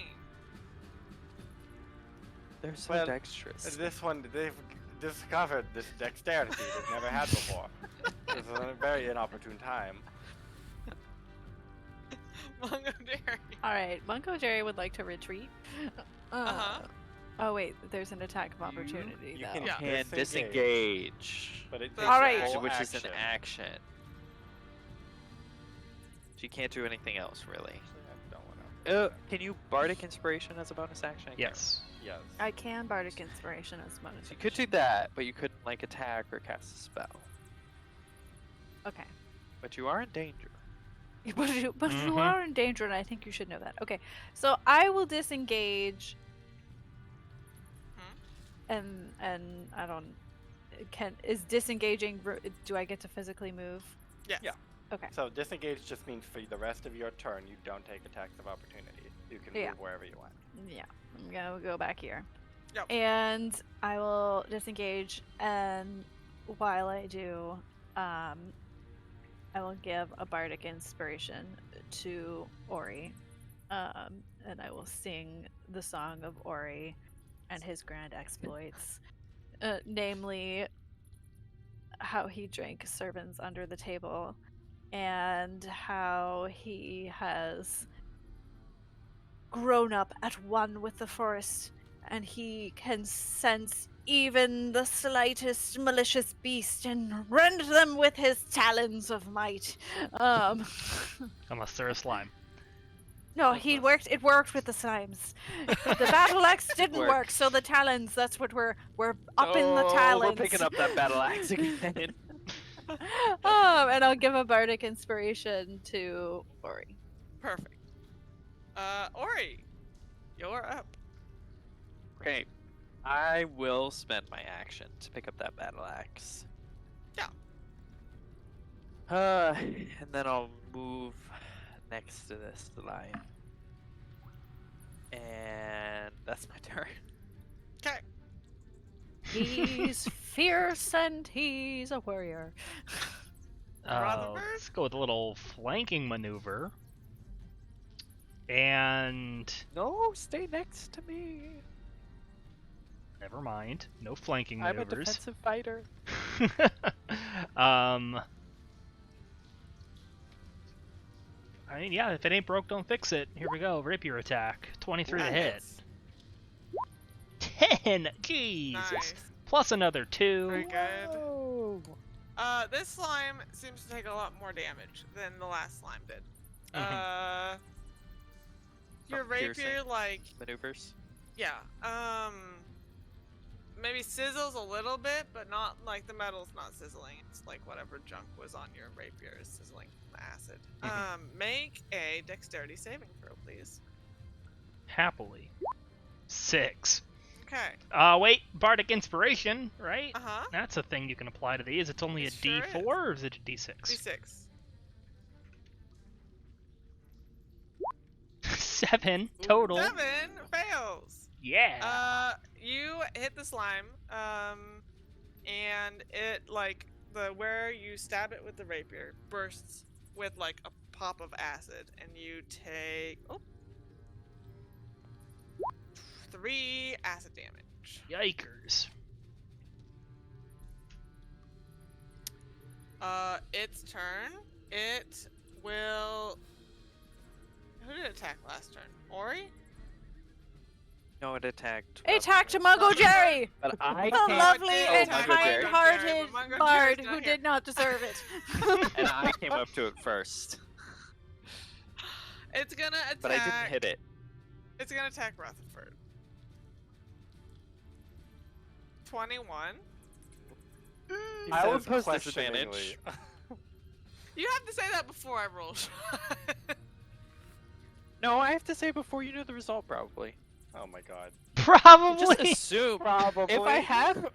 They're so Well, dexterous. This one, they've discovered this dexterity they've never had before. This is a very inopportune time. Mungojerry. Alright, Mungojerry would like to retreat. Uh-huh. Oh wait, there's an attack of opportunity you though. can- Yeah. Can Disengage. disengage. But it All takes right. a full Which is an action. action. She can't do anything else, really. Actually, I don't wanna. Can you Bardic Inspiration as a bonus action? I can't Yes. Yes. I can Bardic Inspiration as bonus. remember. You could do that, but you couldn't like attack or cast a spell. Okay. But you are in danger. But you Mhm. are in danger, and I think you should know that. Okay, so I will disengage. And I don't. Is disengaging? Do I get to physically move? Yes. Yeah. Okay. So disengage just means for the rest of your turn you don't take attacks of opportunity. You can Yeah. move wherever you want. Yeah, I'm gonna go back here. Yep. And I will disengage, and while I do, I will give a bardic inspiration to Ori, and I will sing the song of Ori and his grand exploits, namely how he drank servants under the table, and how he has grown up at one with the forest, and he can sense even the slightest malicious beast and rend them with his talons of might. Unless they're a slime. No, it worked with the slimes. The battle axe didn't Work. work, so the talons, that's what we're up in the Oh, talons. We're picking up that battle axe again. And I'll give a bardic inspiration to Ori. Perfect. Ori, you're up. Okay. I will spend my action to pick up that battle axe. Yeah. And then I'll move next to this slime. And that's my turn. Okay. He's fierce and he's a warrior. Rutherford? Let's go with a little flanking maneuver. And No, stay next to me. never mind, no flanking I'm a maneuvers. defensive fighter. I mean, yeah, if it ain't broke, don't fix it. Here we go, rapier attack, 23 to hit. Nice. 10, jeez. Nice. Plus another 2. Very good. Whoa. This slime seems to take a lot more damage than the last slime did. Mhm. rapier piercing like maneuvers. yeah, maybe sizzles a little bit, but not like the metal's not sizzling. It's like whatever junk was on your rapier is sizzling from the acid. Make a dexterity saving throw, please. Happily. 6. Okay. Wait, Bardic Inspiration, right? Uh-huh. That's a thing you can apply to these. It's only It a sure D4 is. or is it a D6? D6. 7 total. 7 fails. Yeah. You hit the slime, and it like where you stab it with the rapier bursts with like a pop of acid, and you take 3 acid damage. Yikers. Its turn. It will. Who did it attack last turn? Ori? No, it attacked. It attacked a Rutherford. Mungojerry! But I A can't. lovely Oh, and Mungojerry. kind-hearted Mungojerry's bard not who here. did not deserve it. And I came up to it first, It's gonna attack. but I didn't hit it. It's gonna attack Rutherford. 21. He I will says impose questioningly. disadvantage. You have to say that before I roll. No, I have to say before you know the result, probably. Oh my god. Probably. Just assume. Probably. If I have,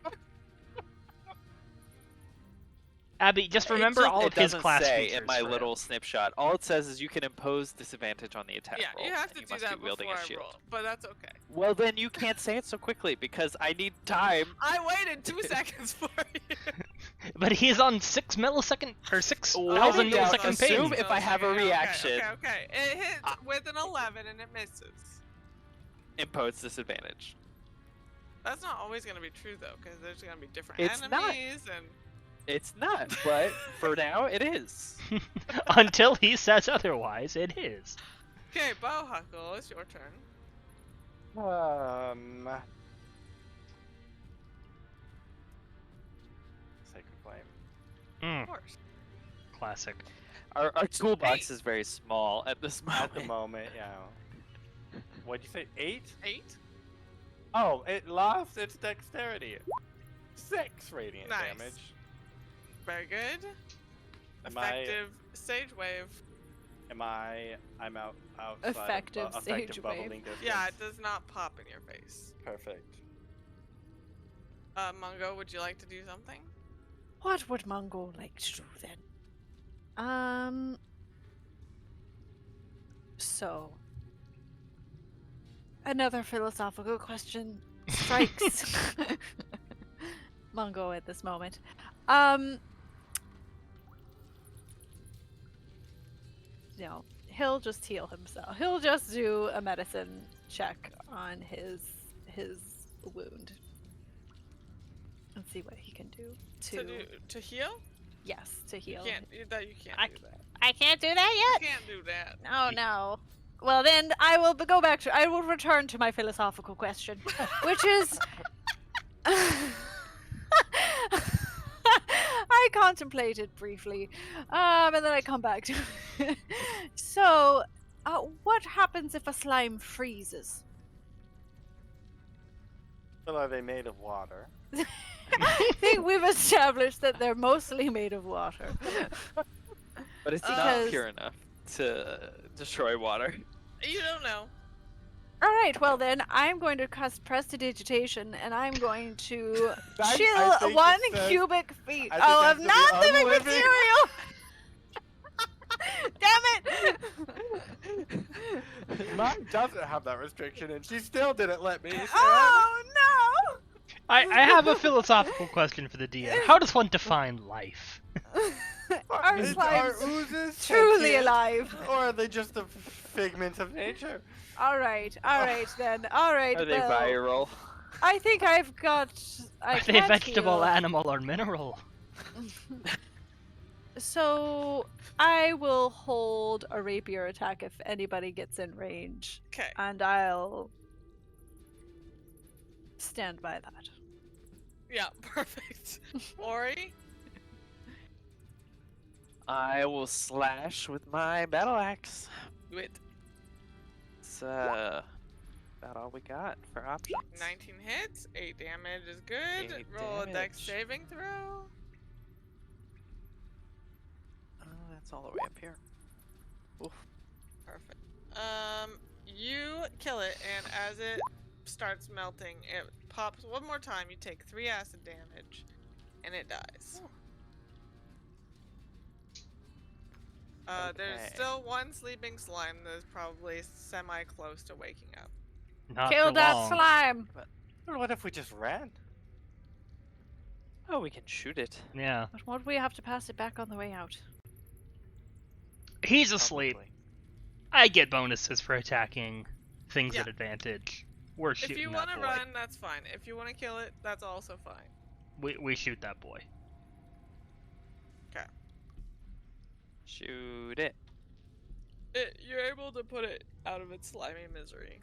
Abby, just remember all of it his doesn't class say features. in my for little snapshot. All it says is you can impose disadvantage on the attack Yeah, roll. you have and to you do must that be wielding before a I shield. roll, but that's okay. Well, then you can't say it so quickly because I need time. I waited 2 seconds for you. But he's on 6 millisecond or 6,000 Without millisecond assume ping. if I have a Okay, reaction. Okay. It hits with an 11 and it misses. Impose disadvantage. That's not always gonna be true though, because there's gonna be different It's not. enemies and. It's not, but for now it is. Until he says otherwise, it is. Okay, Bohuckle, it's your turn. Sacred Flame. Mm, Of course. classic. Our toolbox is very small at this moment. At the moment, yeah. What'd you say? 8? 8. Oh, it lost its dexterity. 6 radiant Nice. damage. Very good. Am I? Effective sage wave. I'm outside. Effective effective sage bubbling wave. distance. Yeah, it does not pop in your face. Perfect. Mungo, would you like to do something? What would Mungo like to do then? So, another philosophical question strikes Mungo at this moment. No, he'll just heal himself. He'll just do a medicine check on his wound and see what he can do To heal? yes, to heal. You can't do that. I can't do that You can't do that. Oh no. Well then, I will go back to. I will return to my philosophical question, which is. I contemplated briefly, and then I come back to. So, what happens if a slime freezes? Well, are they made of water? I think we've established that they're mostly made of water. But it's not Because- pure enough to destroy water. You don't know. Alright, well then, I'm going to cast Prestidigitation, and I'm going to I chill think 1 it says- cubic feet I think of that's the non-living unliving. material! Damn it! Mine doesn't have that restriction, and she still didn't let me. Oh no! I have a philosophical question for the DM. How does one define life? Our Are slimes oozes truly sentient, alive. or are they just a figment of nature? Alright then. Alright, Are they well, viral? I think I've got... I Are they can't vegetable, heal. animal, or mineral? So, I will hold a rapier attack if anybody gets in range. Okay. And I'll stand by that. Yeah, perfect. Ori? I will slash with my battle axe. Do it. It's about all we got for options. 19 hits, 8 damage is good. 8 Roll a dex damage. saving throw. That's all the way up here. Oof. Perfect. You kill it, and as it starts melting, it pops one more time. You take 3 acid damage, and it dies. There's Okay. still one sleeping slime that's probably semi-close to waking up. Not Kill for that long. slime! Well, what if we just ran? Oh, we can shoot it. Yeah. But won't we have to pass it back on the way out? He's asleep. Probably. I get bonuses for attacking things Yeah. at advantage. We're If shooting you that want to boy. run, that's fine. If you want to kill it, that's also fine. We shoot that boy. Shoot it. You're able to put it out of its slimy misery.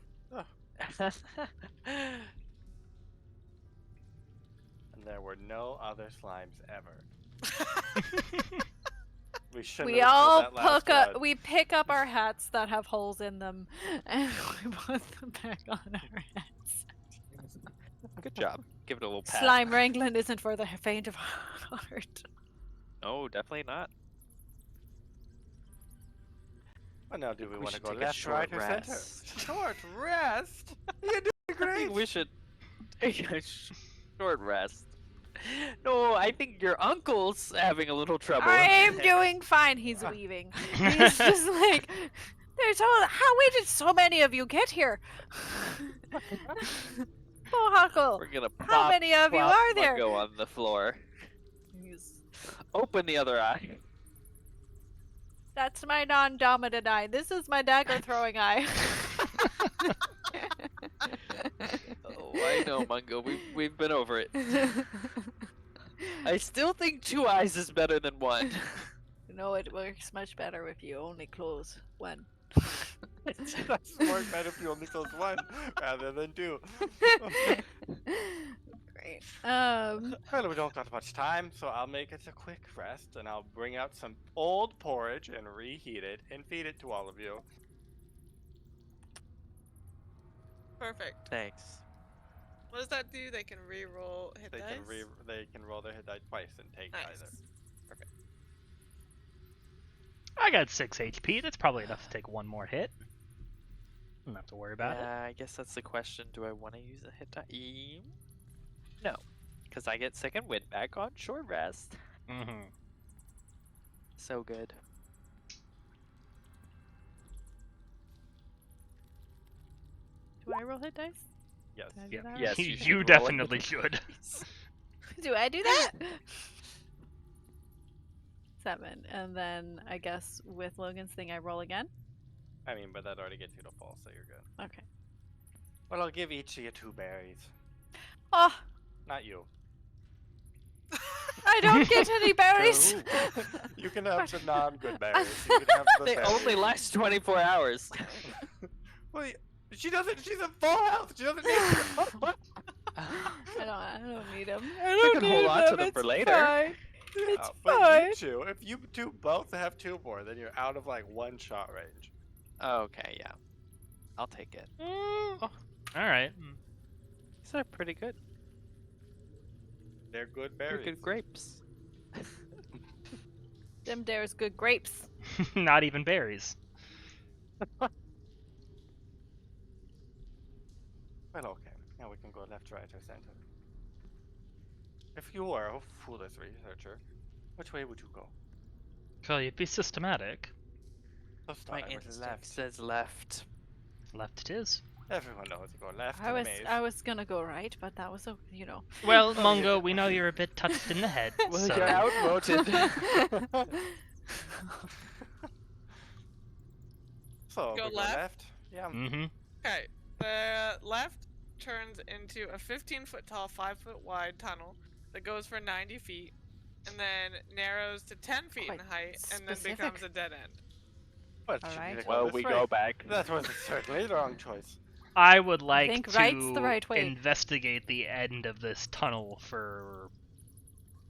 And there were no other slimes ever. We shouldn't We have all killed that last one. we pick up our hats that have holes in them, and we put them back on our heads. Good job. Give it a little pat. Slime wrangling isn't for the faint of heart. No, definitely not. Well, now, do we we want to should go take a left, short right, or center? rest. Short rest? You're doing I great. think we should take a short rest. No, I think your uncle's having a little trouble. I'm doing fine. He's weaving. He's just like, there's all. How? Where did so many of you get here? Bohuckle, We're gonna pop how many of you plop are there? Mungo on the floor. He's- Open the other eye. That's my non-dominant eye. This is my dagger-throwing eye. Oh, I know, Mungo. We've been over it. I still think 2 eyes is better than 1. No, it works much better if you only close one. That's more better if you only close one rather than 2. Great. Well, we don't got much time, so I'll make it a quick rest, and I'll bring out some old porridge and reheat it and feed it to all of you. Perfect. Thanks. What does that do? They can re-roll hit dice? They can roll their hit die twice and take Nice. either. I got 6 HP. That's probably enough to take one more hit. Don't have to worry about it. I guess that's the question. Do I want to use a hit die? No, because I get second wind back on short rest. Mm-hmm. So good. Do I roll hit dice? Yes. Did I do Yeah. that? Yes, you, You should roll it. definitely should. Do I do that? 7, and then I guess with Logan's thing I roll again. I mean, but that already gets you to fall, so you're good. Okay. Well, I'll give each of you 2 berries. Oh, Not you. I don't get any berries. Ooh. You can have the non-good berries. You can have the They berries. only last 24 hours. Well, she doesn't. She's at full health. She doesn't need. I don't need them. I We don't can need hold on to them. them It's for later. fine. It's but fine. you two, if you two both have 2 more, then you're out of like 1 shot range. Okay, yeah. I'll take it. All right. These are pretty good. They're good They're berries. good grapes. Them there's good grapes. Not even berries. Well, okay. Now we can go left, right, or center. If you were a foolish researcher, which way would you go? Well, you'd be systematic. So My start with instinct left. says left. Left it is. Everyone knows you go left I in a was maze. I was gonna go right, but that was Well, Oh, Mungo, yeah. we know you're a bit touched in the head. Well, so... you're outvoted. So Go we left? Yeah. Mm-hmm. Okay, the left turns into a 15-foot tall, 5-foot wide tunnel that goes for 90 feet, and then narrows to 10 feet in Quite height, and then specific. becomes a dead end. But All should right. we Well, this we way? go back. That was certainly the wrong choice. I would like think to right's the right way. investigate the end of this tunnel for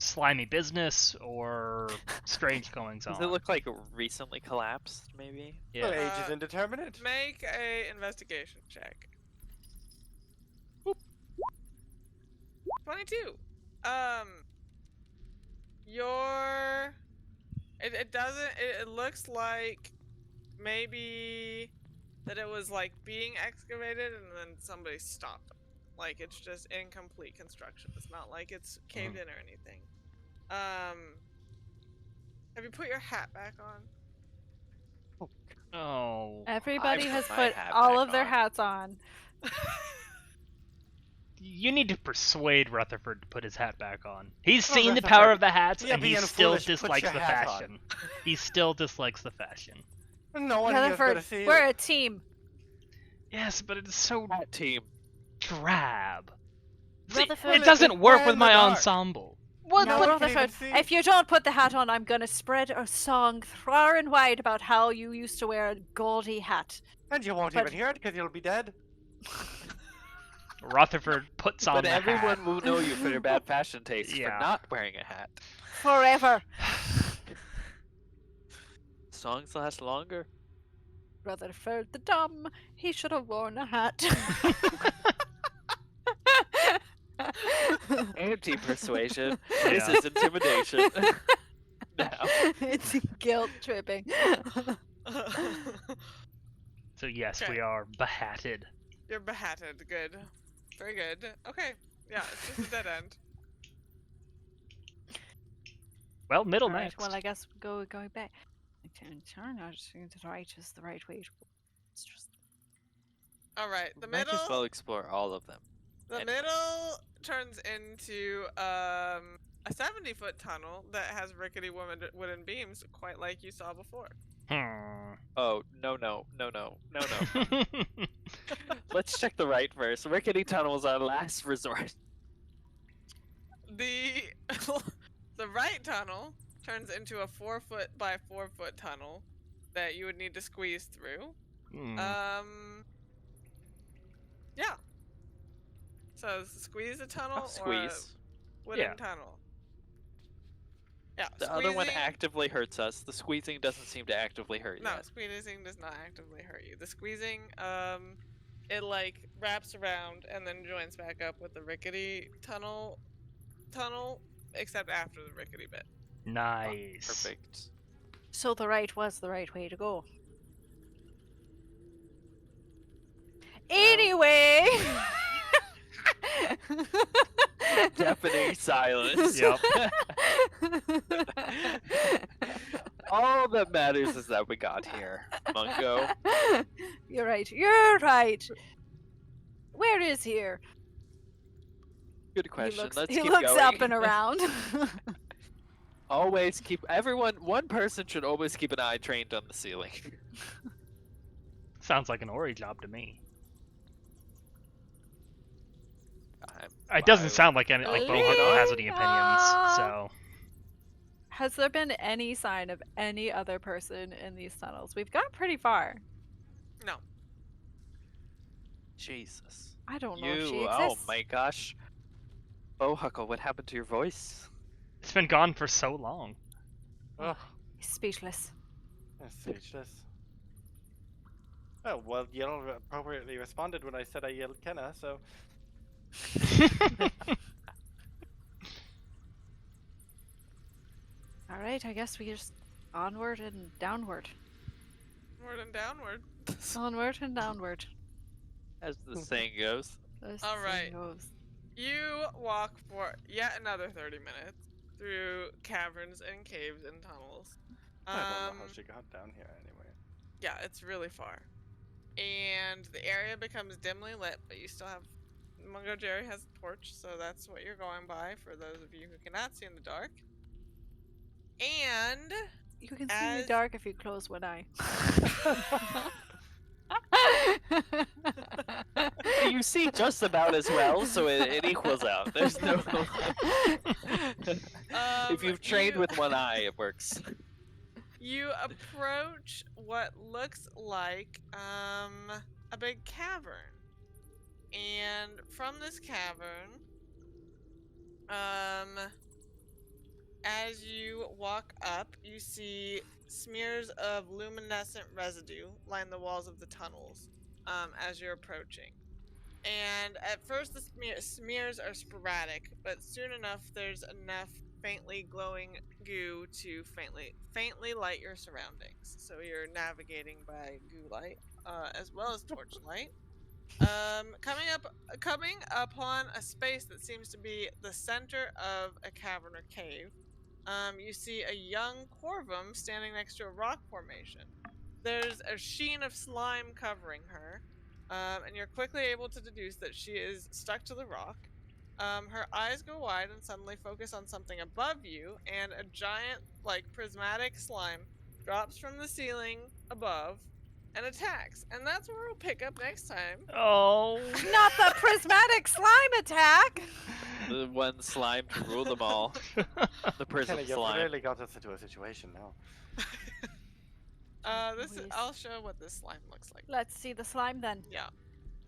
slimy business or strange goings on? Does it look like it recently collapsed, maybe? Well, Yeah. age is indeterminate. Make a investigation check. 22. It doesn't. It looks like maybe that it was like being excavated and then somebody stopped it. Like it's just incomplete construction. It's not like it's caved in or anything. Have you put your hat back on? Oh. Everybody put has my put hat all back of their on. hats on. You need to persuade Rutherford to put his hat back on. He's Oh, seen the Rutherford, power of the hats, you're and he being still foolish. Put dislikes your the hat on. fashion. He still dislikes the fashion. No one here is going Rutherford, to see we're you. a team. Yes, but it's so Hat team. drab. See, Rutherford, it doesn't work we're with in the my dark. ensemble. What? No, one What? can even Rutherford, see. if you don't put the hat on, I'm gonna spread a song far and wide about how you used to wear a gaudy hat. And you won't But- even hear it because you'll be dead. Rutherford puts on But the everyone hat. will know you for your bad fashion taste Yeah. for not wearing a hat. Forever. Songs last longer. Rutherford the dumb, he should have worn a hat. Anti-persuasion. This Yeah. is intimidation. Now. It's guilt tripping. So yes, Okay. we are behatted. You're behatted. Good. Very good. Okay. Yeah, it's just a dead end. Well, middle Alright, next. well, I guess we'll going back. I can turn out the right is the right way to go. It's just All right. The Might middle. as well explore all of them. The Anyway. middle turns into a 70-foot tunnel that has rickety wooden beams, quite like you saw before. Oh, no. Let's check the right first. Rickety tunnels are last resort. The the right tunnel turns into a 4-foot by 4-foot tunnel that you would need to squeeze through. Yeah. So squeeze a tunnel I'll or a squeeze. wooden Yeah. tunnel. Yeah. The other one squeezing- actively hurts us. The squeezing doesn't seem to actively hurt No, yet. squeezing does not actively hurt you. The squeezing, it like wraps around and then joins back up with the rickety tunnel, except after the rickety bit. Nice. Perfect. so the right was the right way to go. Anyway. Deafening silence. Yep. All that matters is that we got here, Mungo. You're right. You're right. Where is here? Good question. Let's he keep looks going. up and around. Always keep one person should always keep an eye trained on the ceiling. Sounds like an Ori job to me. I'm- It doesn't I- sound like any like Bohuckle has any opinions. So Has there been any sign of any other person in these tunnels? We've got pretty far. No. Jesus. I don't know if she You, exists. oh my gosh. Bohuckle, what happened to your voice? it's been gone for so long. Oh, Speechless. that's speechless. Oh, well, Yell appropriately responded when I said I yelled Kenna, so... Alright, I guess we just onward and downward. Onward and downward. Onward and downward. As the saying goes. As All the right. saying goes. You walk for yet another 30 minutes through caverns and caves and tunnels. I don't know how she got down here anyway. Yeah, it's really far. And the area becomes dimly lit, but you still have... Mungojerry has a torch, so that's what you're going by for those of you who cannot see in the dark. And... You can see in the As- dark if you close one eye. You see just about as well, so it equals out. There's no... if you've trained with one eye, it works. You approach what looks like a big cavern. And from this cavern, as you walk up, you see smears of luminescent residue line the walls of the tunnels as you're approaching. And at first, the smears are sporadic, but soon enough, there's enough faintly glowing goo to faintly light your surroundings. So you're navigating by goo light as well as torchlight. Coming upon a space that seems to be the center of a cavern or cave. You see a young Corvum standing next to a rock formation. There's a sheen of slime covering her, and you're quickly able to deduce that she is stuck to the rock. Her eyes go wide and suddenly focus on something above you, and a giant, prismatic slime drops from the ceiling above and attacks. And that's where we'll pick up next time. Oh. Not the prismatic slime attack! The one slime to rule them all. The prism Kenny, you've slime. really got us into a situation now. I'll show what this slime looks like. Let's see the slime then. Yeah.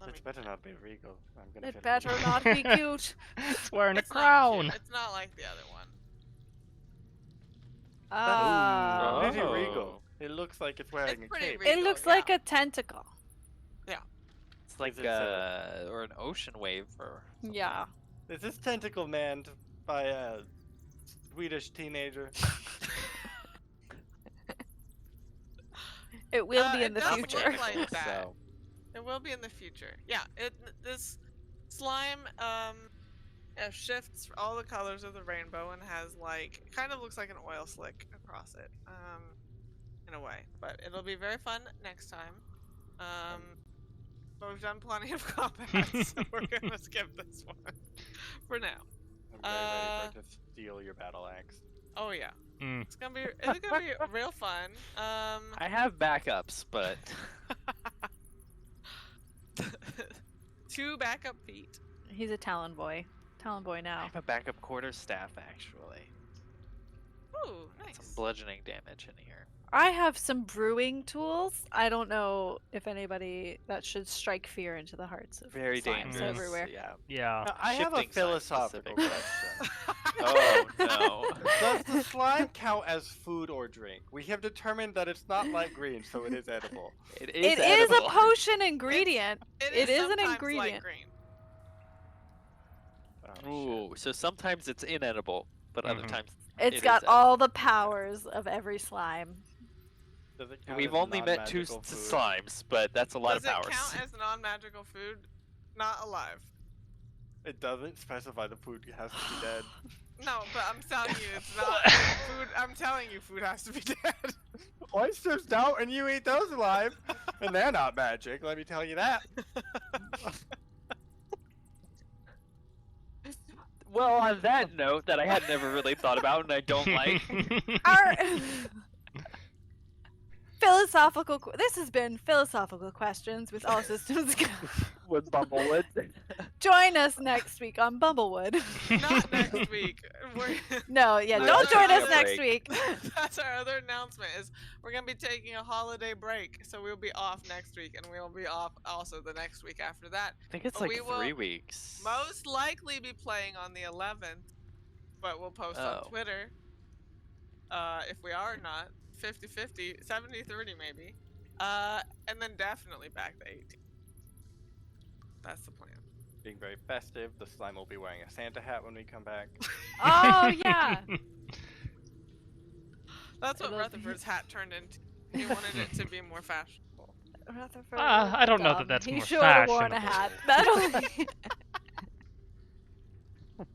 It better not be regal. I'm gonna It feel better really- not be cute. It's wearing a It's not crown. cute. It's not like the other one. Oh. Pretty regal. It looks like it's wearing It's a pretty cape. regal. It looks yeah. like a tentacle. It's like it or an ocean wave or something. Yeah. Is this tentacle manned by a Swedish teenager? It will be It in the does future. look like that. So It will be in the future. Yeah, this slime shifts all the colors of the rainbow and has kind of looks like an oil slick across it, in a way. But it'll be very fun next time. But we've done plenty of combat, so we're gonna skip this one for now. I'm very ready for it to steal your battle axe. Oh yeah, Mm. it's gonna be real fun. I have backups, but 2 backup feet. He's a Talon boy. Talon boy I now. have a backup quarterstaff actually. Ooh, nice. Some bludgeoning damage in here. I have some brewing tools. I don't know if anybody that should strike fear into the hearts of Very slimes dangerous. everywhere. Yeah. Yeah. Now, I have a Shifting side philosophical specific. question. Oh no. Does the slime count as food or drink? We have determined that it's not light green, so it is edible. It It is a edible. potion ingredient. It is an sometimes light ingredient. green. Oh, Ooh, so sometimes it's inedible, but other Mhm. times It's it got is all the powers of every slime. Does it count We've as only met 2 non-magical food? slimes, but that's a lot Does of powers. it count as non-magical food? Not alive. It doesn't specify the food has to be dead. No, but I'm telling you, it's not food. I'm telling you, food has to be dead. Oysters don't, and you eat those alive, and they're not magic. Let me tell you that. Well, on that note, that I had never really thought about and I don't like. Our philosophical. This has been philosophical questions with all systems go. With Bumblewood. Join us next week on Bumblewood. Not next week. No, yeah, No, don't that's join our us next break. week. That's our other announcement. Is we're gonna be taking a holiday break, so we'll be off next week, and we'll be off also the next week after that. I think it's But like we will 3 weeks. Most likely be playing on the 11th, but we'll post Oh. on Twitter if we are or not. 50-50, 70-30 maybe. And then definitely back the 18th. That's the plan. Being very festive, the slime will be wearing a Santa hat when we come back. Oh yeah. That's what It'll be- Rutherford's hat turned into. He wanted it to be more fashionable. Rutherford I don't know dumb. that that's he more should have worn a fashionable. hat. That'll.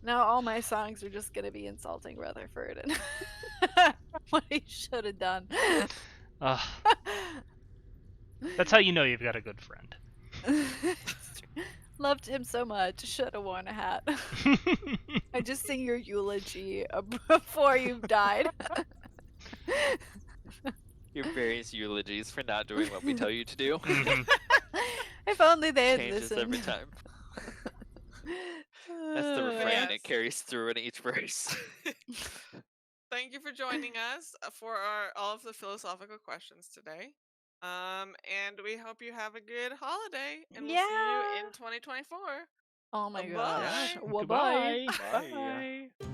Now all my songs are just gonna be insulting Rutherford and what he should have done. Ugh, that's how you know you've got a good friend. Loved him so much. Should have worn a hat. I just sing your eulogy before you died. Your various eulogies for not doing what we tell you to do. Mhm. If only they had Changes listened. every time. That's the refrain. Yes. It carries through in each verse. Thank you for joining us for all of the philosophical questions today. And we hope you have a good holiday, and we'll see Yeah. you in 2024. Oh my Bye. gosh. Yeah, Well, bye. Goodbye. Bye. Bye.